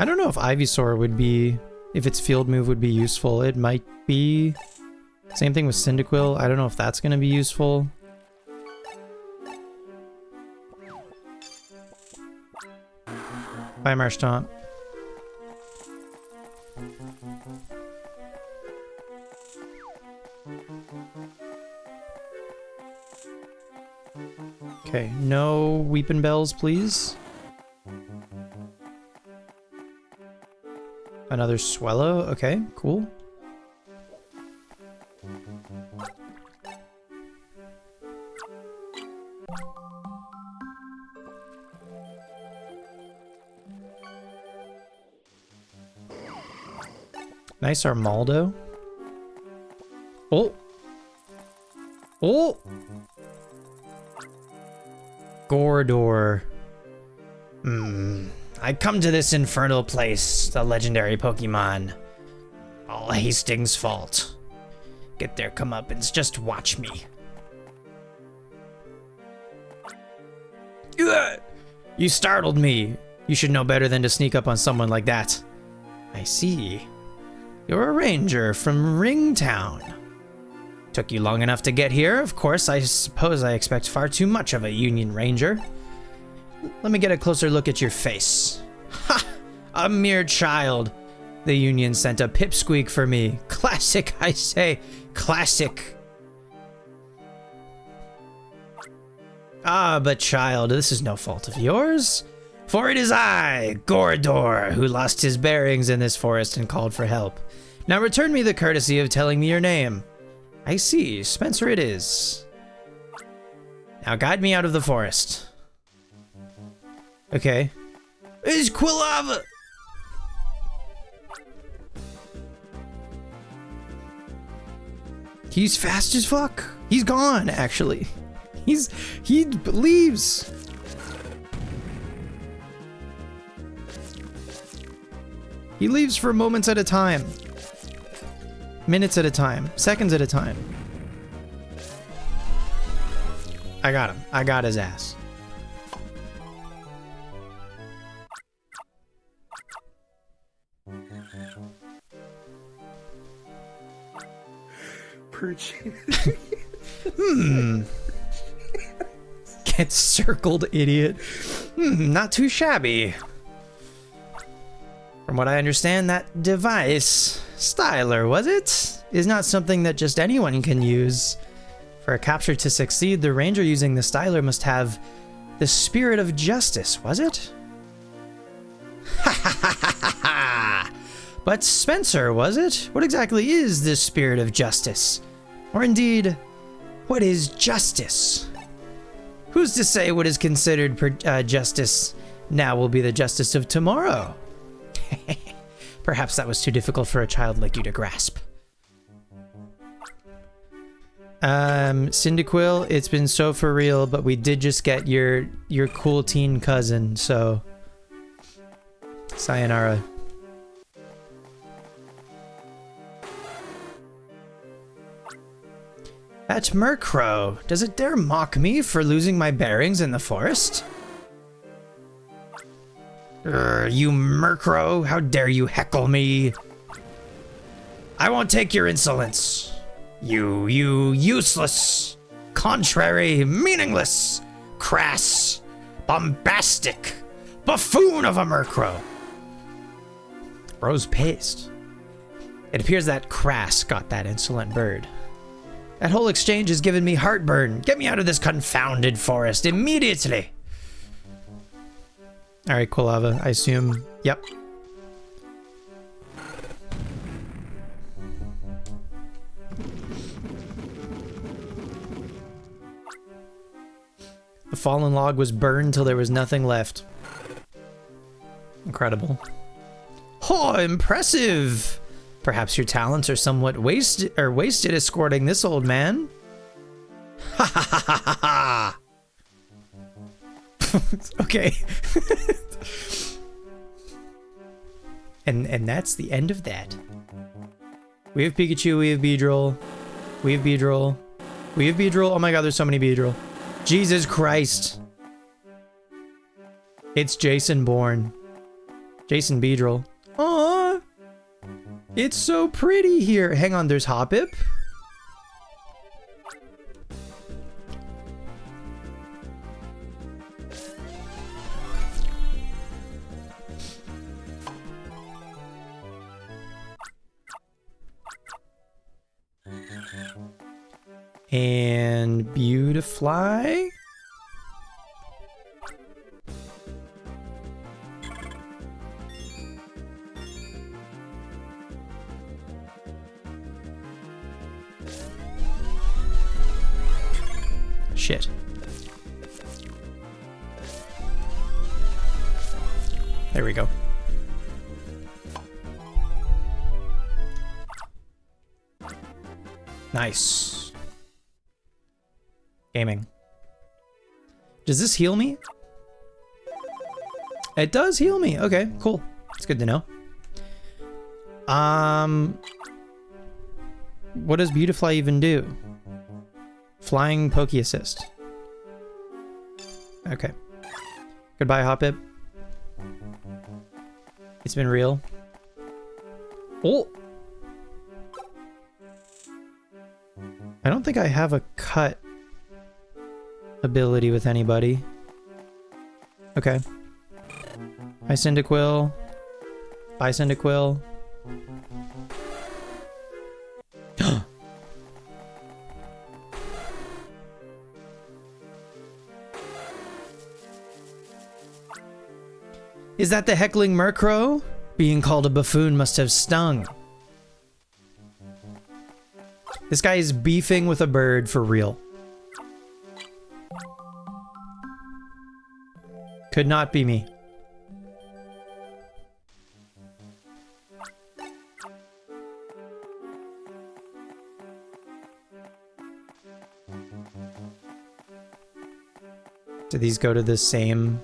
I don't know if Ivysaur would be, if its field move would be useful. It might be. Same thing with Cyndaquil. I don't know if that's going to be useful. Bye, Marshtomp. Okay, no Weeping Bells, please. Another Swellow. Okay, cool. Nice Armaldo. Oh! Oh! Gordor. I come to this infernal place, the legendary Pokemon. All Hastings' fault. Get their comeuppance, just watch me. Ugh! You startled me. You should know better than to sneak up on someone like that. I see. You're a ranger from Ringtown. Took you long enough to get here. Of course, I suppose I expect far too much of a Union Ranger. Let me get a closer look at your face. Ha! A mere child. The Union sent a pipsqueak for me. Classic, I say. Classic. Ah, but child, this is no fault of yours. For it is I, Gordor, who lost his bearings in this forest and called for help. Now return me the courtesy of telling me your name. I see, Spencer it is. Now guide me out of the forest. Okay. It's Quilava! He's fast as fuck. He's gone, actually. He leaves. He leaves for moments at a time. Minutes at a time. Seconds at a time. I got him. I got his ass. Get circled, idiot. Not too shabby. From what I understand, that device, Styler, was it? Is not something that just anyone can use. For a capture to succeed, the ranger using the Styler must have the spirit of justice, was it? Ha ha ha ha ha! But Spencer, was it? What exactly is this spirit of justice? Or indeed, what is justice? Who's to say what is considered justice now will be the justice of tomorrow? Perhaps that was too difficult for a child like you to grasp. Cyndaquil, it's been so for real, but we did just get your cool teen cousin, so sayonara. That Murkrow, does it dare mock me for losing my bearings in the forest? You Murkrow, how dare you heckle me? I won't take your insolence. You useless, contrary, meaningless, crass, bombastic, buffoon of a Murkrow. Bro's pissed. It appears that Crass got that insolent bird. That whole exchange has given me heartburn. Get me out of this confounded forest immediately. All right, Quilava, I assume. Yep. The fallen log was burned till there was nothing left. Incredible. Oh, impressive! Perhaps your talents are somewhat wasted escorting this old man. Ha ha ha ha ha! Okay. and that's the end of that. We have Pikachu, we have Beedrill, we have Beedrill, we have Beedrill. Oh my god, there's so many Beedrill. Jesus Christ. It's Jason Bourne. Jason Beedrill. Aw, it's so pretty here. Hang on, there's Hoppip. And Beautifly. Shit. There we go. Nice. Gaming. Does this heal me? It does heal me. Okay, cool. It's good to know. What does Beautifly even do? Flying Poke Assist. Okay. Goodbye, Hoppip. It's been real. Oh! I don't think I have a cut ability with anybody. Okay. Hi, Cyndaquil. Bye, Cyndaquil. Is that the heckling Murkrow? Being called a buffoon must have stung. This guy is beefing with a bird for real. Could not be me. Do these go to the same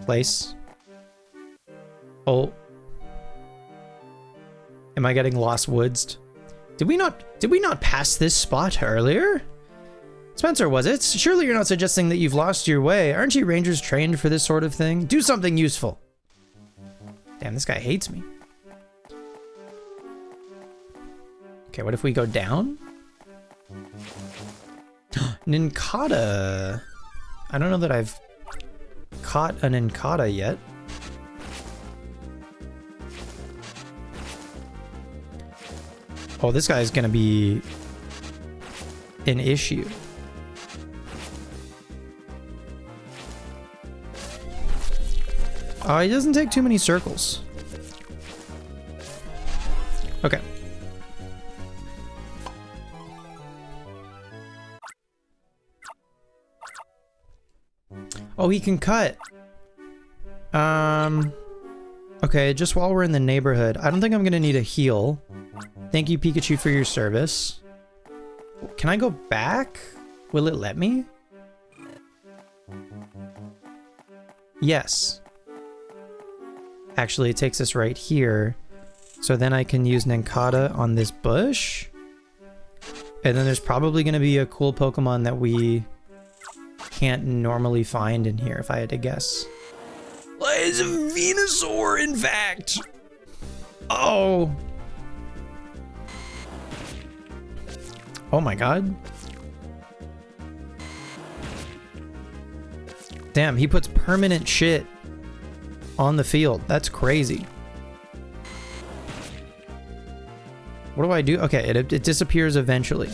place? Oh. Am I getting Lost Woods? Did we not pass this spot earlier? Spencer, was it? Surely you're not suggesting that you've lost your way. Aren't you rangers trained for this sort of thing? Do something useful. Damn, this guy hates me. Okay, what if we go down? Nincada. I don't know that I've caught a Nincada yet. Oh, this guy's gonna be an issue. He doesn't take too many circles. Okay. Oh, he can cut. Okay, just while we're in the neighborhood, I don't think I'm gonna need a heal. Thank you, Pikachu, for your service. Can I go back? Will it let me? Yes. Actually, it takes us right here. So then I can use Nincada on this bush. And then there's probably going to be a cool Pokemon that we can't normally find in here, if I had to guess. It's a Venusaur, in fact! Oh! Oh my god. Damn, he puts permanent shit on the field. That's crazy. What do I do? Okay, it disappears eventually.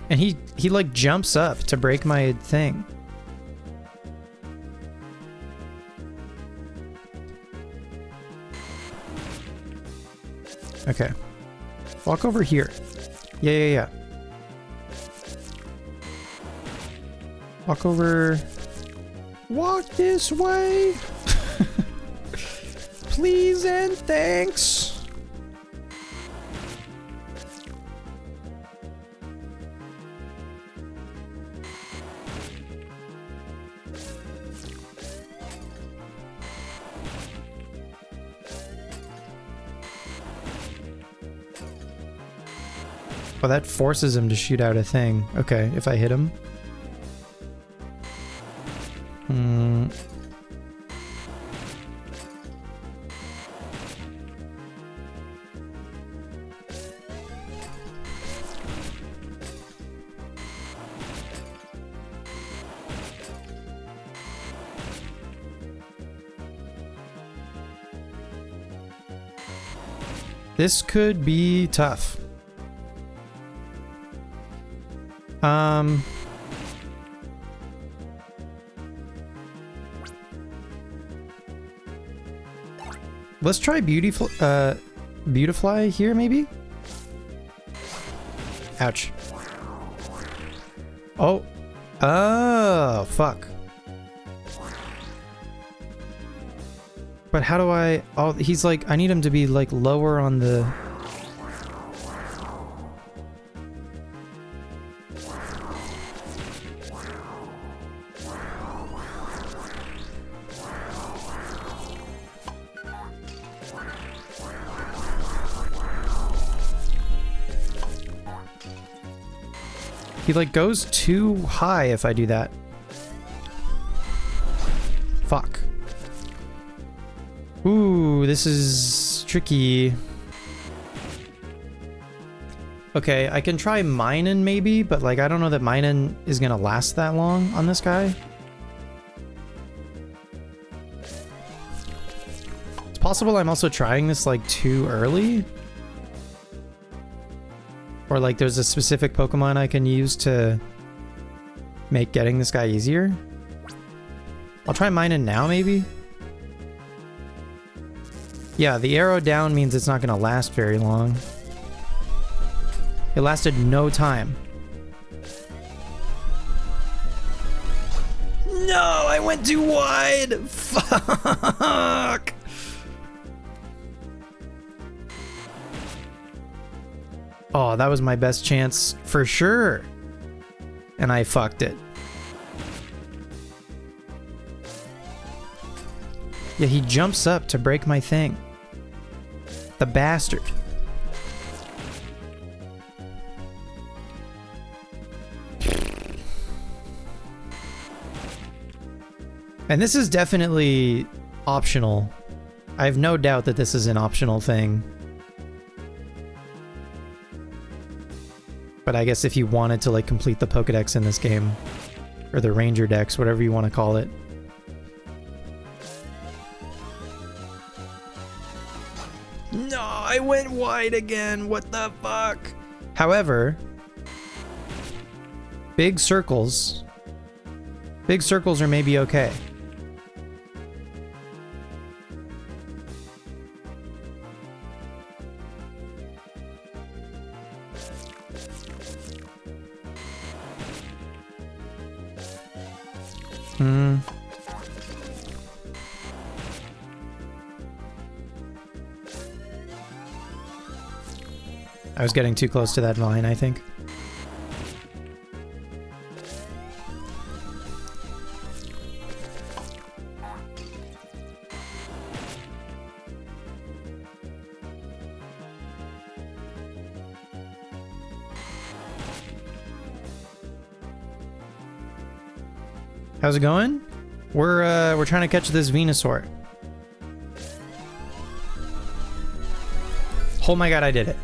And he like jumps up to break my thing. Okay. Walk over here. Yeah. Walk over. Walk this way. Please and thanks. Oh, that forces him to shoot out a thing. Okay, if I hit him. This could be tough. Let's try Beautifly here, maybe? Ouch. Oh. Oh, fuck. But how do I... Oh, he's like... I need him to be, like, lower on the... He, like, goes too high if I do that. Fuck. Ooh, this is tricky. Okay, I can try Minen maybe, but like I don't know that Minen is gonna last that long on this guy. It's possible I'm also trying this like too early. Or like there's a specific Pokemon I can use to make getting this guy easier. I'll try Minen now maybe. Yeah, the arrow down means it's not gonna last very long. It lasted no time. No, I went too wide! Fuck! Oh, that was my best chance for sure. And I fucked it. Yeah, he jumps up to break my thing. The bastard. And this is definitely optional. I have no doubt that this is an optional thing. But I guess if you wanted to like complete the Pokédex in this game, or the Ranger Dex, whatever you want to call it. No, I went wide again. What the fuck? However, big circles are maybe okay. I was getting too close to that vine, I think. How's it going? We're trying to catch this Venusaur. Oh my god, I did it.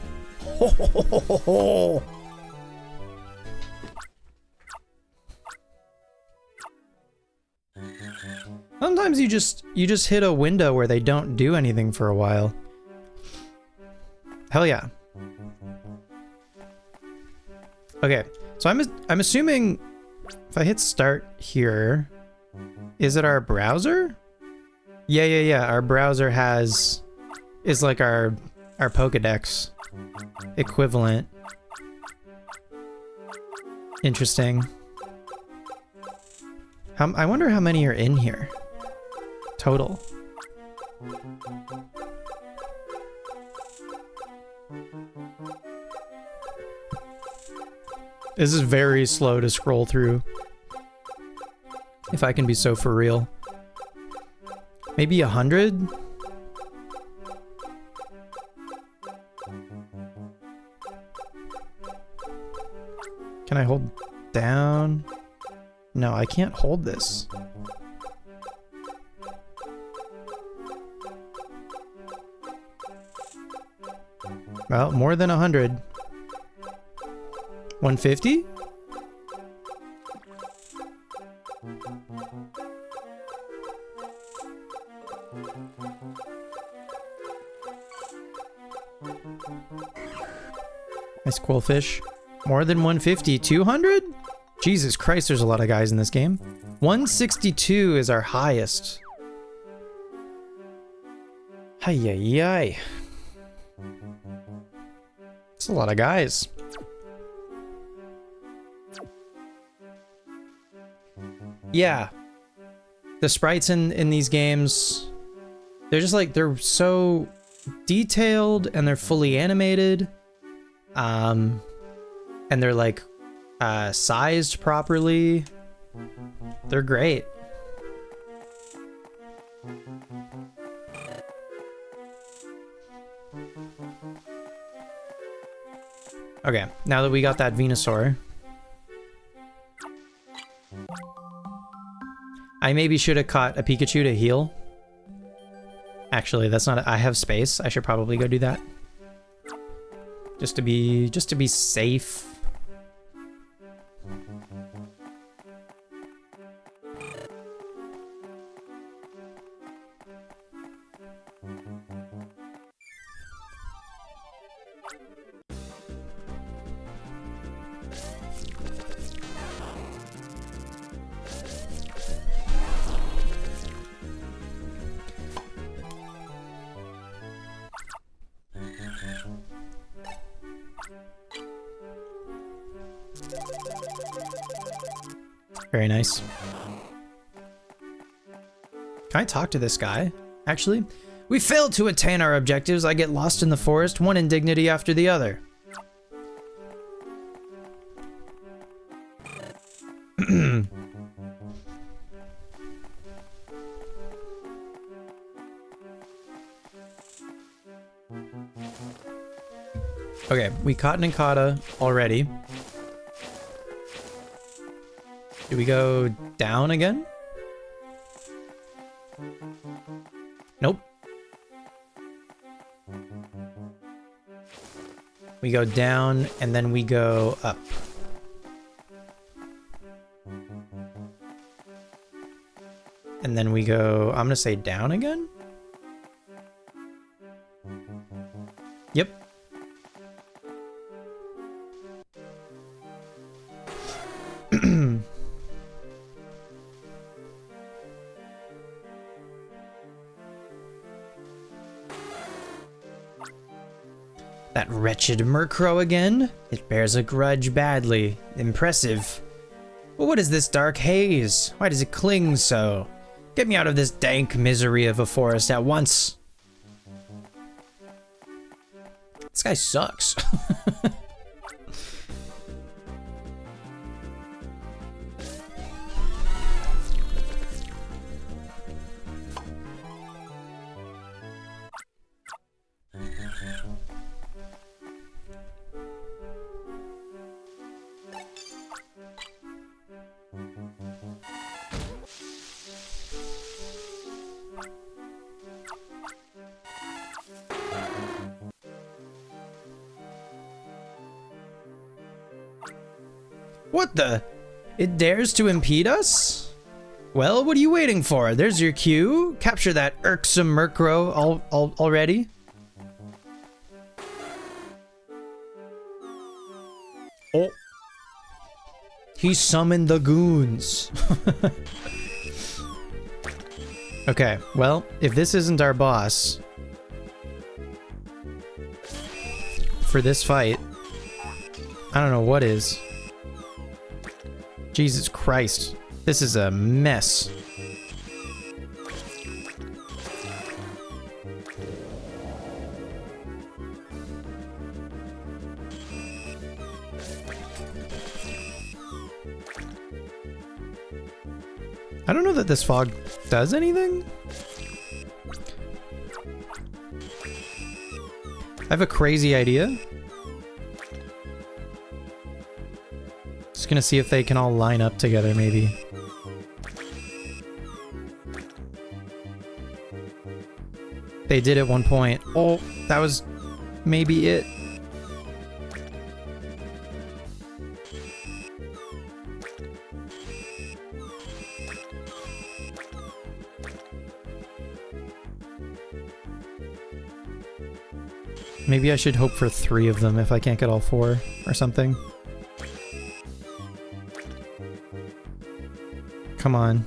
Sometimes you just hit a window where they don't do anything for a while. Hell yeah. Okay, so I'm assuming if I hit start here, is it our browser? Yeah. Our browser is like our Pokédex equivalent. Interesting. I wonder how many are in here total. This is very slow to scroll through. If I can be so for real. Maybe 100? Can I hold down? No, I can't hold this. Well, more than 100. 150? Nice quillfish. More than 150. 200? Jesus Christ, there's a lot of guys in this game. 162 is our highest. Hi-yi-yi. It's a lot of guys. Yeah. The sprites in these games, they're just like, they're so detailed and they're fully animated. And they're like sized properly. They're great. Okay, now that we got that Venusaur, I maybe should have caught a Pikachu to heal. Actually, that's not. I have space. I should probably go do that. Just to be safe. Very nice. Can I talk to this guy? Actually, we failed to attain our objectives. I get lost in the forest, one indignity after the other. Okay, we caught an Incada already. Do we go down again? Nope. We go down and then we go up. And then we go, I'm gonna say down again? Yep. That wretched Murkrow again? It bears a grudge badly. Impressive. But what is this dark haze? Why does it cling so? Get me out of this dank misery of a forest at once. This guy sucks. What the? It dares to impede us? Well, what are you waiting for? There's your cue. Capture that irksome Murkrow already. Oh. He summoned the goons. Okay, well, if this isn't our boss for this fight, I don't know what is. Jesus Christ. This is a mess. I don't know that this fog does anything. I have a crazy idea. Just gonna see if they can all line up together, maybe. They did at one point. Oh, that was maybe it. Maybe I should hope for 3 of them if I can't get all 4 or something. Come on.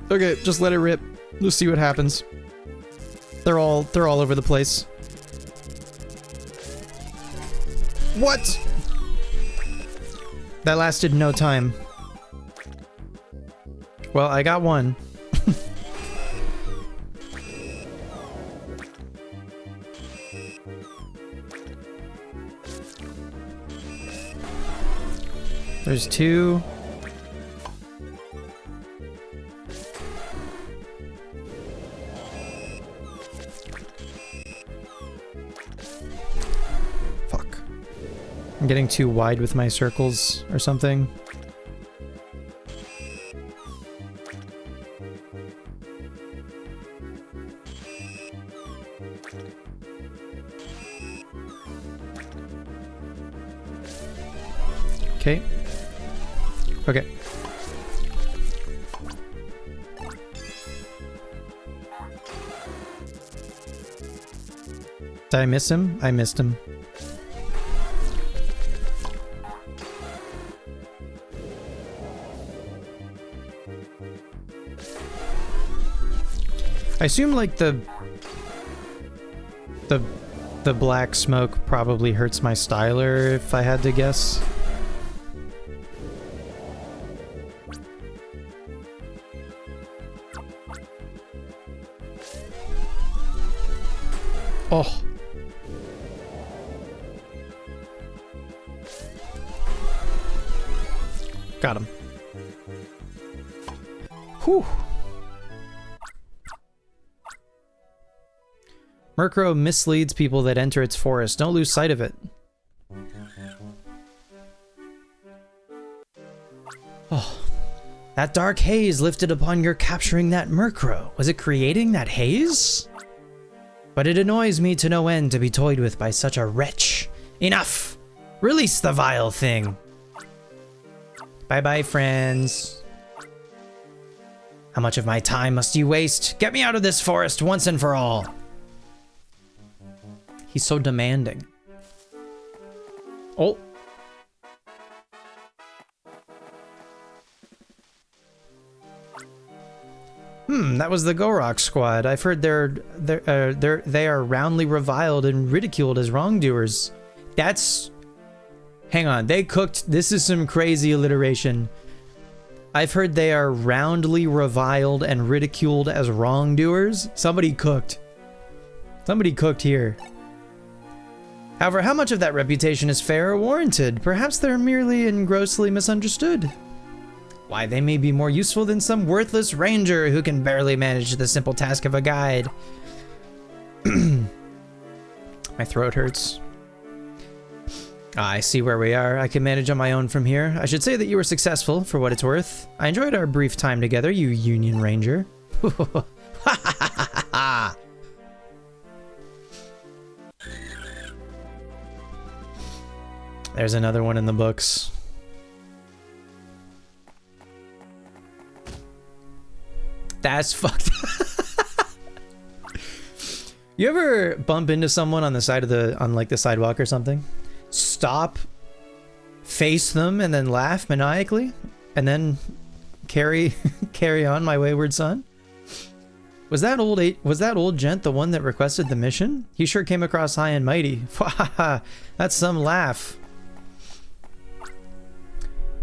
Okay, just let it rip. Let's see what happens. They're all over the place. What? That lasted no time. Well, I got one. There's 2. Fuck. I'm getting too wide with my circles or something. Okay. Okay. Did I miss him? I missed him. I assume like the black smoke probably hurts my styler if I had to guess. Oh. Got him. Whew. Murkrow misleads people that enter its forest. Don't lose sight of it. Oh. That dark haze lifted upon your capturing that Murkrow. Was it creating that haze? But it annoys me to no end to be toyed with by such a wretch. Enough! Release the vile thing! Bye-bye, friends. How much of my time must you waste? Get me out of this forest once and for all! He's so demanding. Oh. That was the Gorok squad. I've heard they are roundly reviled and ridiculed as wrongdoers. That's... Hang on, they cooked... This is some crazy alliteration. I've heard they are roundly reviled and ridiculed as wrongdoers. Somebody cooked. Somebody cooked here. However, how much of that reputation is fair or warranted? Perhaps they're merely and grossly misunderstood. Why, they may be more useful than some worthless ranger who can barely manage the simple task of a guide. My throat hurts. I see where we are. I can manage on my own from here. I should say that you were successful, for what it's worth. I enjoyed our brief time together, you Union Ranger. There's another one in the books. That's fucked. You ever bump into someone on the side of the sidewalk or something? Stop, face them, and then laugh maniacally, and then carry on, my wayward son? Was that old gent the one that requested the mission? He sure came across high and mighty. That's some laugh.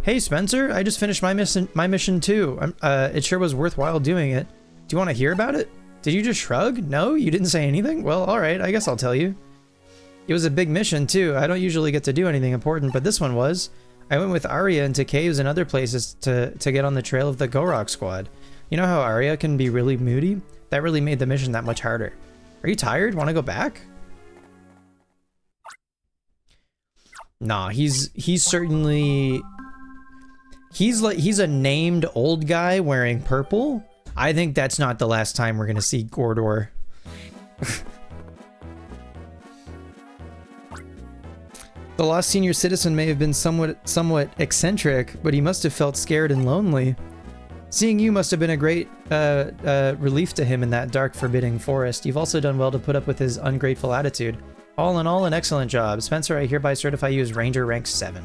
Hey Spencer, I just finished my mission too. It sure was worthwhile doing it. Do you want to hear about it? Did you just shrug? No, you didn't say anything? Well, alright, I guess I'll tell you. It was a big mission too. I don't usually get to do anything important, but this one was. I went with Arya into caves and other places to get on the trail of the Gorok squad. You know how Arya can be really moody? That really made the mission that much harder. Are you tired? Want to go back? Nah, he's certainly... He's a named old guy wearing purple. I think that's not the last time we're gonna see Gordor. The lost senior citizen may have been somewhat eccentric, but he must have felt scared and lonely. Seeing you must have been a great relief to him in that dark, forbidding forest. You've also done well to put up with his ungrateful attitude. All in all, an excellent job. Spencer, I hereby certify you as Ranger rank 7.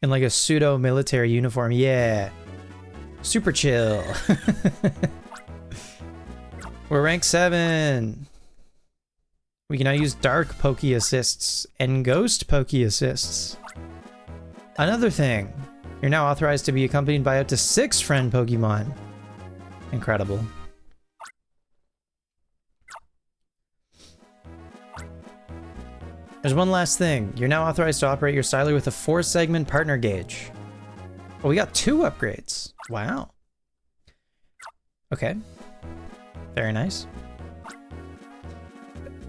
In like a pseudo-military uniform. Yeah. Super chill. We're rank 7. We can now use dark pokey assists and ghost pokey assists. Another thing. You're now authorized to be accompanied by up to 6 friend Pokemon. Incredible. There's one last thing. You're now authorized to operate your styler with a 4-segment partner gauge. Oh, we got 2 upgrades. Wow. Okay. Very nice.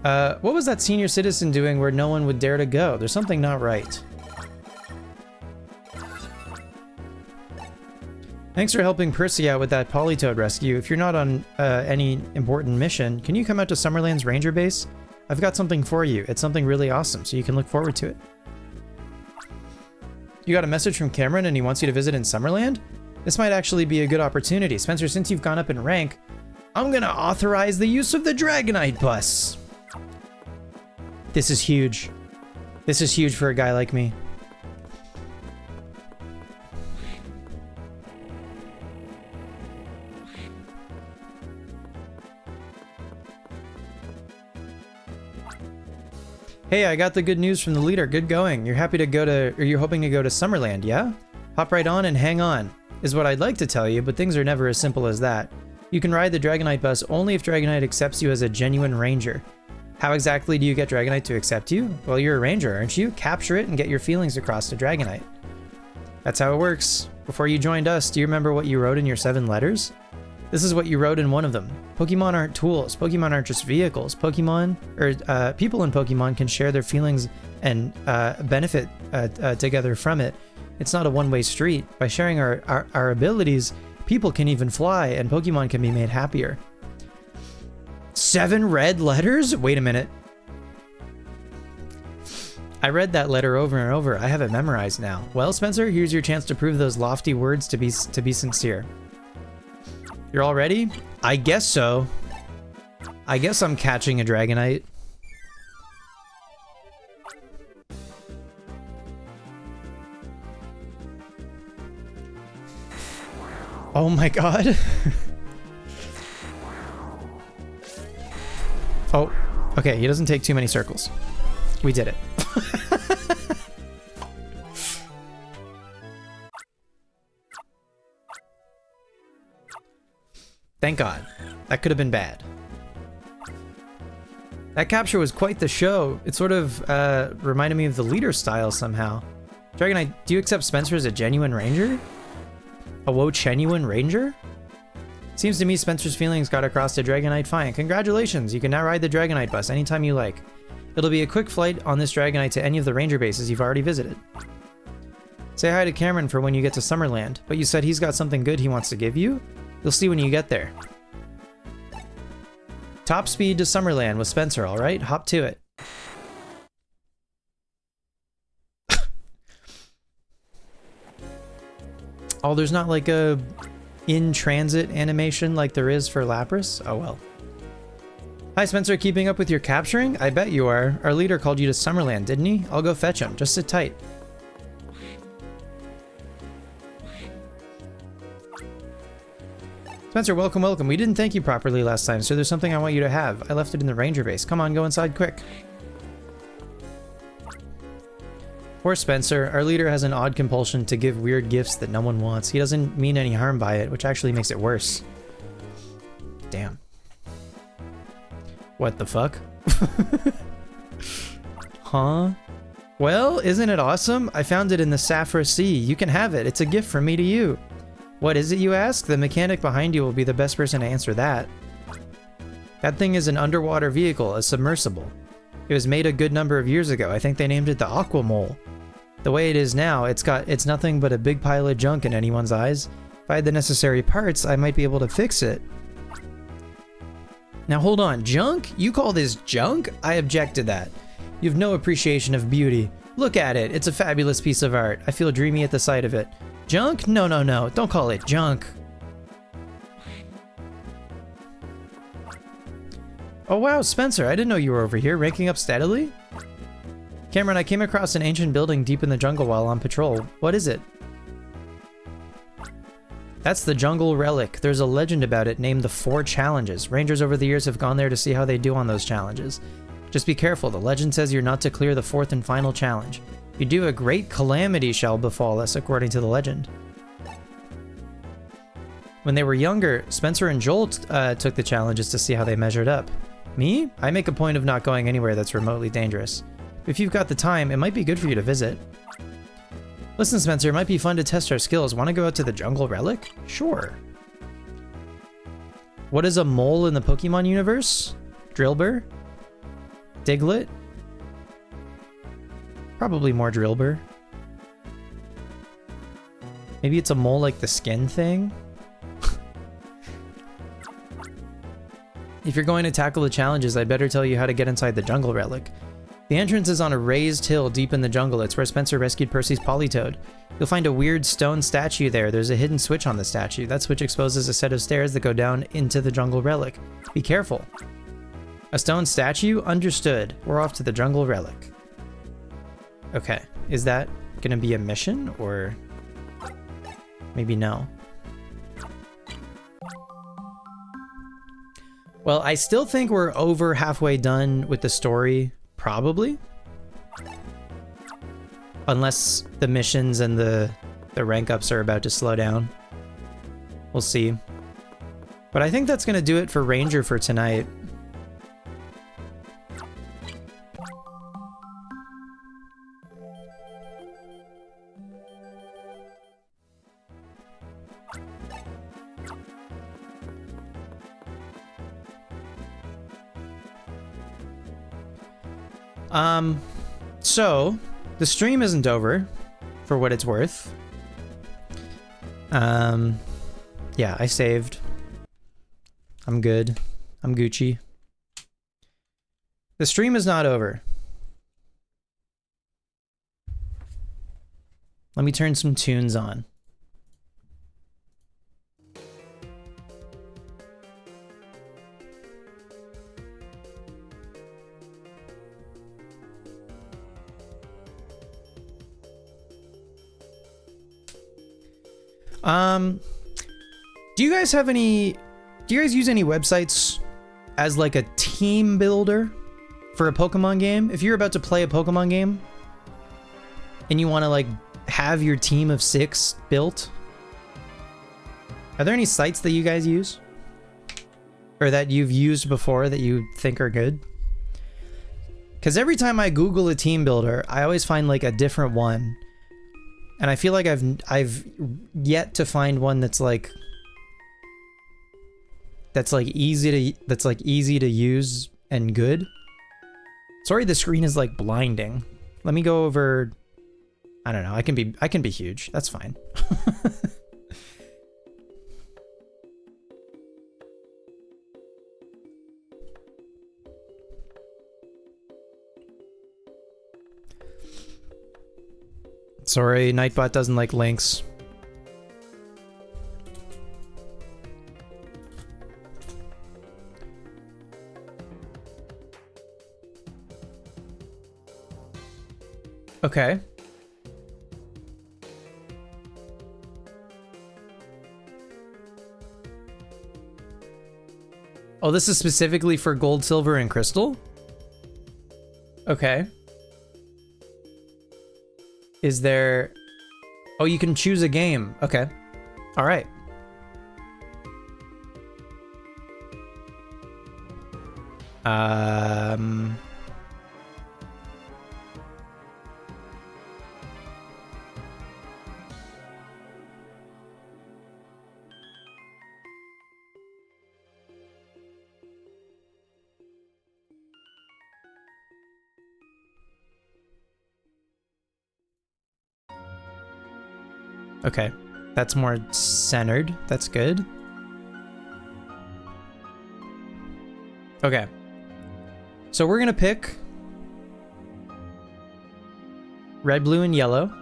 What was that senior citizen doing where no one would dare to go? There's something not right. Thanks for helping Percy out with that Politoed rescue. If you're not on any important mission, can you come out to Summerland's Ranger Base? I've got something for you. It's something really awesome, so you can look forward to it. You got a message from Cameron and he wants you to visit in Summerland? This might actually be a good opportunity. Spencer, since you've gone up in rank, I'm gonna authorize the use of the Dragonite bus. This is huge. This is huge for a guy like me. Hey, I got the good news from the leader. Good going. You're happy to go to, or you're hoping to go to Summerland, yeah? Hop right on and hang on, is what I'd like to tell you, but things are never as simple as that. You can ride the Dragonite bus only if Dragonite accepts you as a genuine ranger. How exactly do you get Dragonite to accept you? Well, you're a ranger, aren't you? Capture it and get your feelings across to Dragonite. That's how it works. Before you joined us, do you remember what you wrote in your 7 letters? This is what you wrote in one of them. Pokemon aren't tools. Pokemon aren't just vehicles. Pokemon, or people in Pokemon can share their feelings and benefit together from it. It's not a one-way street. By sharing our abilities, people can even fly, and Pokemon can be made happier. 7 red letters? Wait a minute. I read that letter over and over. I have it memorized now. Well, Spencer, here's your chance to prove those lofty words to be sincere. You're all ready? I guess so. I guess I'm catching a Dragonite. Oh my god. Oh, okay, he doesn't take too many circles. We did it. Thank God. That could have been bad. That capture was quite the show. It sort of reminded me of the leader style somehow. Dragonite, do you accept Spencer as a genuine ranger? A genuine ranger? Seems to me Spencer's feelings got across to Dragonite fine. Congratulations, you can now ride the Dragonite bus anytime you like. It'll be a quick flight on this Dragonite to any of the ranger bases you've already visited. Say hi to Cameron for when you get to Summerland, but you said he's got something good he wants to give you? You'll see when you get there. Top speed to Summerland with Spencer, alright? Hop to it. Oh, there's not like a in-transit animation like there is for Lapras? Oh well. Hi Spencer, keeping up with your capturing? I bet you are. Our leader called you to Summerland, didn't he? I'll go fetch him. Just sit tight. Spencer, welcome, welcome. We didn't thank you properly last time, so there's something I want you to have. I left it in the ranger base. Come on, go inside quick. Poor Spencer. Our leader has an odd compulsion to give weird gifts that no one wants. He doesn't mean any harm by it, which actually makes it worse. Damn. What the fuck? Huh? Well, isn't it awesome? I found it in the Saphira Sea. You can have it. It's a gift from me to you. What is it, you ask? The mechanic behind you will be the best person to answer that. That thing is an underwater vehicle, a submersible. It was made a good number of years ago. I think they named it the Aquamole. The way it is now, it's nothing but a big pile of junk in anyone's eyes. If I had the necessary parts, I might be able to fix it. Now hold on, junk? You call this junk? I object to that. You have no appreciation of beauty. Look at it, it's a fabulous piece of art. I feel dreamy at the sight of it. Junk? No, no, no, don't call it junk. Oh wow, Spencer, I didn't know you were over here, ranking up steadily? Cameron, I came across an ancient building deep in the jungle while on patrol. What is it? That's the Jungle Relic. There's a legend about it named the Four Challenges. Rangers over the years have gone there to see how they do on those challenges. Just be careful, the legend says you're not to clear the fourth and final challenge. If you do, a great calamity shall befall us, according to the legend. When they were younger, Spencer and Joel took the challenges to see how they measured up. Me? I make a point of not going anywhere that's remotely dangerous. If you've got the time, it might be good for you to visit. Listen, Spencer, it might be fun to test our skills. Want to go out to the Jungle Relic? Sure. What is a mole in the Pokemon universe? Drillbur? Diglett? Probably more Drillbur. Maybe it's a mole like the skin thing? If you're going to tackle the challenges, I'd better tell you how to get inside the Jungle Relic. The entrance is on a raised hill deep in the jungle. It's where Spencer rescued Percy's Politoed. You'll find a weird stone statue there. There's a hidden switch on the statue. That switch exposes a set of stairs that go down into the Jungle Relic. Be careful. A stone statue? Understood. We're off to the Jungle Relic. Okay. Is that gonna be a mission, or maybe no? Well, I still think we're over halfway done with the story. Probably. Unless the missions and the rank ups are about to slow down. We'll see. But I think that's going to do it for Ranger for tonight. So the stream isn't over, for what it's worth. Yeah, I saved. I'm good. I'm Gucci. The stream is not over. Let me turn some tunes on. Do you guys have any, do you guys use any websites as like a team builder for a Pokemon game? If you're about to play a Pokemon game and you want to like have your team of 6 built, are there any sites that you guys use or that you've used before that you think are good? Because every time I Google a team builder, I always find like a different one. And I feel like I've yet to find one that's like easy to use and good. Sorry, the screen is like blinding. Let me go over. I don't know. I can be huge. That's fine. Sorry, Nightbot doesn't like links. Okay. Oh, this is specifically for gold, silver, and crystal? Okay. Is there... Oh, you can choose a game. Okay. All right. Okay. That's more centered. That's good. Okay. So we're going to pick red, blue, and yellow.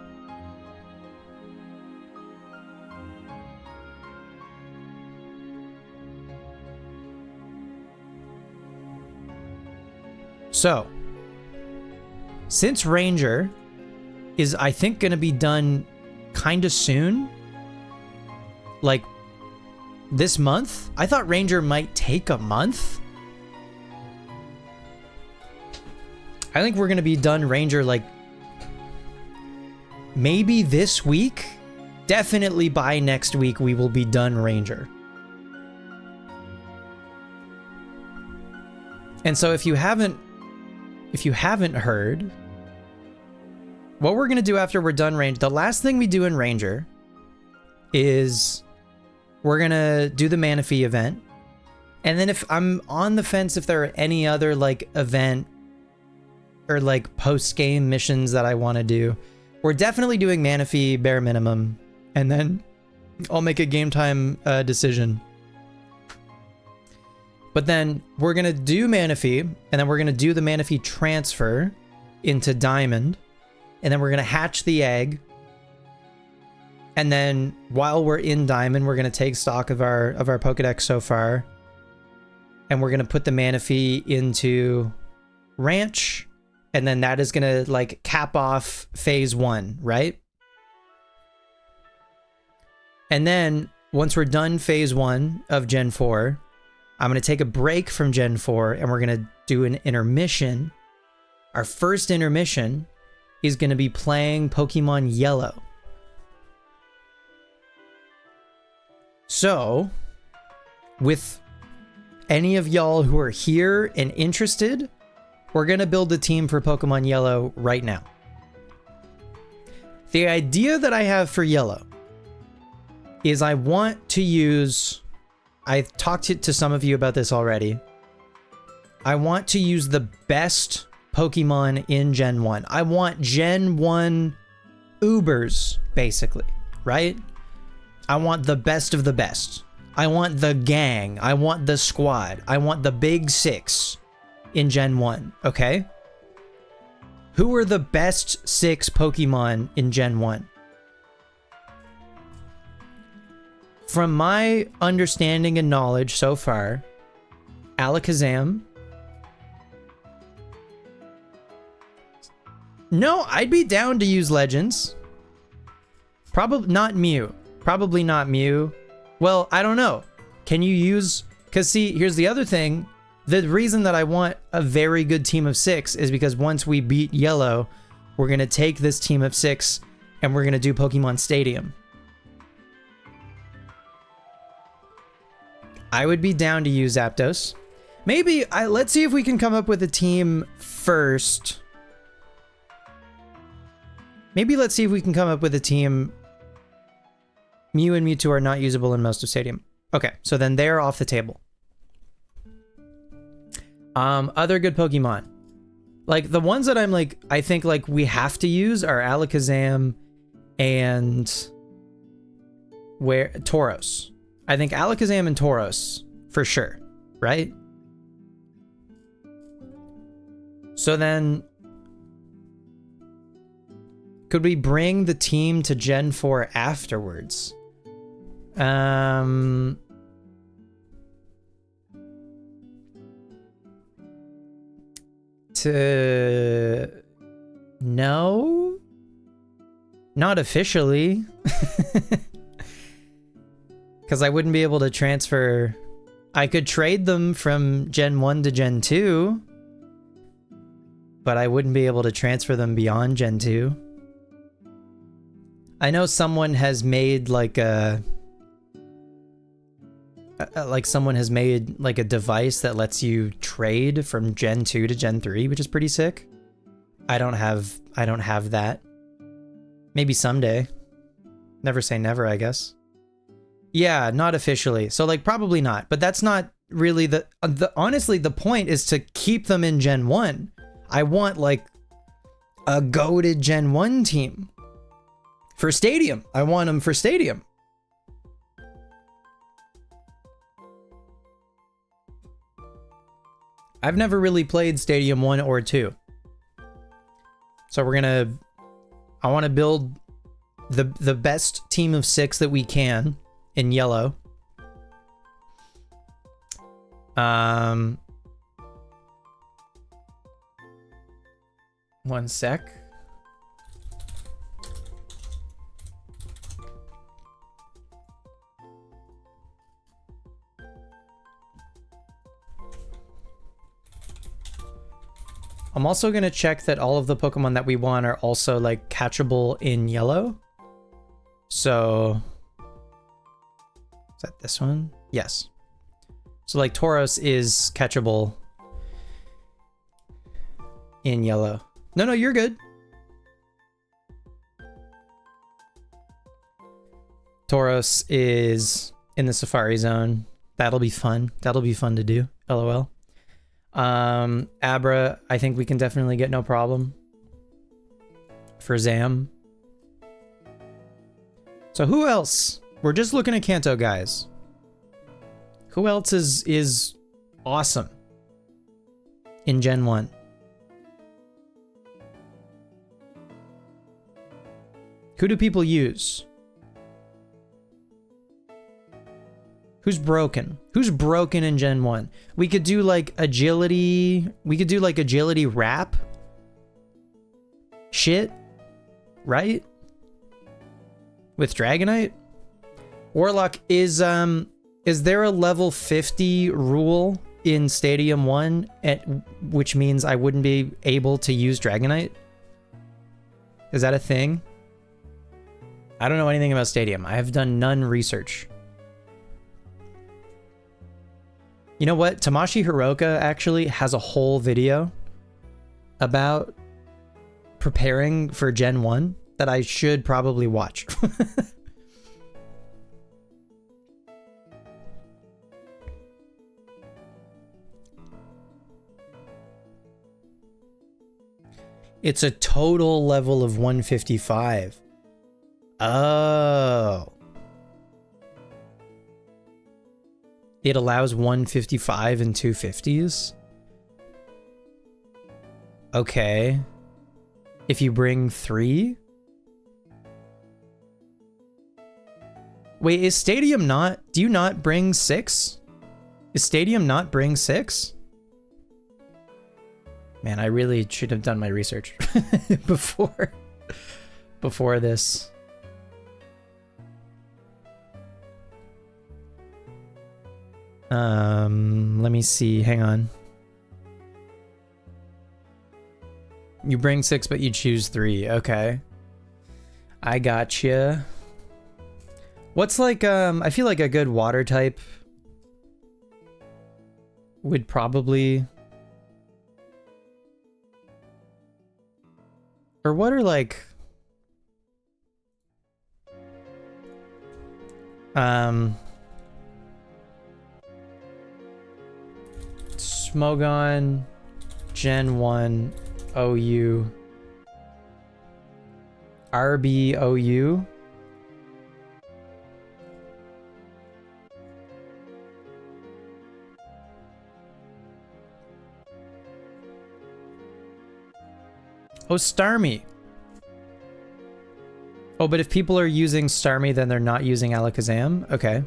So, since Ranger is, I think, going to be done kind of soon, like this month, I thought Ranger might take a month. I think we're going to be done Ranger like maybe this week. Definitely by next week we will be done Ranger. And so if you haven't heard, what we're going to do after we're done Ranger, the last thing we do in Ranger is we're going to do the Manaphy event. And then if I'm on the fence if there are any other like event or like post-game missions that I want to do, we're definitely doing Manaphy bare minimum. And then I'll make a game time decision. But then we're going to do Manaphy, and then we're going to do the Manaphy transfer into Diamond, and then we're going to hatch the egg. And then while we're in Diamond, we're going to take stock of our Pokedex so far, and we're going to put the Manaphy into Ranch, and then that is going to like cap off phase 1, right? And then once we're done phase 1 of Gen 4, I'm going to take a break from Gen 4 and we're going to do an intermission. Our first intermission is going to be playing Pokemon Yellow. So, with any of y'all who are here and interested, we're going to build a team for Pokemon Yellow right now. The idea that I have for Yellow is I want to use... I've talked to some of you about this already. I want to use the best Pokemon in Gen 1. I want Gen 1 Ubers, basically, right? I want the best of the best. I want the gang. I want the squad. I want the big 6 in Gen 1, okay? Who are the best 6 Pokemon in Gen 1? From my understanding and knowledge so far, Alakazam. No, I'd be down to use Legends. Probably not Mew. Probably not Mew. Well, I don't know. Can you use... Because see, here's the other thing. The reason that I want a very good team of 6 is because once we beat Yellow, we're going to take this team of 6 and we're going to do Pokemon Stadium. I would be down to use Zapdos. Maybe, let's see if we can come up with a team first. Maybe let's see if we can come up with a team. Mew and Mewtwo are not usable in most of Stadium. Okay, so then they're off the table. Other good Pokemon. Like, the ones that I'm like, I think like we have to use are Alakazam and... Tauros. I think Alakazam and Tauros, for sure, right? So then, could we bring the team to Gen 4 afterwards? No? Not officially. Because I wouldn't be able to transfer... I could trade them from Gen 1 to Gen 2. But I wouldn't be able to transfer them beyond Gen 2. I know someone has made like a... someone has made like a device that lets you trade from Gen 2 to Gen 3, which is pretty sick. I don't have that. Maybe someday. Never say never, I guess. Yeah, not officially. So like probably not, but that's not really the honestly, the point is to keep them in Gen 1. I want like a goated Gen 1 team. For Stadium. I want them for Stadium. I've never really played Stadium 1 or 2. So I want to build the best team of 6 that we can in yellow. One sec. I'm also going to check that all of the Pokemon that we want are also like catchable in yellow. So is that this one? Yes. So like Tauros is catchable in yellow. No, you're good. Tauros is in the Safari Zone. That'll be fun. That'll be fun to do. LOL. Abra, I think we can definitely get no problem. For Zam. So who else? We're just looking at Kanto, guys. Who else is awesome in Gen 1? Who do people use? Who's broken? Who's broken in Gen 1? We could do like agility. We could do like agility rap. Shit. Right? With Dragonite? Warlock, is there a level 50 rule in Stadium 1 which means I wouldn't be able to use Dragonite? Is that a thing? I don't know anything about Stadium. I have done none research. You know what? Tamashi Hiroka actually has a whole video about preparing for Gen 1 that I should probably watch. It's a total level of 155. Oh. It allows 155 and 250s? Okay. If you bring 3? Wait, is Stadium not... Do you not bring 6? Is Stadium not bring 6? Man, I really should have done my research before this. Let me see. Hang on. You bring 6, but you choose 3. Okay. I gotcha. What's like, I feel like a good water type would probably... Or what are like... Smogon, Gen 1, OU, RBOU. Oh, Starmie. Oh, but if people are using Starmie, then they're not using Alakazam? Okay.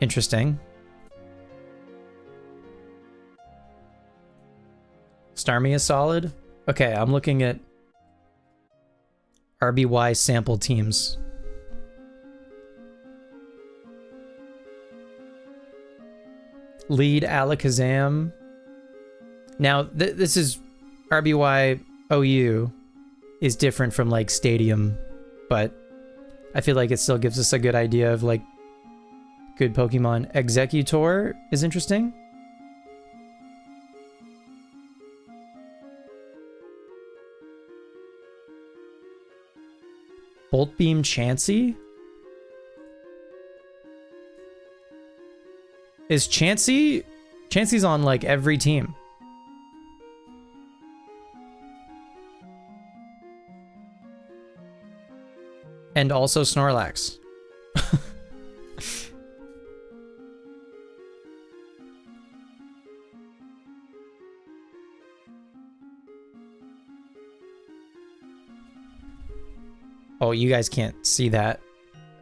Interesting. Starmie is solid? Okay, I'm looking at RBY sample teams. Lead Alakazam. Now, this is RBY OU is different from like Stadium, but I feel like it still gives us a good idea of like good Pokemon. Executor is interesting. Bolt Beam Chansey? Is Chansey? Chansey's on like every team. And also Snorlax. Oh, you guys can't see that.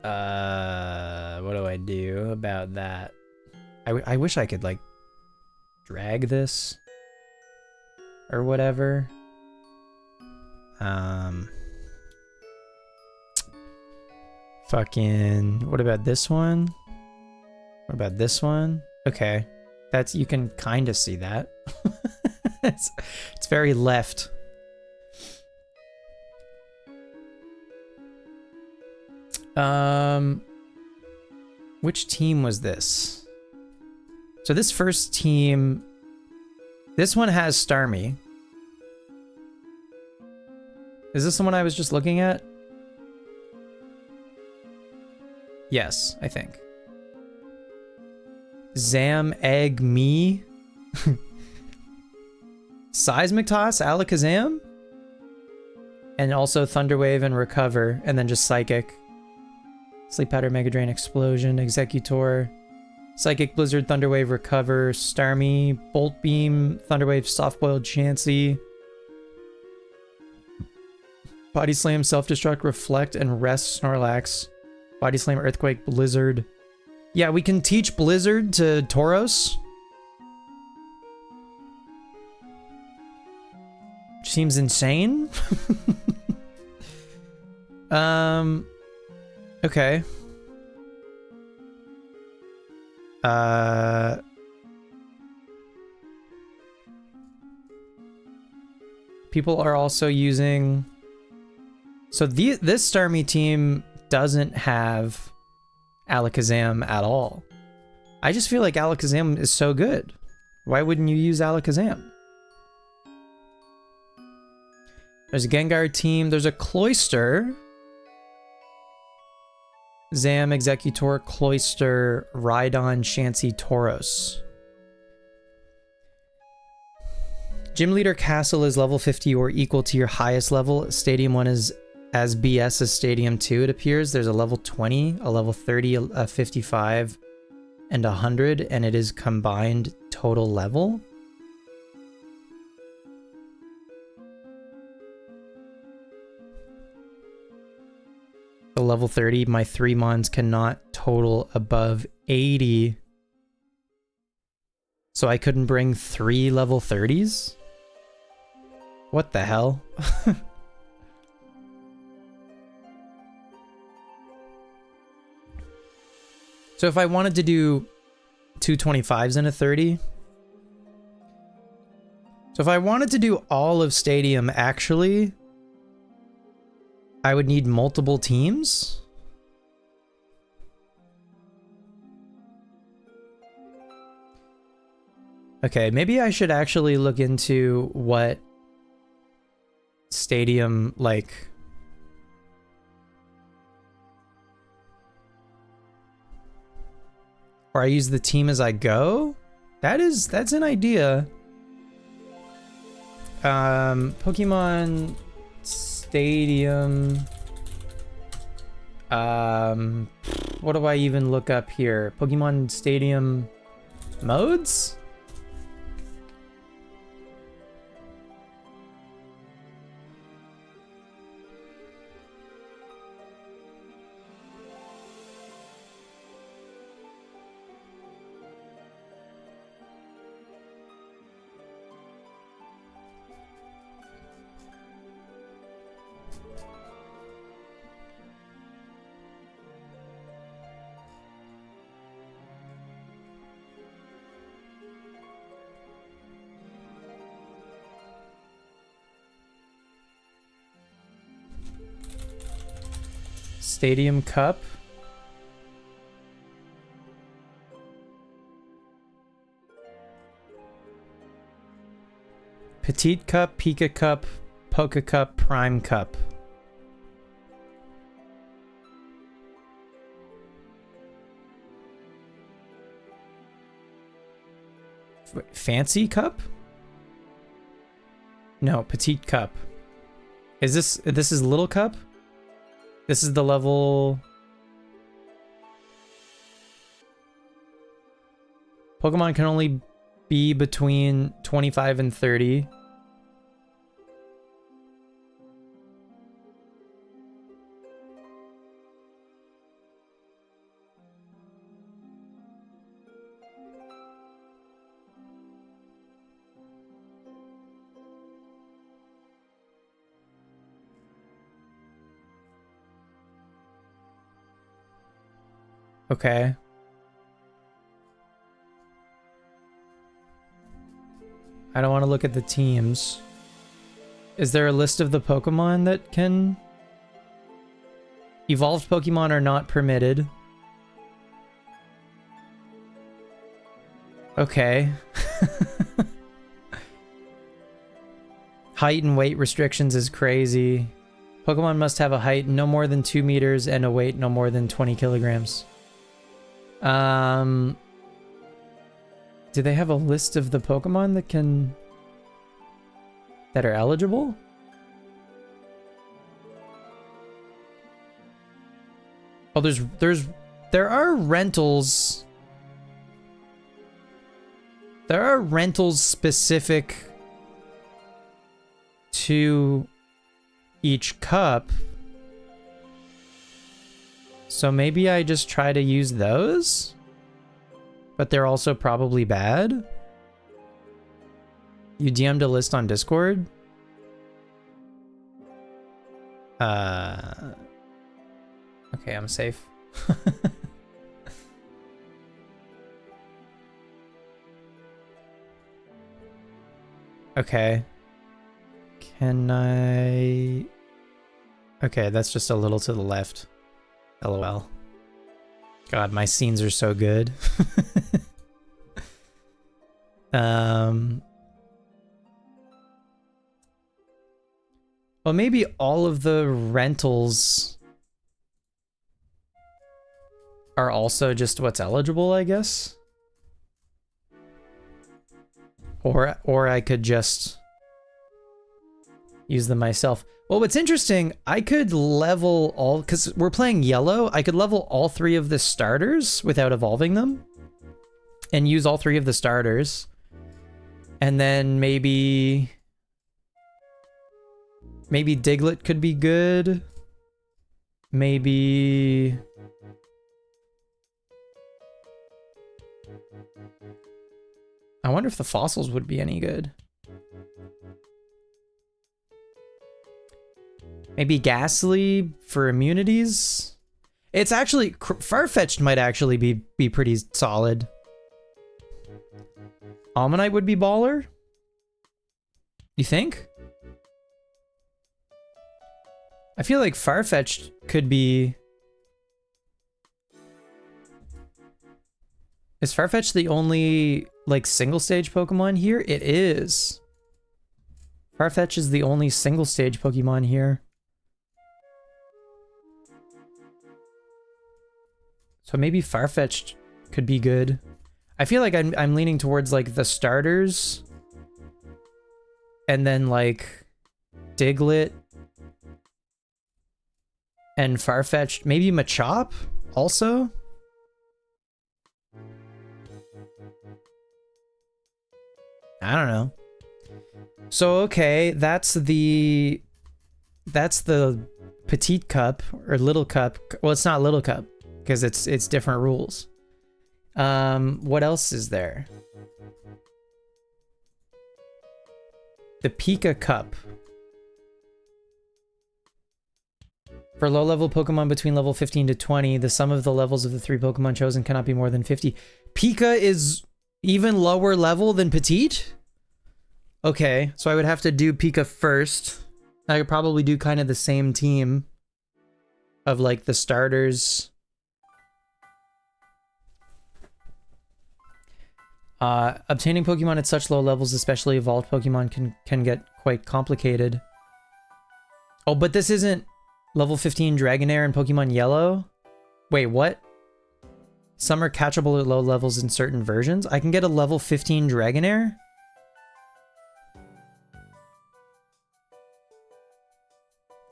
What do I do about that? I wish I could, like, drag this or whatever. Fucking, what about this one? What about this one? Okay. That's, you can kind of see that. It's very left. Which team was this? So this first team, this one has Starmie. Is this the one I was just looking at? Yes, I think. Zam, Egg, Me. Seismic Toss, Alakazam. And also Thunderwave and Recover, and then just Psychic. Sleep Powder, Mega Drain, Explosion, Executor, Psychic, Blizzard, Thunderwave, Recover, Starmie, Bolt Beam, Thunderwave, Soft-Boiled Chansey, Body Slam, Self-Destruct, Reflect, and Rest Snorlax, Body Slam, Earthquake, Blizzard. Yeah, we can teach Blizzard to Tauros. Which seems insane. Okay. People are also using... So this Starmie team doesn't have Alakazam at all. I just feel like Alakazam is so good. Why wouldn't you use Alakazam? There's a Gengar team. There's a Cloyster. Zam, Executor, Cloyster, Rhydon, Chansey, Tauros. Gym Leader Castle is level 50 or equal to your highest level. Stadium 1 is as BS as Stadium 2, it appears. There's a level 20, a level 30, a 55, and 100, and it is combined total level. The level 30, my 3 mons cannot total above 80. So I couldn't bring 3 level 30s? What the hell? So if I wanted to do 2 25s and a 30... So if I wanted to do all of Stadium, actually... I would need multiple teams? Okay, maybe I should actually look into what Stadium, like... Or I use the team as I go? That's an idea. Pokemon Stadium. What do I even look up here? Pokemon Stadium modes? Stadium Cup. Petite Cup, Pika Cup, Poke Cup, Prime Cup. Fancy Cup? No, Petite Cup. Is this is Little Cup? This is the level... Pokemon can only be between 25 and 30. Okay. I don't want to look at the teams. Is there a list of the Pokemon that can... Evolved Pokemon are not permitted. Okay. Height and weight restrictions is crazy. Pokemon must have a height no more than 2 meters and a weight no more than 20 kilograms. Do they have a list of the Pokemon that are eligible? Oh, there are rentals. There are rentals specific to each cup. So maybe I just try to use those? But they're also probably bad? You DM'd a list on Discord? Okay, I'm safe. Okay. Can I... Okay, that's just a little to the left. LOL. God, my scenes are so good. Well, maybe all of the rentals are also just what's eligible, I guess. Or I could just use them myself. Well, what's interesting, I could level all, because we're playing yellow, I could level all 3 of the starters without evolving them. And use all 3 of the starters. And then maybe Diglett could be good. Maybe... I wonder if the fossils would be any good. Maybe Ghastly for immunities? It's actually... Farfetch'd might actually be pretty solid. Ammonite would be baller? You think? I feel like Farfetch'd could be... Is Farfetch'd the only, like, single-stage Pokemon here? It is. Farfetch'd is the only single-stage Pokemon here. So maybe Farfetch'd could be good. I feel like I'm leaning towards, like, the starters. And then, like, Diglett. And Farfetch'd. Maybe Machop also? I don't know. So, okay, that's the petite cup, or little cup. Well, it's not little cup, because it's different rules. What else is there? The Pika Cup. For low-level Pokemon between level 15 to 20, the sum of the levels of the 3 Pokemon chosen cannot be more than 50. Pika is even lower level than Petite? Okay, so I would have to do Pika first. I could probably do kind of the same team of, like, the starters. Obtaining Pokemon at such low levels, especially evolved Pokemon, can get quite complicated. Oh, but this isn't level 15 Dragonair and Pokemon Yellow? Wait, what? Some are catchable at low levels in certain versions? I can get a level 15 Dragonair?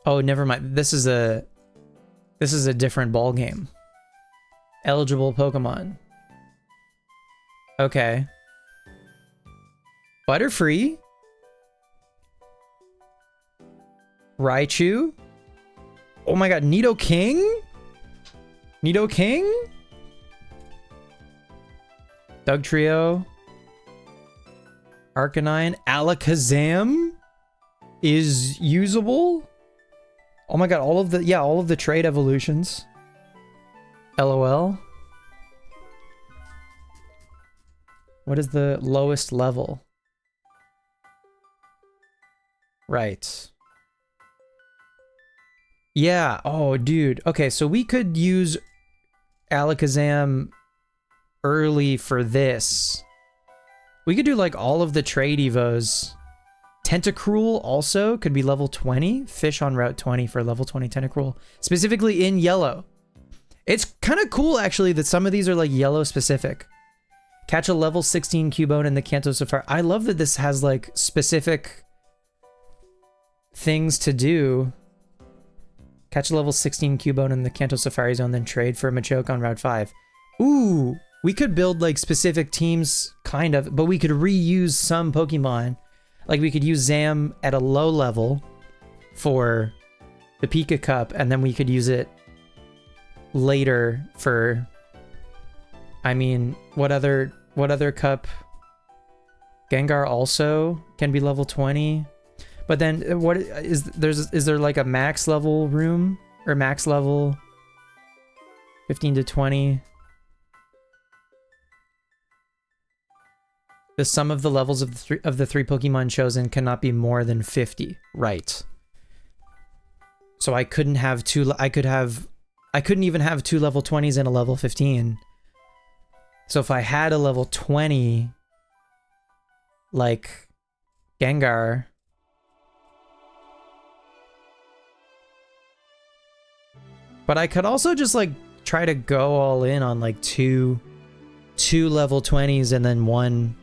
Oh, never mind. This is a... This is a different ball game. Eligible Pokemon. Okay. Butterfree. Raichu. Oh my god, Nidoking? Nidoking? Dugtrio. Arcanine. Alakazam is usable. Oh my god, all of the trade evolutions. LOL. What is the lowest level? Right. Yeah. Oh, dude. Okay, so we could use Alakazam early for this. We could do like all of the trade evos. Tentacruel also could be level 20. Fish on Route 20 for level 20 Tentacruel. Specifically in yellow. It's kind of cool actually that some of these are like yellow specific. Catch a level 16 Cubone in the Kanto Safari. I love that this has like specific things to do. Catch a level 16 Cubone in the Kanto Safari Zone, then trade for a Machoke on Route 5. Ooh, we could build like specific teams, kind of, but we could reuse some Pokemon. Like we could use Zam at a low level for the Pika Cup, and then we could use it later for, I mean, what other cup? Gengar also can be level 20. But then what is there like a max level room or max level 15 to 20? The sum of the levels of the three Pokemon chosen cannot be more than 50. Right. So I couldn't have I couldn't even have two level 20s and a level 15. So if I had a level 20 like Gengar, but I could also just like try to go all in on like two level 20s and then one.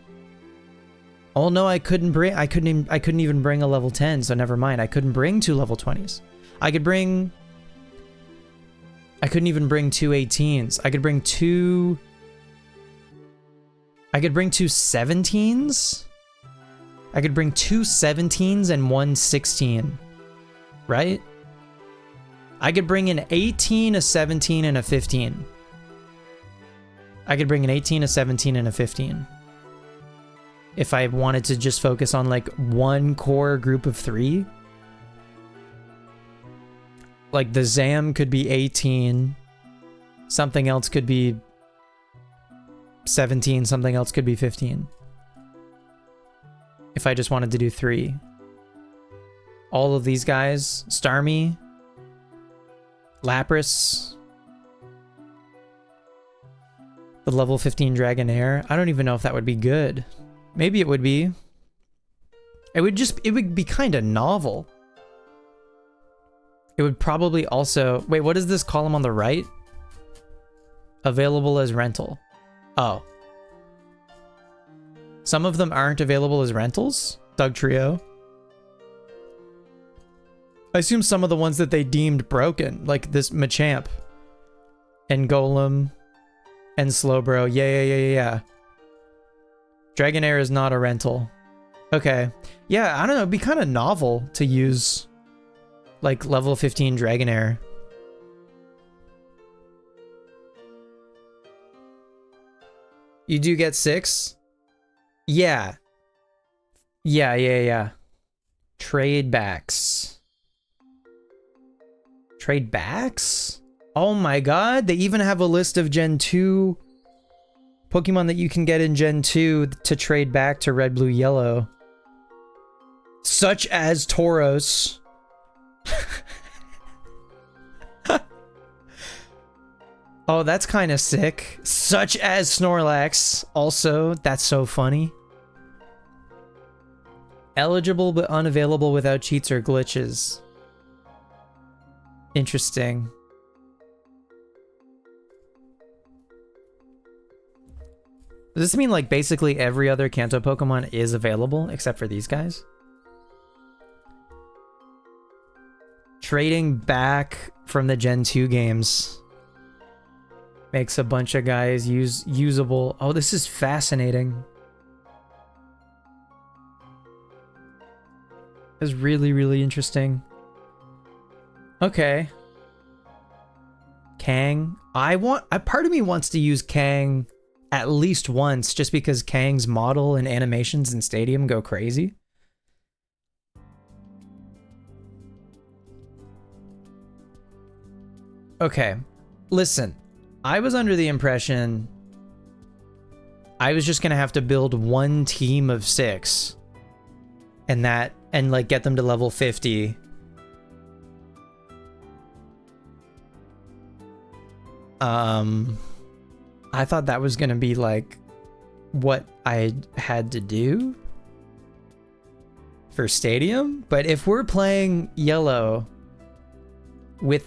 Oh no, I couldn't even bring a level 10, so never mind. I couldn't bring two level 20s. I couldn't even bring two 18s. I could bring two 17s. I could bring two 17s and one 16. Right? I could bring an 18, a 17, and a 15. I could bring an 18, a 17, and a 15. If I wanted to just focus on like one core group of three. Like the Zam could be 18. Something else could be 17. Something else could be 15. If I just wanted to do three. All of these guys. Starmie. Lapras. The level 15 Dragonair. I don't even know if that would be good. Maybe it would be. It would be kind of novel. It would probably also... Wait, what is this column on the right? Available as rental. Oh. Some of them aren't available as rentals? Dugtrio. I assume some of the ones that they deemed broken, like this Machamp and Golem and Slowbro. Yeah. Dragonair is not a rental. Okay. Yeah, I don't know. It'd be kind of novel to use like level 15 Dragonair. You do get 6? Yeah. Yeah. Trade backs. Trade backs? Oh my god, they even have a list of Gen 2 Pokemon that you can get in Gen 2 to trade back to Red, Blue, Yellow. Such as Tauros. Oh, that's kind of sick. Such as Snorlax. Also, that's so funny. Eligible but unavailable without cheats or glitches. Interesting. Does this mean like basically every other Kanto Pokemon is available except for these guys? Trading back from the Gen 2 games makes a bunch of guys usable. Oh, this is fascinating. This is really, really interesting. Okay. Kang. Part of me wants to use Kang at least once, just because Kang's model and animations in Stadium go crazy. Okay, listen. I was under the impression I was just gonna have to build one team of 6 and like get them to level 50. I thought that was gonna be like what I had to do for Stadium, but if we're playing Yellow with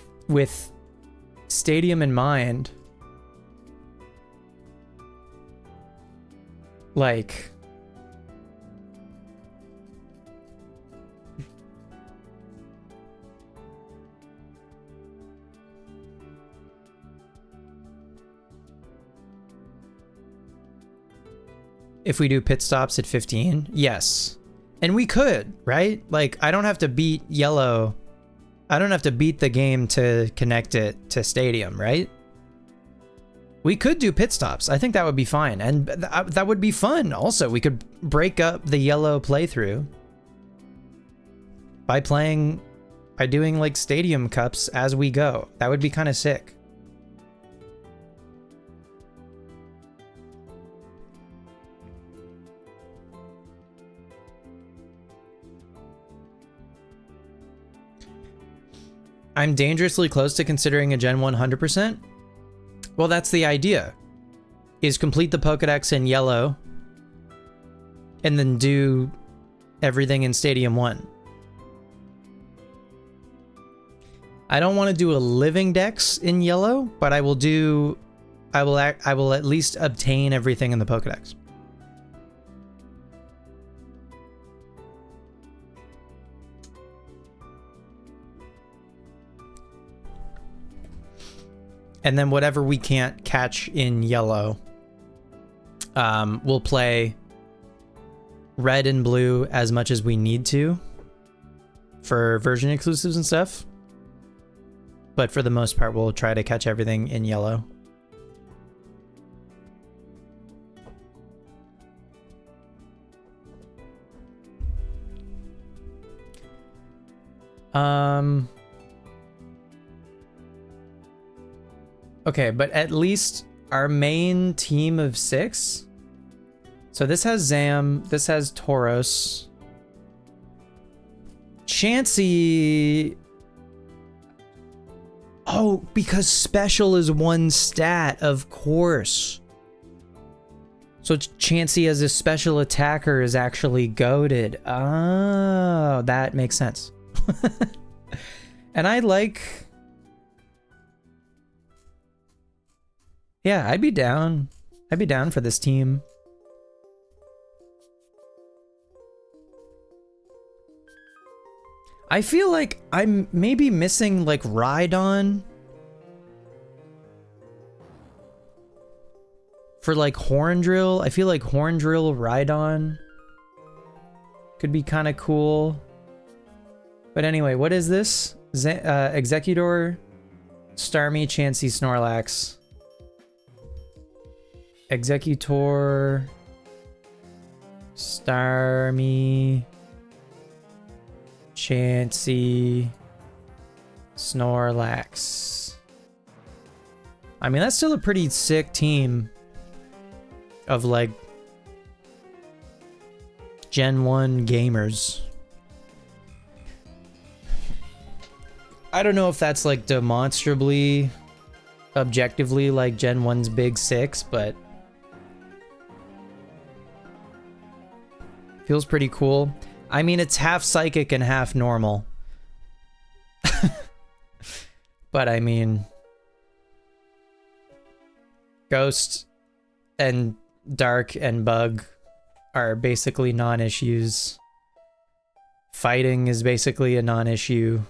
Stadium in mind, like, if we do pit stops at 15, yes. And we could, right? Like, I don't have to beat Yellow. I don't have to beat the game to connect it to Stadium, right? We could do pit stops. I think that would be fine. And that would be fun. Also, we could break up the Yellow playthrough by doing like Stadium Cups as we go. That would be kind of sick. I'm dangerously close to considering a Gen 1 100%. Well, that's the idea. Is complete the Pokédex in Yellow and then do everything in Stadium 1. I don't want to do a living dex in Yellow, but I will at least obtain everything in the Pokédex. And then whatever we can't catch in Yellow, we'll play Red and Blue as much as we need to for version exclusives and stuff. But for the most part, we'll try to catch everything in Yellow. Okay, but at least our main team of 6. So this has Zam, this has Tauros. Chansey. Oh, because special is 1 stat, of course. So Chansey as a special attacker is actually goated. Oh, that makes sense. And I like... Yeah, I'd be down. I'd be down for this team. I feel like I'm maybe missing like Rhydon for like Horndrill. I feel like Horndrill Rhydon could be kind of cool. But anyway, what is this? Executor, Starmie, Chansey, Snorlax. Executor, Starmie, Chansey, Snorlax. I mean, that's still a pretty sick team of like Gen 1 gamers. I don't know if that's like demonstrably, objectively like Gen 1's big 6, but feels pretty cool. I mean, it's half psychic and half normal. But I mean, Ghost and Dark and Bug are basically non-issues. Fighting is basically a non-issue.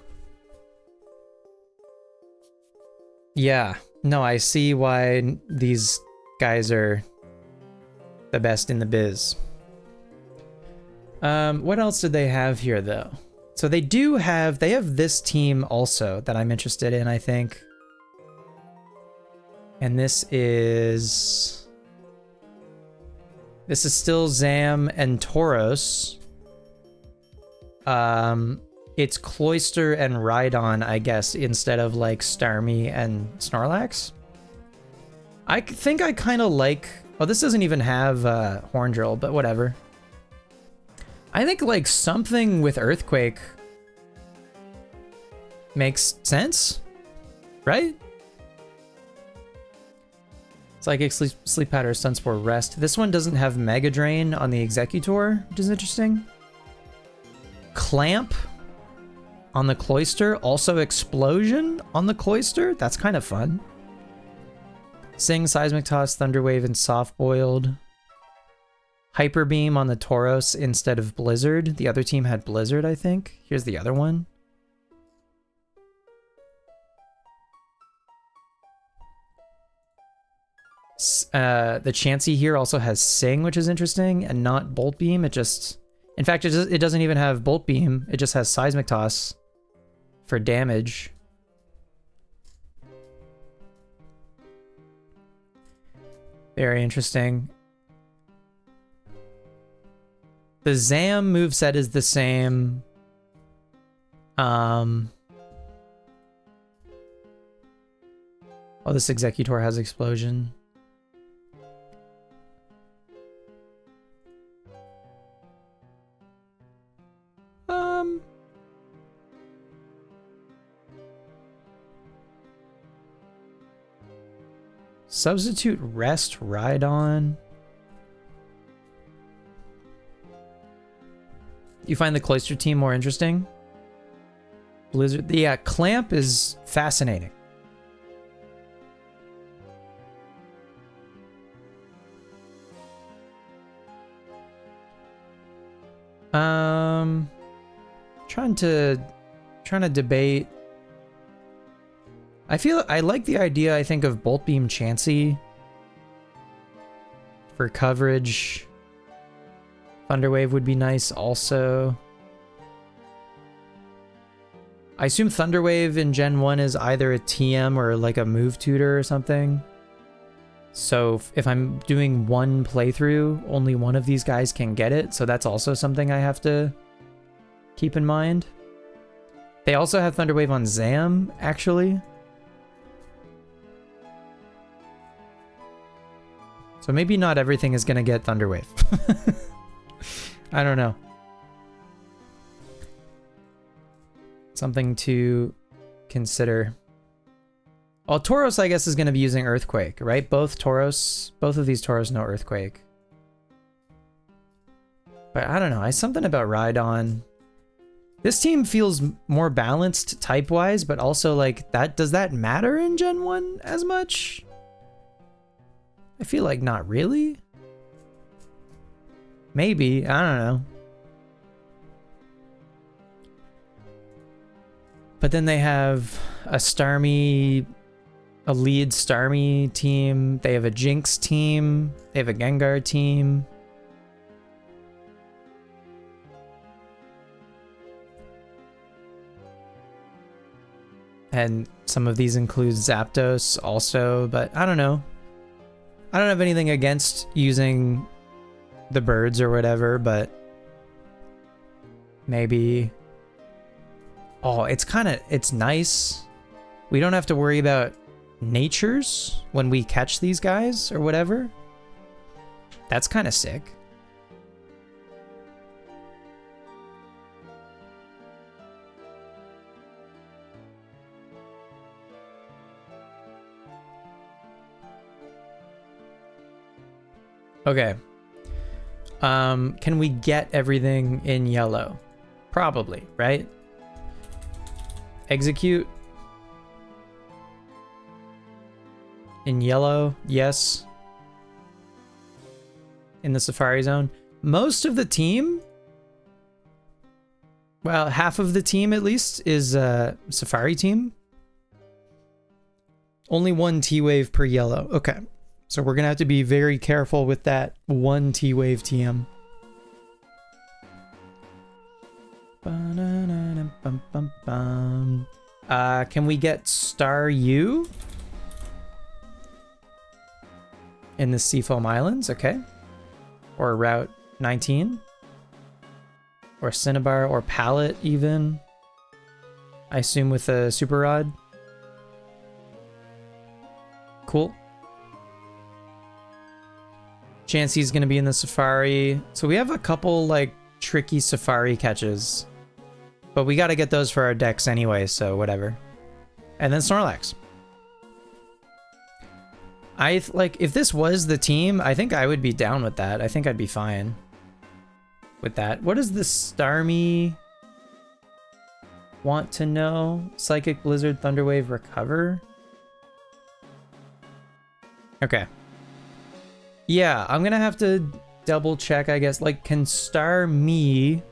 Yeah. No, I see why these guys are the best in the biz. What else did they have here, though? So they have this team also that I'm interested in, I think. And this is still Zam and Tauros. It's Cloyster and Rhydon, I guess, instead of like Starmie and Snorlax. I think I kind of like... Oh, this doesn't even have Horndrill, but whatever. I think like something with Earthquake makes sense, right? Psychic, Sleep Powder, Sunspore, Rest. This one doesn't have Mega Drain on the Executor, which is interesting. Clamp on the Cloyster. Also Explosion on the Cloyster. That's kind of fun. Sing, Seismic Toss, Thunderwave, and Soft Boiled. Hyper Beam on the Tauros instead of Blizzard. The other team had Blizzard, I think. Here's the other one. The Chansey here also has Sing, which is interesting, and not Bolt Beam. It just... In fact, it doesn't even have Bolt Beam. It just has Seismic Toss for damage. Very interesting. The Zam moveset is the same. Oh, this Executor has Explosion. Substitute Rest Rhydon. You find the Cloyster team more interesting? Blizzard. Yeah, Clamp is fascinating. Trying to debate. I like the idea, I think, of Bolt Beam Chansey for coverage. Thunderwave would be nice also. I assume Thunderwave in Gen 1 is either a TM or like a move tutor or something. So if I'm doing one playthrough, only one of these guys can get it. So that's also something I have to keep in mind. They also have Thunderwave on Zam, actually. So maybe not everything is going to get Thunderwave. I don't know. Something to consider. Oh, Tauros, I guess, is going to be using Earthquake, right? Both of these Tauros know Earthquake. But I don't know. Something about Rhydon. This team feels more balanced type-wise, but also, like, does that matter in Gen 1 as much? I feel like not really. Maybe. I don't know. But then they have a lead Starmie team. They have a Jinx team. They have a Gengar team. And some of these include Zapdos also, but I don't know. I don't have anything against using the birds or whatever, but maybe... Oh, it's nice. We don't have to worry about natures when we catch these guys or whatever. That's kind of sick. Okay. Can we get everything in yellow? Probably, right? Execute. In yellow, yes. In the Safari Zone. Most of the team, well, half of the team at least, is Safari team. Only one T-Wave per yellow. Okay. So we're going to have to be very careful with that one T-Wave TM. Can we get Star U? In the Seafoam Islands? Okay. Or Route 19? Or Cinnabar or Pallet even? I assume with a Super Rod. Cool. Chansey's gonna be in the Safari. So we have a couple like tricky Safari catches. But we gotta get those for our decks anyway, so whatever. And then Snorlax. Like, if this was the team, I think I would be down with that. I think I'd be fine with that. What does the Starmie want to know? Psychic, Blizzard, Thunderwave, Recover? Okay. Yeah, I'm gonna have to double check, I guess. Like, can Starmie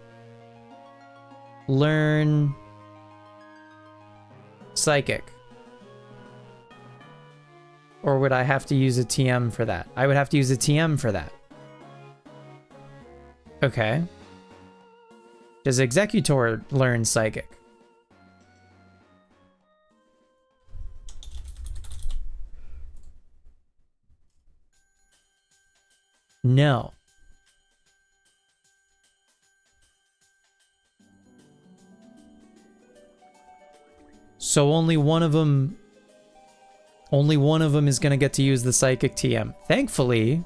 learn Psychic? Or would I have to use a TM for that? I would have to use a TM for that. Okay. Does Executor learn Psychic? No. So only one of them is going to get to use the Psychic TM. Thankfully,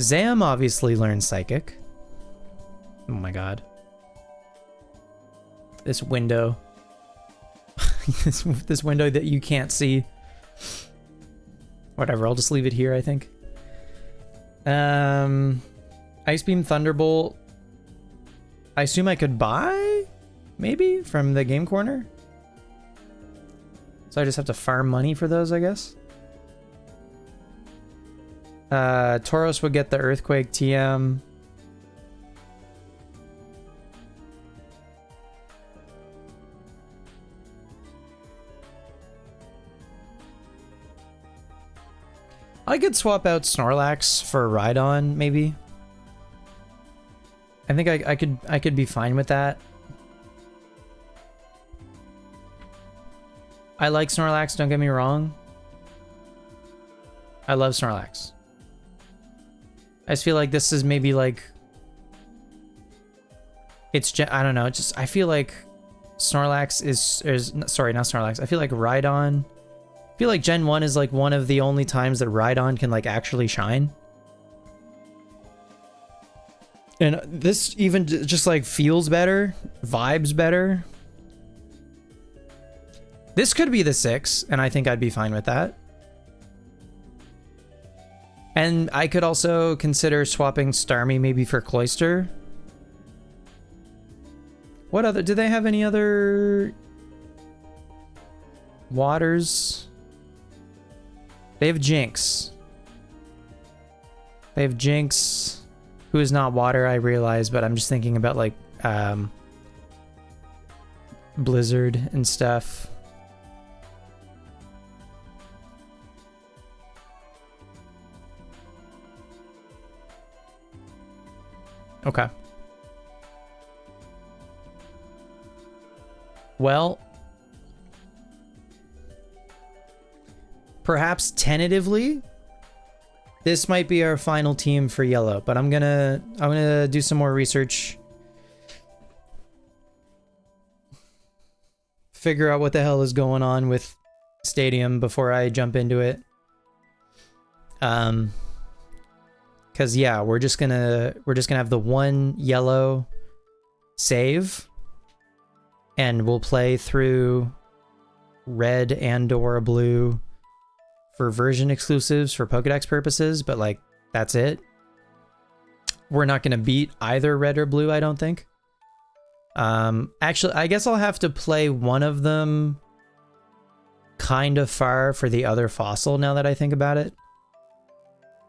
Zam obviously learned Psychic. Oh my god. This window. this window that you can't see. Whatever, I'll just leave it here, I think. Ice Beam, Thunderbolt. I assume I could buy? Maybe? From the game corner? So I just have to farm money for those, I guess. Tauros would get the Earthquake TM. I could swap out Snorlax for Rhydon, maybe. I think I could be fine with that. I like Snorlax, don't get me wrong. I love Snorlax. I just feel like this is maybe like... I don't know, just I feel like Snorlax is sorry, not Snorlax. I feel like Rhydon... I feel like Gen 1 is like one of the only times that Rhydon can like actually shine. And this even just like feels better, vibes better. This could be the 6, and I think I'd be fine with that. And I could also consider swapping Starmie maybe for Cloyster. What other... Do they have any other... waters? They have Jinx. They have Jinx, who is not water, I realize, but I'm just thinking about like Blizzard and stuff. Okay. Well, perhaps tentatively, this might be our final team for yellow, but I'm gonna do some more research. Figure out what the hell is going on with Stadium before I jump into it. Cause yeah, we're just gonna have the one yellow save, and we'll play through red and or blue for version exclusives for Pokedex purposes, but like that's it. We're not gonna beat either red or blue, I don't think. Actually, I guess I'll have to play one of them kind of far for the other fossil now that I think about it.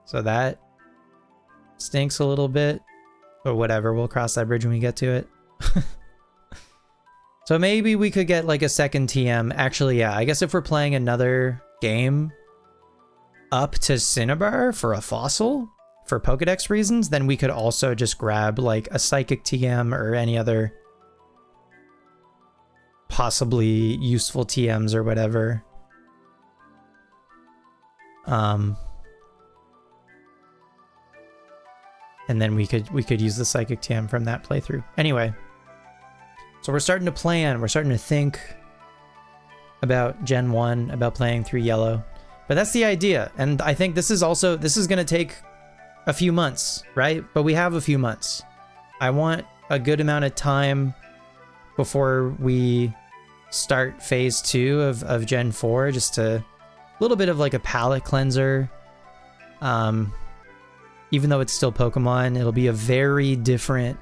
So that stinks a little bit, but whatever, we'll cross that bridge when we get to it. So maybe we could get like a second TM. Actually, yeah, I guess if we're playing another game up to Cinnabar for a fossil for Pokedex reasons, then we could also just grab like a Psychic TM or any other possibly useful TMs or whatever. And then we could use the Psychic TM from that playthrough. Anyway, so we're starting to plan, we're starting to think about Gen 1, about playing through Yellow. But that's the idea. And I think this is going to take a few months, right? But we have a few months. I want a good amount of time before we start phase 2 of Gen 4, just a little bit of like a palate cleanser. Even though it's still Pokemon, it'll be a very different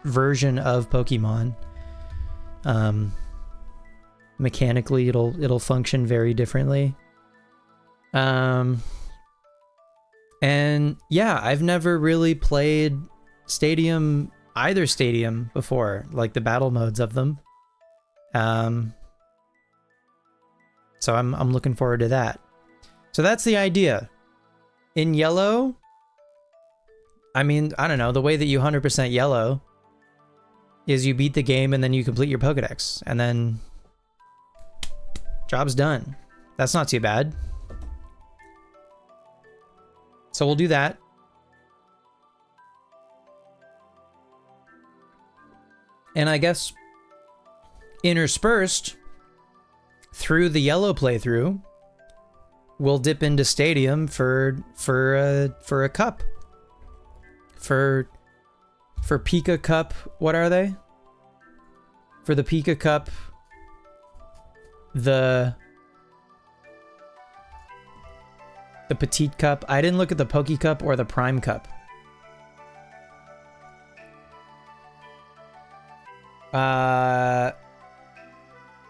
version of Pokemon. Mechanically, it'll function very differently. And yeah, I've never really played either Stadium before, like the battle modes of them. So I'm looking forward to that. So that's the idea. In Yellow, I mean, I don't know, the way that you 100% Yellow is you beat the game and then you complete your Pokedex, and then job's done. That's not too bad. So we'll do that. And I guess interspersed through the Yellow playthrough, we'll dip into Stadium for a cup. For Pika Cup, what are they? For the Pika Cup, the Petite Cup. I didn't look at the Poke Cup or the Prime Cup.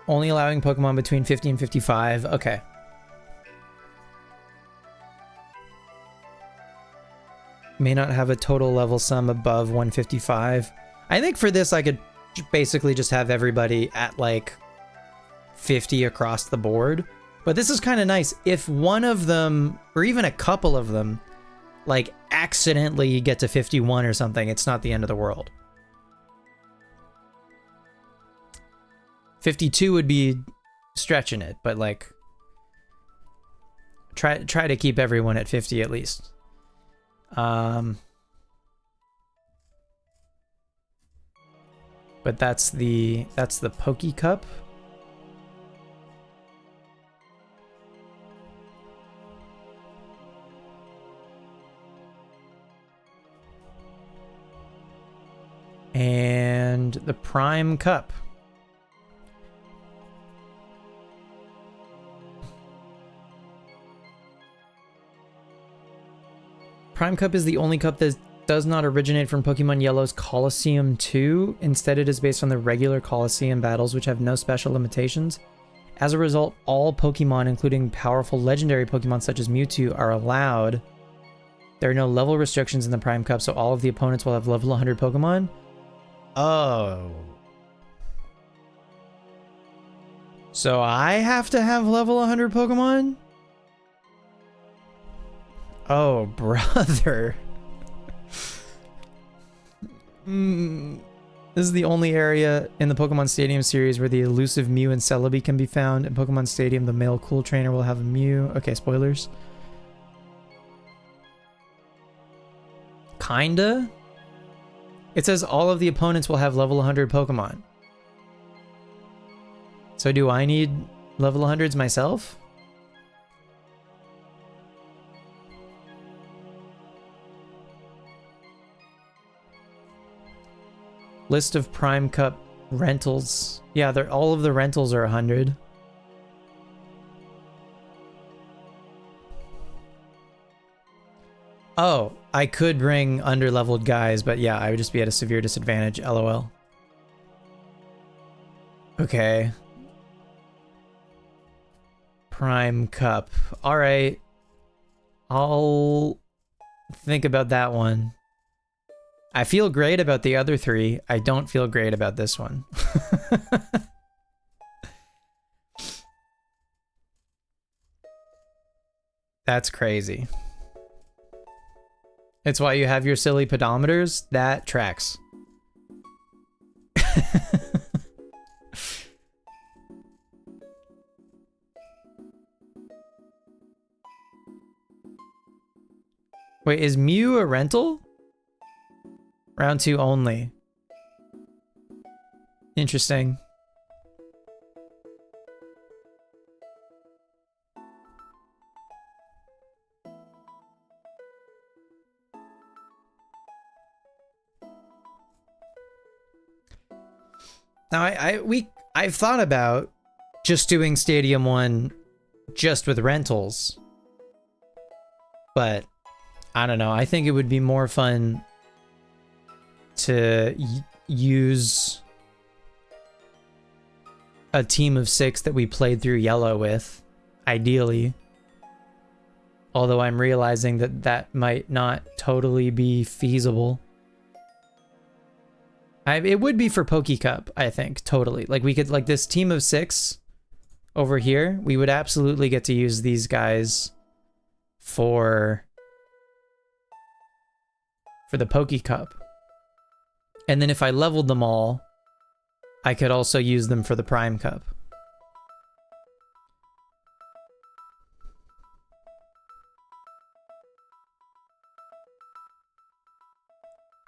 Only allowing Pokemon between 50 and 55. Okay. May not have a total level sum above 155. I think for this I could basically just have everybody at like 50 across the board. But this is kind of nice. If one of them, or even a couple of them, like accidentally get to 51 or something, it's not the end of the world. 52 would be stretching it, but like try to keep everyone at 50 at least. But that's the Poke Cup. And the Prime Cup. Prime Cup is the only cup that does not originate from Pokemon Yellow's Colosseum 2. Instead, it is based on the regular Colosseum battles, which have no special limitations. As a result, all Pokemon, including powerful legendary Pokemon such as Mewtwo, are allowed. There are no level restrictions in the Prime Cup, so all of the opponents will have level 100 Pokemon. Oh. So I have to have level 100 Pokemon? Oh, brother. This is the only area in the Pokemon Stadium series where the elusive Mew and Celebi can be found. In Pokemon Stadium, the male Cool Trainer will have a Mew. Okay, spoilers. Kinda? It says all of the opponents will have level 100 Pokemon. So do I need level 100s myself? List of Prime Cup rentals. Yeah, all of the rentals are 100. Oh, I could bring underleveled guys, but yeah, I would just be at a severe disadvantage, lol. Okay. Prime Cup. Alright. I'll think about that one. I feel great about the other three. I don't feel great about this one. That's crazy. It's why you have your silly pedometers. That tracks. Wait, is Mew a rental? Round 2 only. Interesting. Now I've thought about just doing Stadium 1 just with rentals. But I don't know. I think it would be more fun to use a team of 6 that we played through Yellow with, ideally. Although I'm realizing that that might not totally be feasible. It would be for Poke Cup, I think, totally. Like we could, like this team of 6 over here, we would absolutely get to use these guys for the Poke Cup. And then if I leveled them all, I could also use them for the Prime Cup.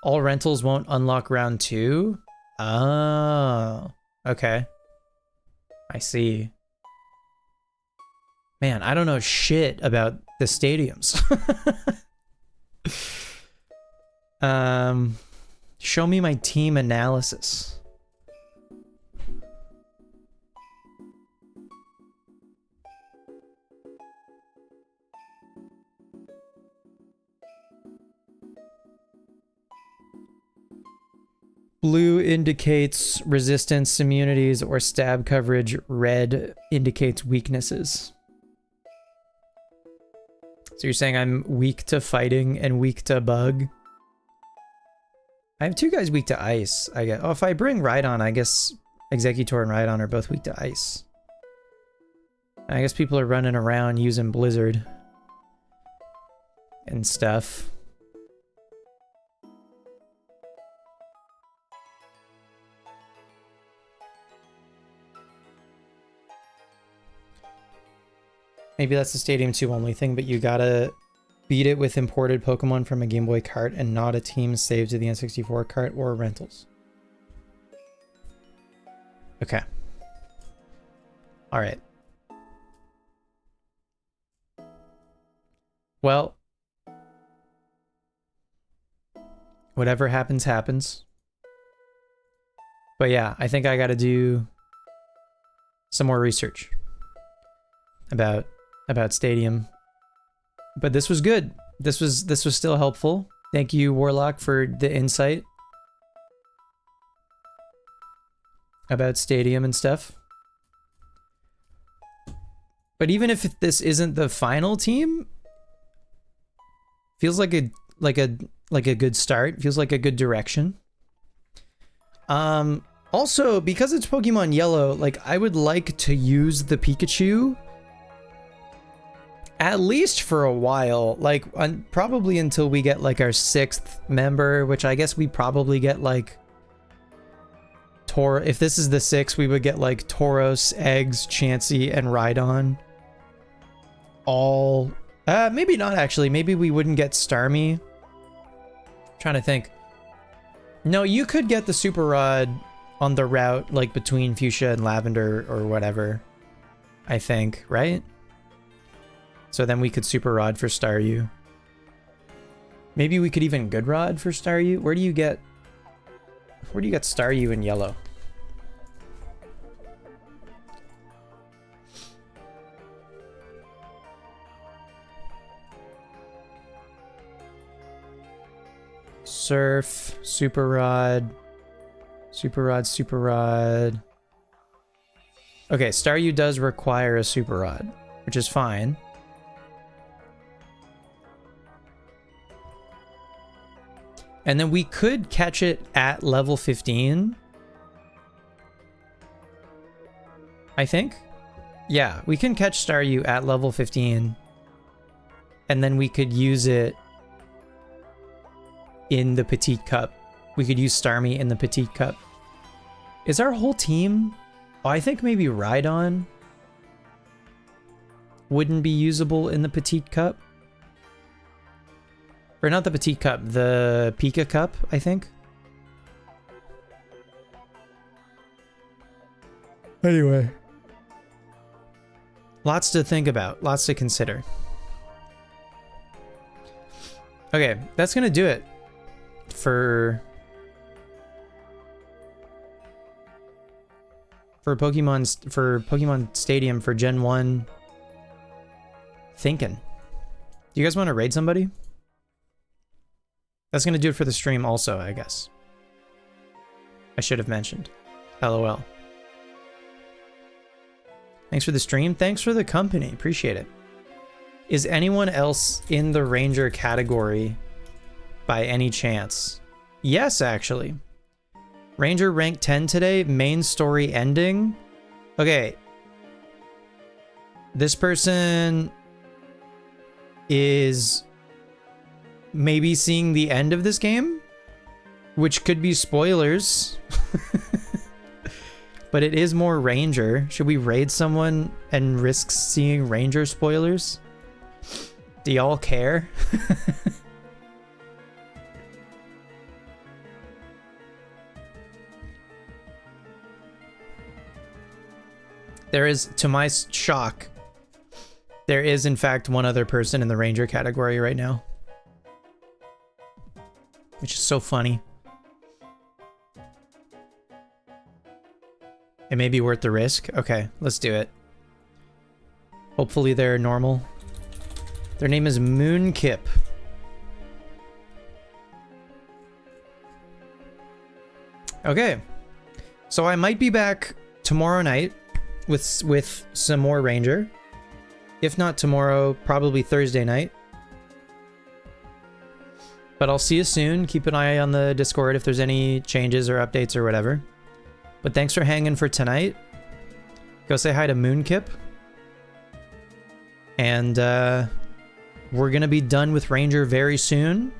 All rentals won't unlock round 2? Oh, okay. I see. Man, I don't know shit about the stadiums. Show me my team analysis. Blue indicates resistance, immunities, or stab coverage. Red indicates weaknesses. So you're saying I'm weak to fighting and weak to bug? I have 2 guys weak to ice, I guess. Oh, if I bring Rhydon, I guess Exeggutor and Rhydon are both weak to ice. I guess people are running around using Blizzard and stuff. Maybe that's the Stadium 2 only thing, but you gotta beat it with imported Pokemon from a Game Boy cart and not a team saved to the N64 cart or rentals. Okay. Alright. Well, whatever happens, happens. But yeah, I think I gotta do some more research about Stadium. But this was good. This was still helpful. Thank you, Warlock, for the insight about Stadium and stuff. But even if this isn't the final team, feels like a good start. Feels like a good direction. Also, because it's Pokemon Yellow, like I would like to use the Pikachu at least for a while, like probably until we get like our 6th member, which I guess we probably get like if this is the 6, we would get like Tauros, Eggs, Chansey, and Rhydon. All, maybe not actually. Maybe we wouldn't get Starmie. Trying to think. No, you could get the Super Rod on the route like between Fuchsia and Lavender or whatever, I think, right? So then we could Super Rod for Staryu. Maybe we could even Good Rod for Staryu. Where do you get Staryu in Yellow? Surf, Super Rod, Super Rod, Super Rod. Okay, Staryu does require a Super Rod, which is fine. And then we could catch it at level 15. I think. Yeah, we can catch Staryu at level 15. and then we could use it in the Petite Cup. We could use Starmie in the Petite Cup. Is our whole team... Oh, I think maybe Rhydon wouldn't be usable in the Petite Cup. Or not the Petite Cup, the Pika Cup, I think. Anyway. Lots to think about, lots to consider. Okay, that's gonna do it for Pokemon Stadium for Gen 1 thinking. Do you guys want to raid somebody? That's gonna do it for the stream also, I guess. I should have mentioned. LOL. Thanks for the stream. Thanks for the company. Appreciate it. Is anyone else in the Ranger category by any chance? Yes, actually. Ranger rank 10 today. Main story ending. Okay. This person is maybe seeing the end of this game, which could be spoilers. But it is more Ranger. Should we raid someone and risk seeing Ranger spoilers? Do y'all care? There is, to my shock, there is in fact one other person in the Ranger category right now. Which is so funny. It may be worth the risk. Okay, let's do it. Hopefully they're normal. Their name is Moonkip. Okay. So I might be back tomorrow night with some more Ranger. If not tomorrow, probably Thursday night. But I'll see you soon. Keep an eye on the Discord if there's any changes or updates or whatever. But thanks for hanging for tonight. Go say hi to Moonkip. And we're going to be done with Ranger very soon.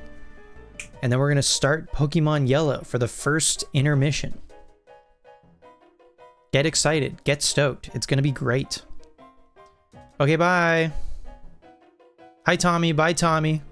And then we're going to start Pokemon Yellow for the first intermission. Get excited. Get stoked. It's going to be great. Okay, bye. Hi, Tommy. Bye, Tommy.